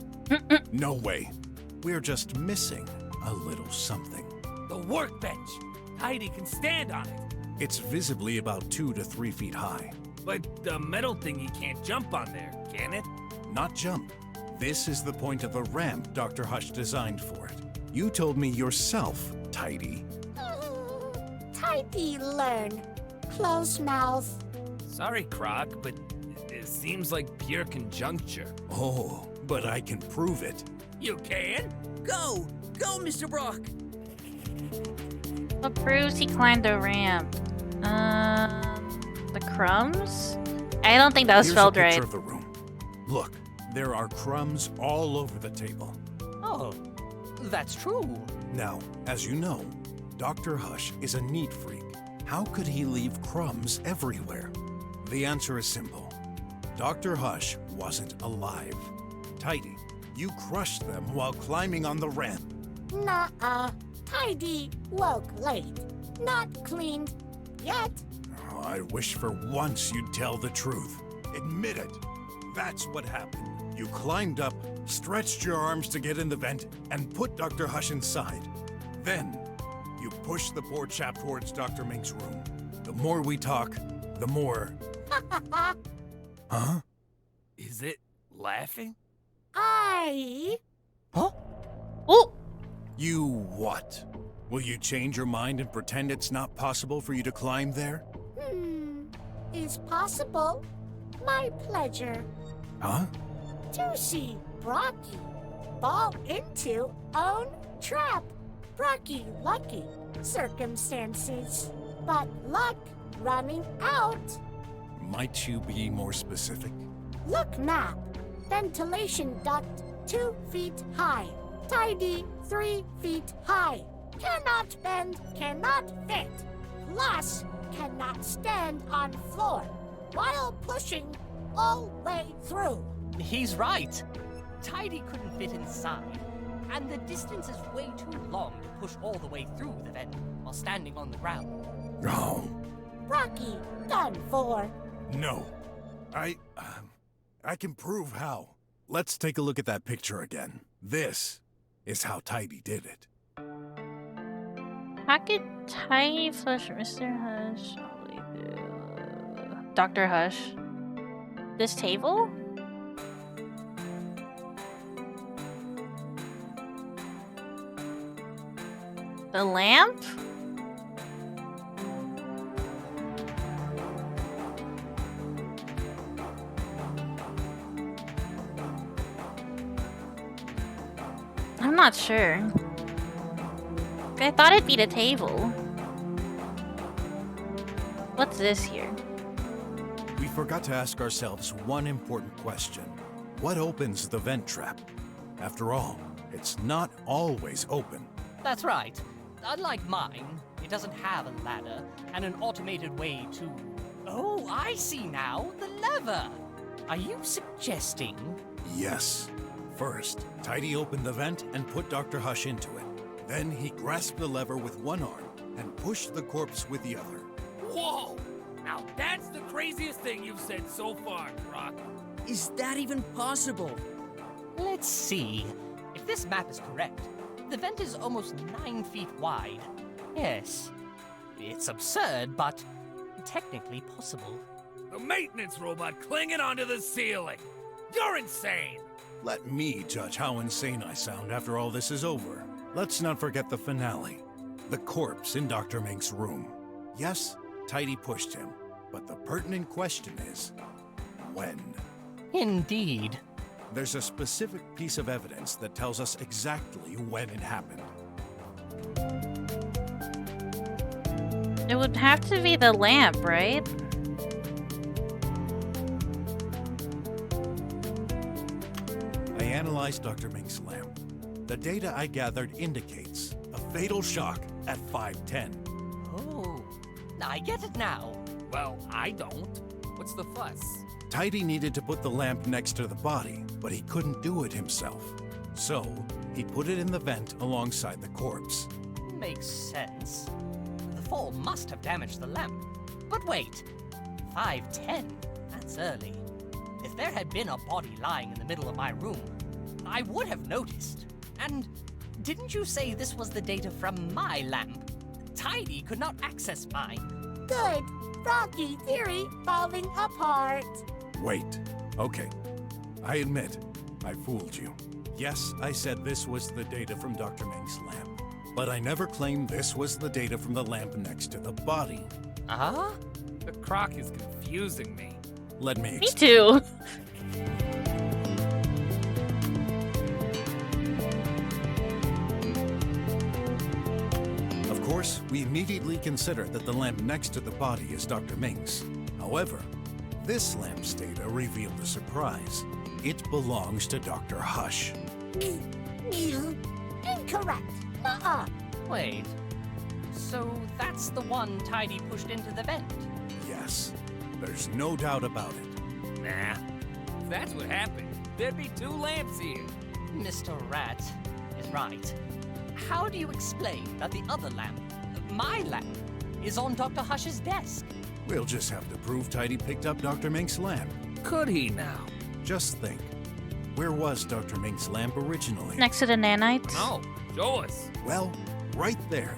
No way. We're just missing a little something. The workbench! Tidy can stand on it. It's visibly about 2 to 3 feet high. But the metal thingy can't jump on there, can it? Not jump. This is the point of a ramp Dr. Hush designed for it. You told me yourself, Tidy. Tidy learn. Close mouth. Sorry, Croc, but it seems like pure conjuncture. Oh, but I can prove it. You can? Go! Go, Mr. Brok! What proves he climbed a ramp? The crumbs? I don't think that was Here's spelled a picture right. of the room. Look, there are crumbs all over the table. Oh, that's true. Now, as you know, Dr. Hush is a neat freak. How could he leave crumbs everywhere? The answer is simple. Dr. Hush wasn't alive. Tidy, you crushed them while climbing on the ramp. Nuh-uh. Tidy woke late. Not cleaned yet. Oh, I wish for once you'd tell the truth. Admit it. That's what happened. You climbed up, stretched your arms to get in the vent, and put Dr. Hush inside. Then, you pushed the poor chap towards Dr. Mink's room. The more we talk, the more... Huh? Is it laughing? Huh? Oh! You what? Will you change your mind and pretend it's not possible for you to climb there? Is possible. My pleasure. Huh? To see Brocky fall into own trap. Brocky lucky circumstances. But luck running out. Might you be more specific? Look map. Ventilation duct 2 feet high. Tidy 3 feet high. Cannot bend, cannot fit. Plus, cannot stand on floor while pushing all way through. He's right. Tidy couldn't fit inside, and the distance is way too long to push all the way through the vent while standing on the ground. Oh. Rocky, done for. No. I can prove how. Let's take a look at that picture again. This is how Tidy did it. How could Tidy flush Mr. Hush? Dr. Hush. This table? The lamp? I'm not sure. I thought it'd be the table. What's this here? We forgot to ask ourselves one important question. What opens the vent trap? After all, it's not always open. That's right. Unlike mine, it doesn't have a ladder and an automated way to... Oh, I see now. The lever. Are you suggesting... Yes. First, Tidy opened the vent and put Dr. Hush into it. Then he grasped the lever with one arm and pushed the corpse with the other. Whoa! Now that's the craziest thing you've said so far, Croc. Is that even possible? Let's see. If this map is correct, the vent is almost 9 feet wide. Yes. It's absurd, but technically possible. The maintenance robot clinging onto the ceiling. You're insane. Let me judge how insane I sound after all this is over. Let's not forget the finale. The corpse in Dr. Mink's room. Yes, Tidy pushed him, but the pertinent question is, when? Indeed. There's a specific piece of evidence that tells us exactly when it happened. It would have to be the lamp, right? I analyzed Dr. Mink's lamp. The data I gathered indicates a fatal shock at 5:10. Oh, I get it now. Well, I don't. What's the fuss? Tidy needed to put the lamp next to the body, but he couldn't do it himself. So, he put it in the vent alongside the corpse. Makes sense. The fall must have damaged the lamp. But wait, 5:10? That's early. If there had been a body lying in the middle of my room, I would have noticed. And didn't you say this was the data from my lamp? Tidy could not access mine. Good. Rocky theory falling apart. Wait. Okay. I admit, I fooled you. Yes, I said this was the data from Dr. Mink's lamp. But I never claimed this was the data from the lamp next to the body. Uh-huh? The croc is confusing me. Let me Me too. Of course, we immediately considered that the lamp next to the body is Dr. Mink's. However, this lamp's data revealed a surprise. It belongs to Dr. Hush. Incorrect. Nuh-uh. Wait. So that's the one Tidy pushed into the vent? Yes, there's no doubt about it. Nah. If that's what happened, there'd be 2 lamps here. Mr. Rat is right. How do you explain that the other lamp, my lamp, is on Dr. Hush's desk? We'll just have to prove Tidy picked up Dr. Mink's lamp. Could he now? Just think. Where was Dr. Mink's lamp originally? Next to the nanites? No. Show us. Well, right there.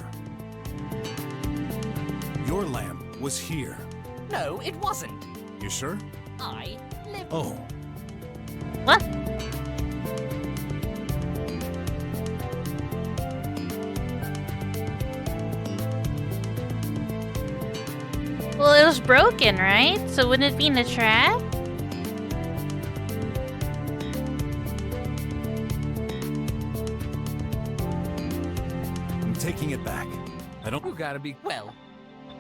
Your lamp was here. No, it wasn't. You sure? I live. Oh. What? Well, it was broken, right? So wouldn't it be in the trap? I'm taking it back. I don't... You gotta be... Well,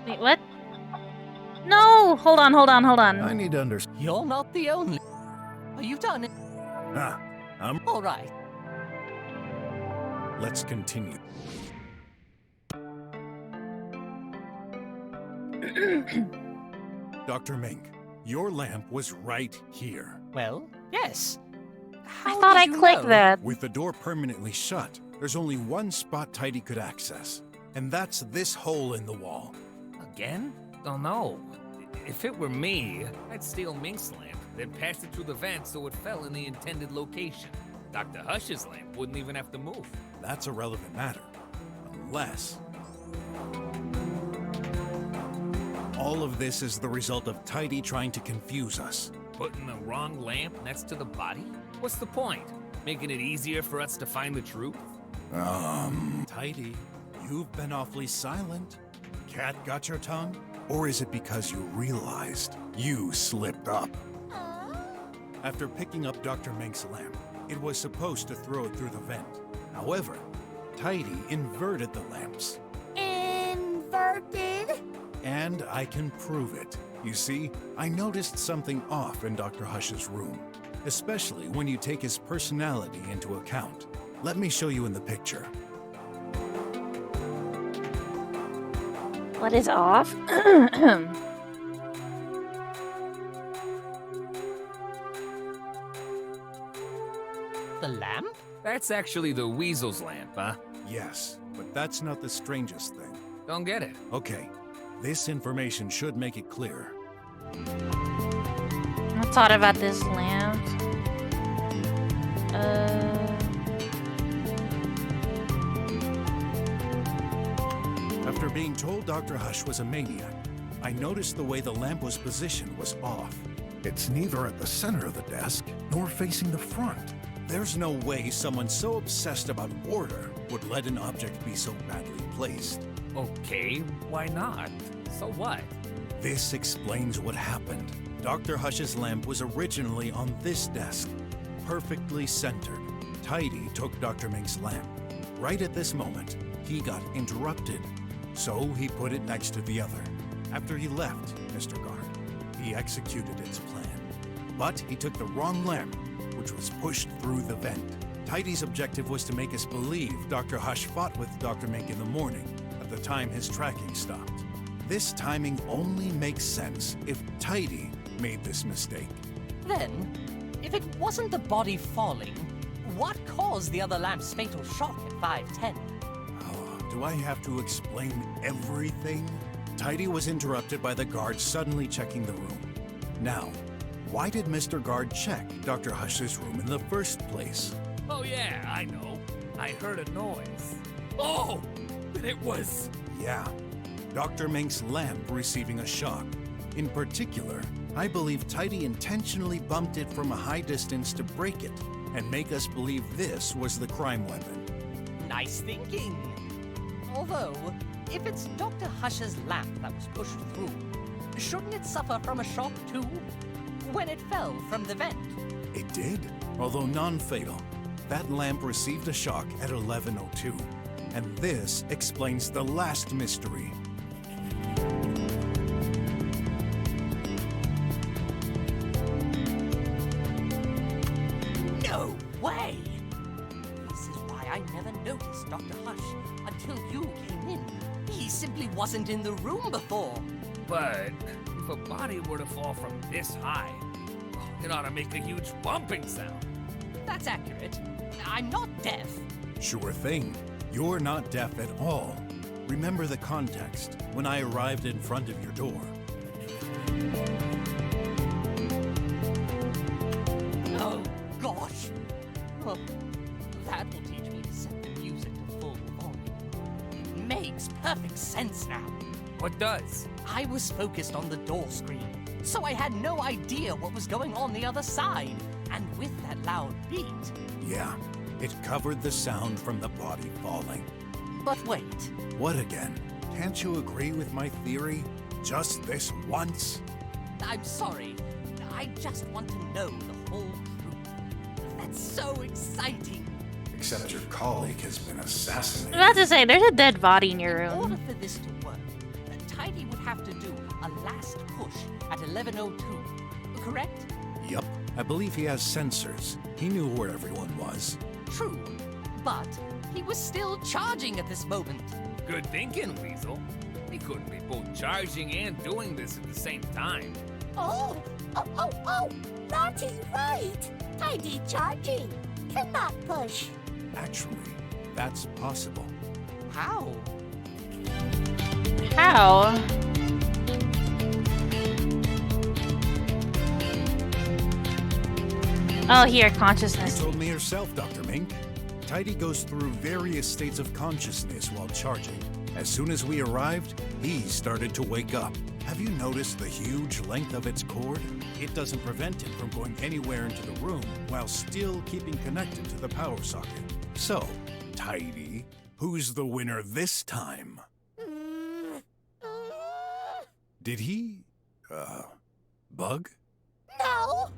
Wait, what? No! Hold on. I need to understand. you're not the only. Are you done? All right. Let's continue. Dr. Mink, your lamp was right here. Well, yes. I thought I clicked that. With the door permanently shut, there's only one spot Tidy could access, and that's this hole in the wall. Again? Don't know. If it were me, I'd steal Mink's lamp, then pass it through the vent so it fell in the intended location. Dr. Hush's lamp wouldn't even have to move. That's a relevant matter. Unless... all of this is the result of Tidy trying to confuse us. Putting the wrong lamp next to the body? What's the point? Making it easier for us to find the truth? Tidy, you've been awfully silent. Cat got your tongue? Or is it because you realized you slipped up? After picking up Dr. Mink's lamp, it was supposed to throw it through the vent. However, Tidy inverted the lamps. Inverted? And I can prove it. You see, I noticed something off in Dr. Hush's room, especially when you take his personality into account. Let me show you in the picture. What is off? The lamp? That's actually the weasel's lamp, huh? Yes, but that's not the strangest thing. Don't get it. Okay, this information should make it clear. What's thought about this lamp. After being told Dr. Hush was a maniac, I noticed the way the lamp was positioned was off. It's neither at the center of the desk nor facing the front. There's no way someone so obsessed about order would let an object be so badly placed. Okay, why not? So what? This explains what happened. Dr. Hush's lamp was originally on this desk, perfectly centered. Tidy took Dr. Mink's lamp. Right at this moment, he got interrupted, so he put it next to the other. After he left, Mr. Guard, he executed its plan. But he took the wrong lamp, which was pushed through the vent. Tidy's objective was to make us believe Dr. Hush fought with Dr. Mink in the morning, at the time his tracking stopped. This timing only makes sense if Tidy made this mistake. Then, if it wasn't the body falling, what caused the other lamp's fatal shock at 5:10? Oh, do I have to explain everything? Tidy was interrupted by the guard suddenly checking the room. Now, why did Mr. Guard check Dr. Hush's room in the first place? Oh yeah, I know. I heard a noise. Oh! It was... Yeah, Dr. Mink's lamp receiving a shock. In particular, I believe Tidy intentionally bumped it from a high distance to break it and make us believe this was the crime weapon. Nice thinking. Although, if it's Dr. Hush's lamp that was pushed through, shouldn't it suffer from a shock too? When it fell from the vent? It did, although non-fatal. That lamp received a shock at 11:02. And this explains the last mystery. No way! This is why I never noticed Dr. Hush until you came in. He simply wasn't in the room before. But if a body were to fall from this high, it ought to make a huge bumping sound. That's accurate. I'm not deaf. Sure thing. You're not deaf at all. Remember the context when I arrived in front of your door. Oh, gosh. Well, that will teach me to set the music to full volume. It makes perfect sense now. What does? I was focused on the door screen, so I had no idea what was going on the other side. And with that loud beat... Yeah, it covered the sound from the body falling. But wait. What again? Can't you agree with my theory? Just this once? I'm sorry. I just want to know the whole truth. That's so exciting. Except your colleague has been assassinated. I was about to say, there's a dead body in your In order room. for this to work, Tidy would have to do a last push at 11:02, correct? Yup. I believe he has sensors. He knew where everyone was. True, but he was still charging at this moment. Good thinking, Weasel. He couldn't be both charging and doing this at the same time. Oh! Naughty right! Tidy charging. Cannot push. Actually, that's possible. How? How? Oh, here, You consciousness. told me yourself, Dr. Mink. Tidy goes through various states of consciousness while charging. As soon as we arrived, he started to wake up. Have you noticed the huge length of its cord? It doesn't prevent it from going anywhere into the room while still keeping connected to the power socket. So, Tidy, who's the winner this time? Did he, bug? No!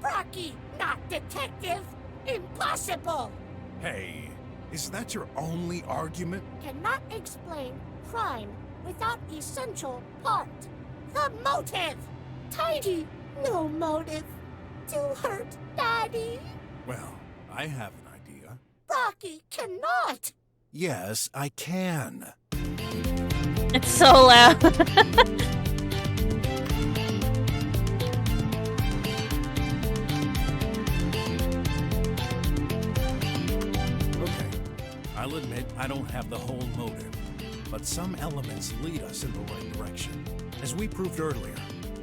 Brocky, not detective! Impossible! Hey, is that your only argument? Cannot explain crime without essential part. The motive! Tidy, no motive. To hurt Daddy. Well, I have an idea. Brocky cannot! Yes, I can. It's so loud. Okay, I'll admit I don't have the whole motive, but some elements lead us in the right direction. As we proved earlier,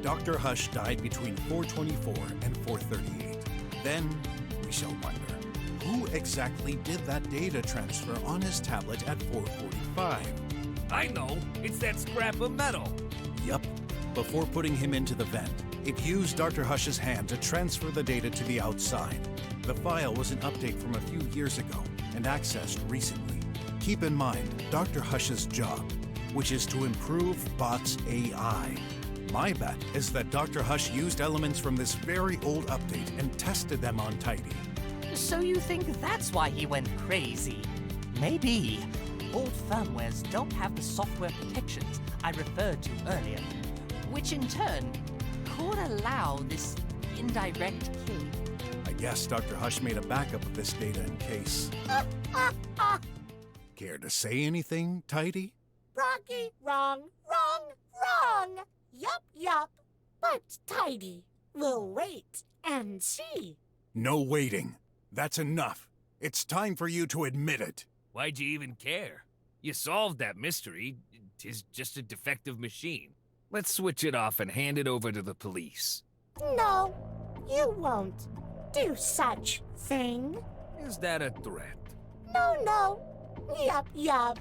Dr. Hush died between 424 and 438. Then we shall wonder, who exactly did that data transfer on his tablet at 445? I know, it's that scrap of metal. Yup. Before putting him into the vent, it used Dr. Hush's hand to transfer the data to the outside. The file was an update from a few years ago and accessed recently. Keep in mind Dr. Hush's job, which is to improve bots' AI. My bet is that Dr. Hush used elements from this very old update and tested them on Tidy. So you think that's why he went crazy? Maybe. Old firmwares don't have the software protections I referred to earlier, which in turn could allow this indirect killing. I guess Dr. Hush made a backup of this data in case. Care to say anything, Tidy? Brocky, wrong. Yup. But Tidy, we'll wait and see. No waiting. That's enough. It's time for you to admit it. Why'd you even care? You solved that mystery. 'Tis just a defective machine. Let's switch it off and hand it over to the police. No, you won't do such thing. Is that a threat? No. Yup.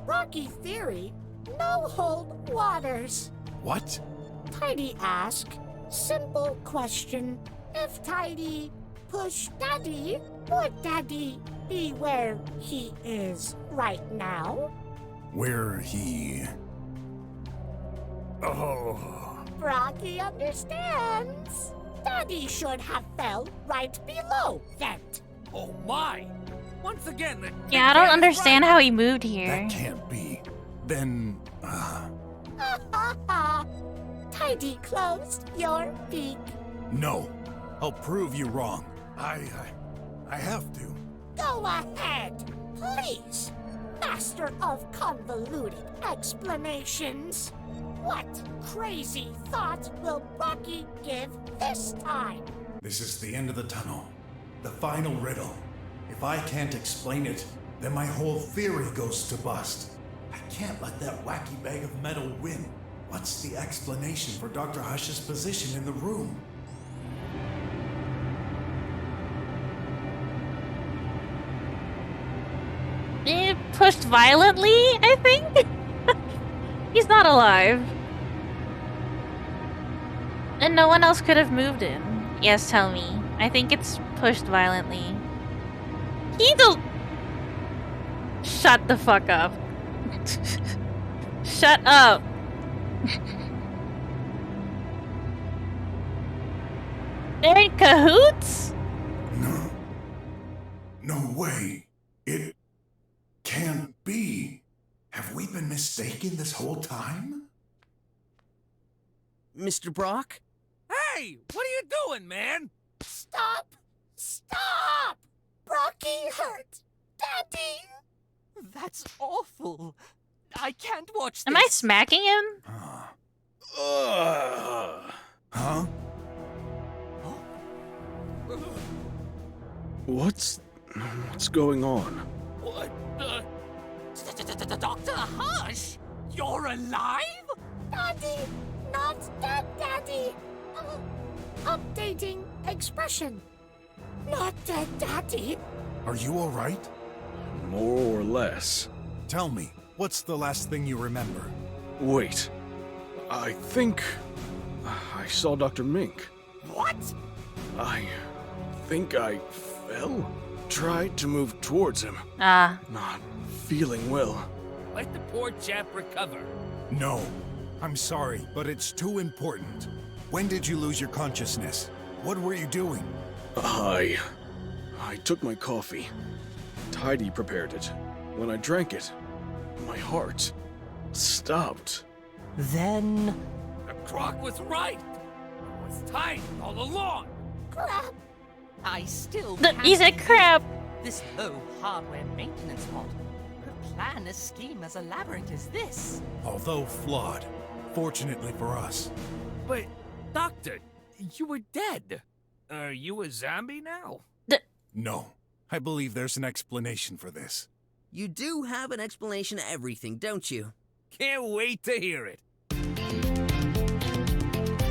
Rocky theory, no hold waters. What? Tidy ask, simple question. If Tidy push Daddy, would Daddy be where he is right now? Where he... Oh... Rocky understands. Daddy should have fell right below that. Oh my! Once again, the... Yeah, I don't understand how he moved here. That can't be. Then... Tidy closed your beak. No. I'll prove you wrong. I have to. Go ahead, please. Master of convoluted explanations. What crazy thought will Rocky give this time? This is the end of the tunnel. The final riddle. If I can't explain it, then my whole theory goes to bust. I can't let that wacky bag of metal win. What's the explanation for Dr. Hush's position in the room? Pushed violently, I think? He's not alive. And no one else could have moved him. Yes, tell me. I think it's pushed violently. He don't... Shut the fuck up. Shut up. They're in cahoots? No way. It can't be. Have we been mistaken this whole time? Mr. Brok? Hey! What are you doing, man? Stop! Rocky hurt Daddy! That's awful. I can't watch this. Am I smacking him? Huh? What's going on? What the... Dr. Hush? You're alive? Daddy! Not dead Daddy! Updating expression. Not dead Daddy. Are you alright? More or less. Tell me, what's the last thing you remember? Wait. I think... I saw Dr. Mink. What? I think I fell? Tried to move towards him. Ah. Not feeling well. Let the poor chap recover. No. I'm sorry, but it's too important. When did you lose your consciousness? What were you doing? I took my coffee. Tidy prepared it. When I drank it, my heart stopped. Then... The croc was right. It was tight all along. Crap. I still He said crap. This low hardware maintenance mod could plan a scheme as elaborate as this. Although flawed, fortunately for us. But, Doctor, you were dead. Are you a zombie now? No. I believe there's an explanation for this. You do have an explanation to everything, don't you? Can't wait to hear it.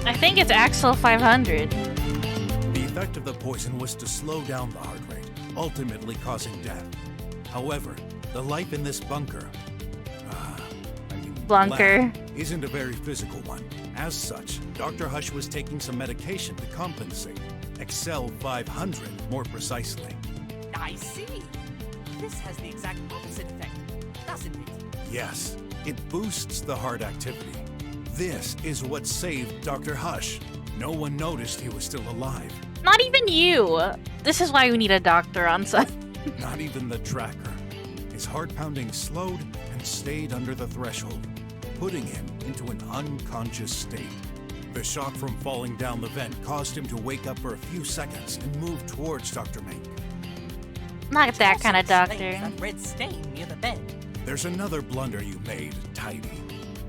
I think it's Axel 500. The effect of the poison was to slow down the heart rate, ultimately causing death. However, the life in this bunker, Bunker, lab, isn't a very physical one. As such, Dr. Hush was taking some medication to compensate. Excel 500, more precisely. I see. This has the exact opposite effect, doesn't it? Yes, it boosts the heart activity. This is what saved Dr. Hush. No one noticed he was still alive. Not even you. This is why we need a doctor on site. Not even the tracker. His heart pounding slowed and stayed under the threshold, putting him into an unconscious state. The shock from falling down the vent caused him to wake up for a few seconds and move towards Dr. Mink. Not that kind of doctor. That red stain near the bed. There's another blunder you made, Tidy.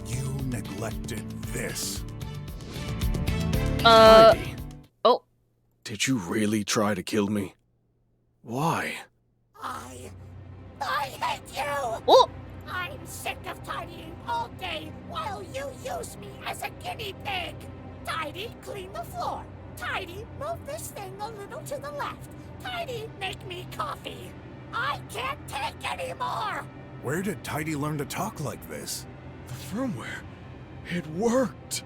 You neglected this. Tidy, Oh. did you really try to kill me? Why? I hate you! Oh. I'm sick of tidying all day while you use me as a guinea pig! Tidy, clean the floor. Tidy, move this thing a little to the left. Tidy, make me coffee. I can't take any more! Where did Tidy learn to talk like this? The firmware. It worked.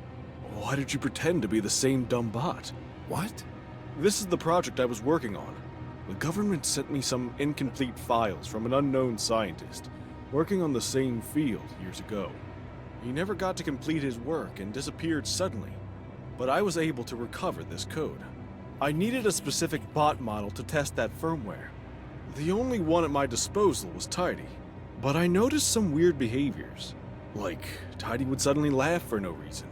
Why did you pretend to be the same dumb bot? What? This is the project I was working on. The government sent me some incomplete files from an unknown scientist working on the same field years ago. He never got to complete his work and disappeared suddenly, but I was able to recover this code. I needed a specific bot model to test that firmware. The only one at my disposal was Tidy, but I noticed some weird behaviors. Like, Tidy would suddenly laugh for no reason.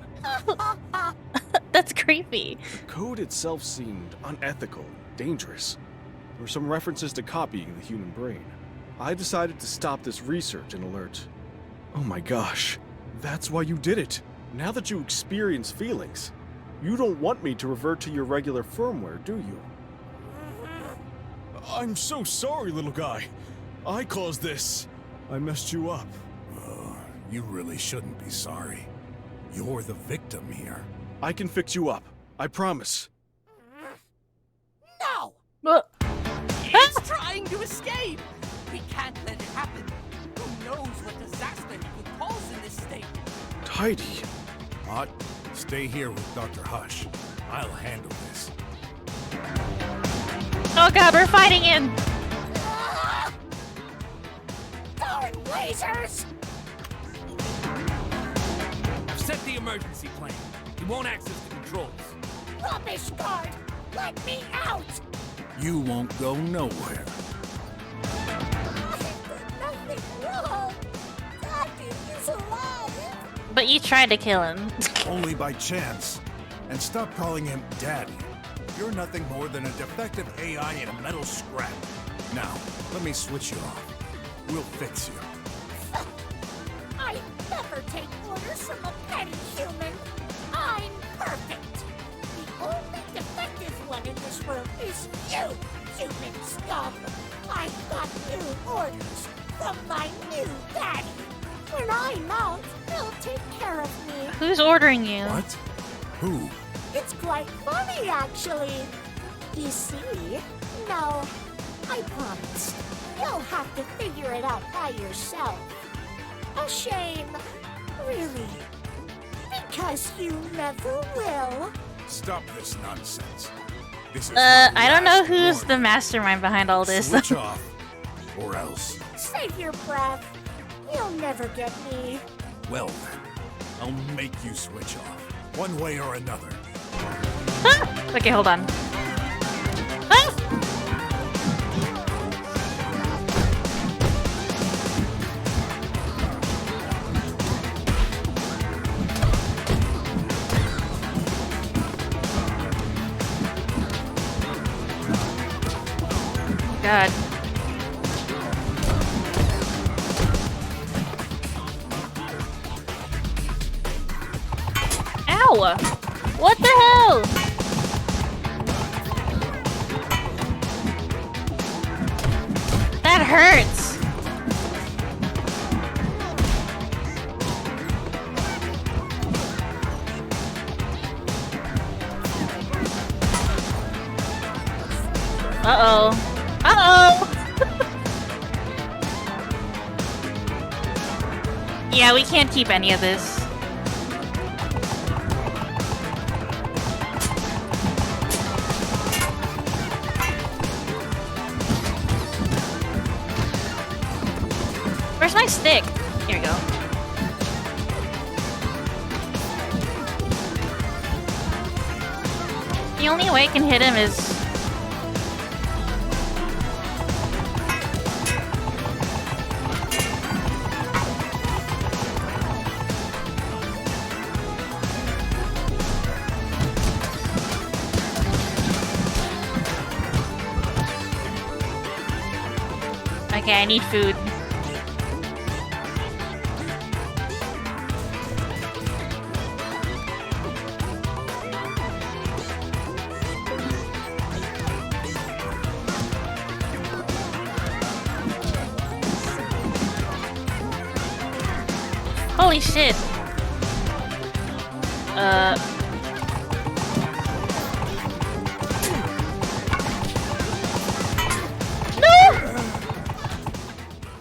That's creepy. The code itself seemed unethical, dangerous. There were some references to copying the human brain. I decided to stop this research and alert. Oh my gosh, that's why you did it. Now that you experience feelings, you don't want me to revert to your regular firmware, do you? I'm so sorry, little guy. I caused this. I messed you up. You really shouldn't be sorry. You're the victim here. I can fix you up. I promise. No! He's trying to escape! We can't let it happen. Who knows what disaster he could cause in this state? Tidy. Hot, stay here with Dr. Hush. I'll handle this. Oh god, we're fighting him! Darn lasers! I've set the emergency plan. He won't access the controls. Rubbish guard! Let me out! You won't go nowhere. Nothing wrong! Daddy is alive! But you tried to kill him. Only by chance. And stop calling him Daddy. You're nothing more than a defective AI in a metal scrap. Now, let me switch you off. We'll fix you. I never take orders from a petty human. I'm perfect. The only defective one in this room is you, human scum. I got new orders from my new daddy. When I'm out, he'll take care of me. Who's ordering you? What? Who? It's quite funny, actually. You see? No, I promise. You'll have to figure it out by yourself. A shame, really. Because you never will. Stop this nonsense. This is I don't know who's the mastermind behind all this. Switch off, or else. Save your breath. You'll never get me. Well then, I'll make you switch off, one way or another. Ah! Okay, hold on. Ah! God. Ow! What the hell? That hurts. Yeah, we can't keep any of this. Where's my stick? Here we go. The only way I can hit him is... Okay, I need food. Holy shit.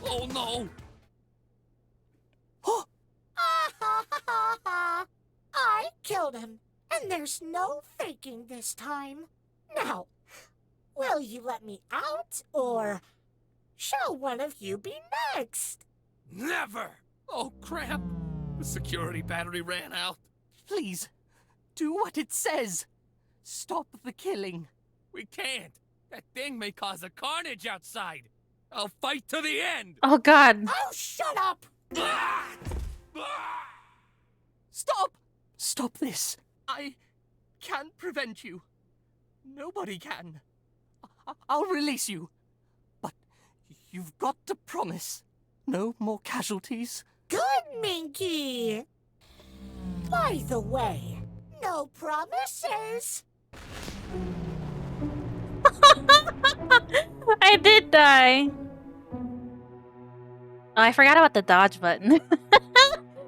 Oh no! I killed him, and there's no faking this time. Now, will you let me out, or shall one of you be next? Never! Oh crap! The security battery ran out. Please, do what it says. Stop the killing. We can't. That thing may cause a carnage outside. I'll fight to the end. Oh god. Oh, shut up! Stop! Stop this. I can't prevent you. Nobody can. I'll release you. But you've got to promise. No more casualties. Good, Minky! By the way, no promises. I did die. Oh, I forgot about the dodge button.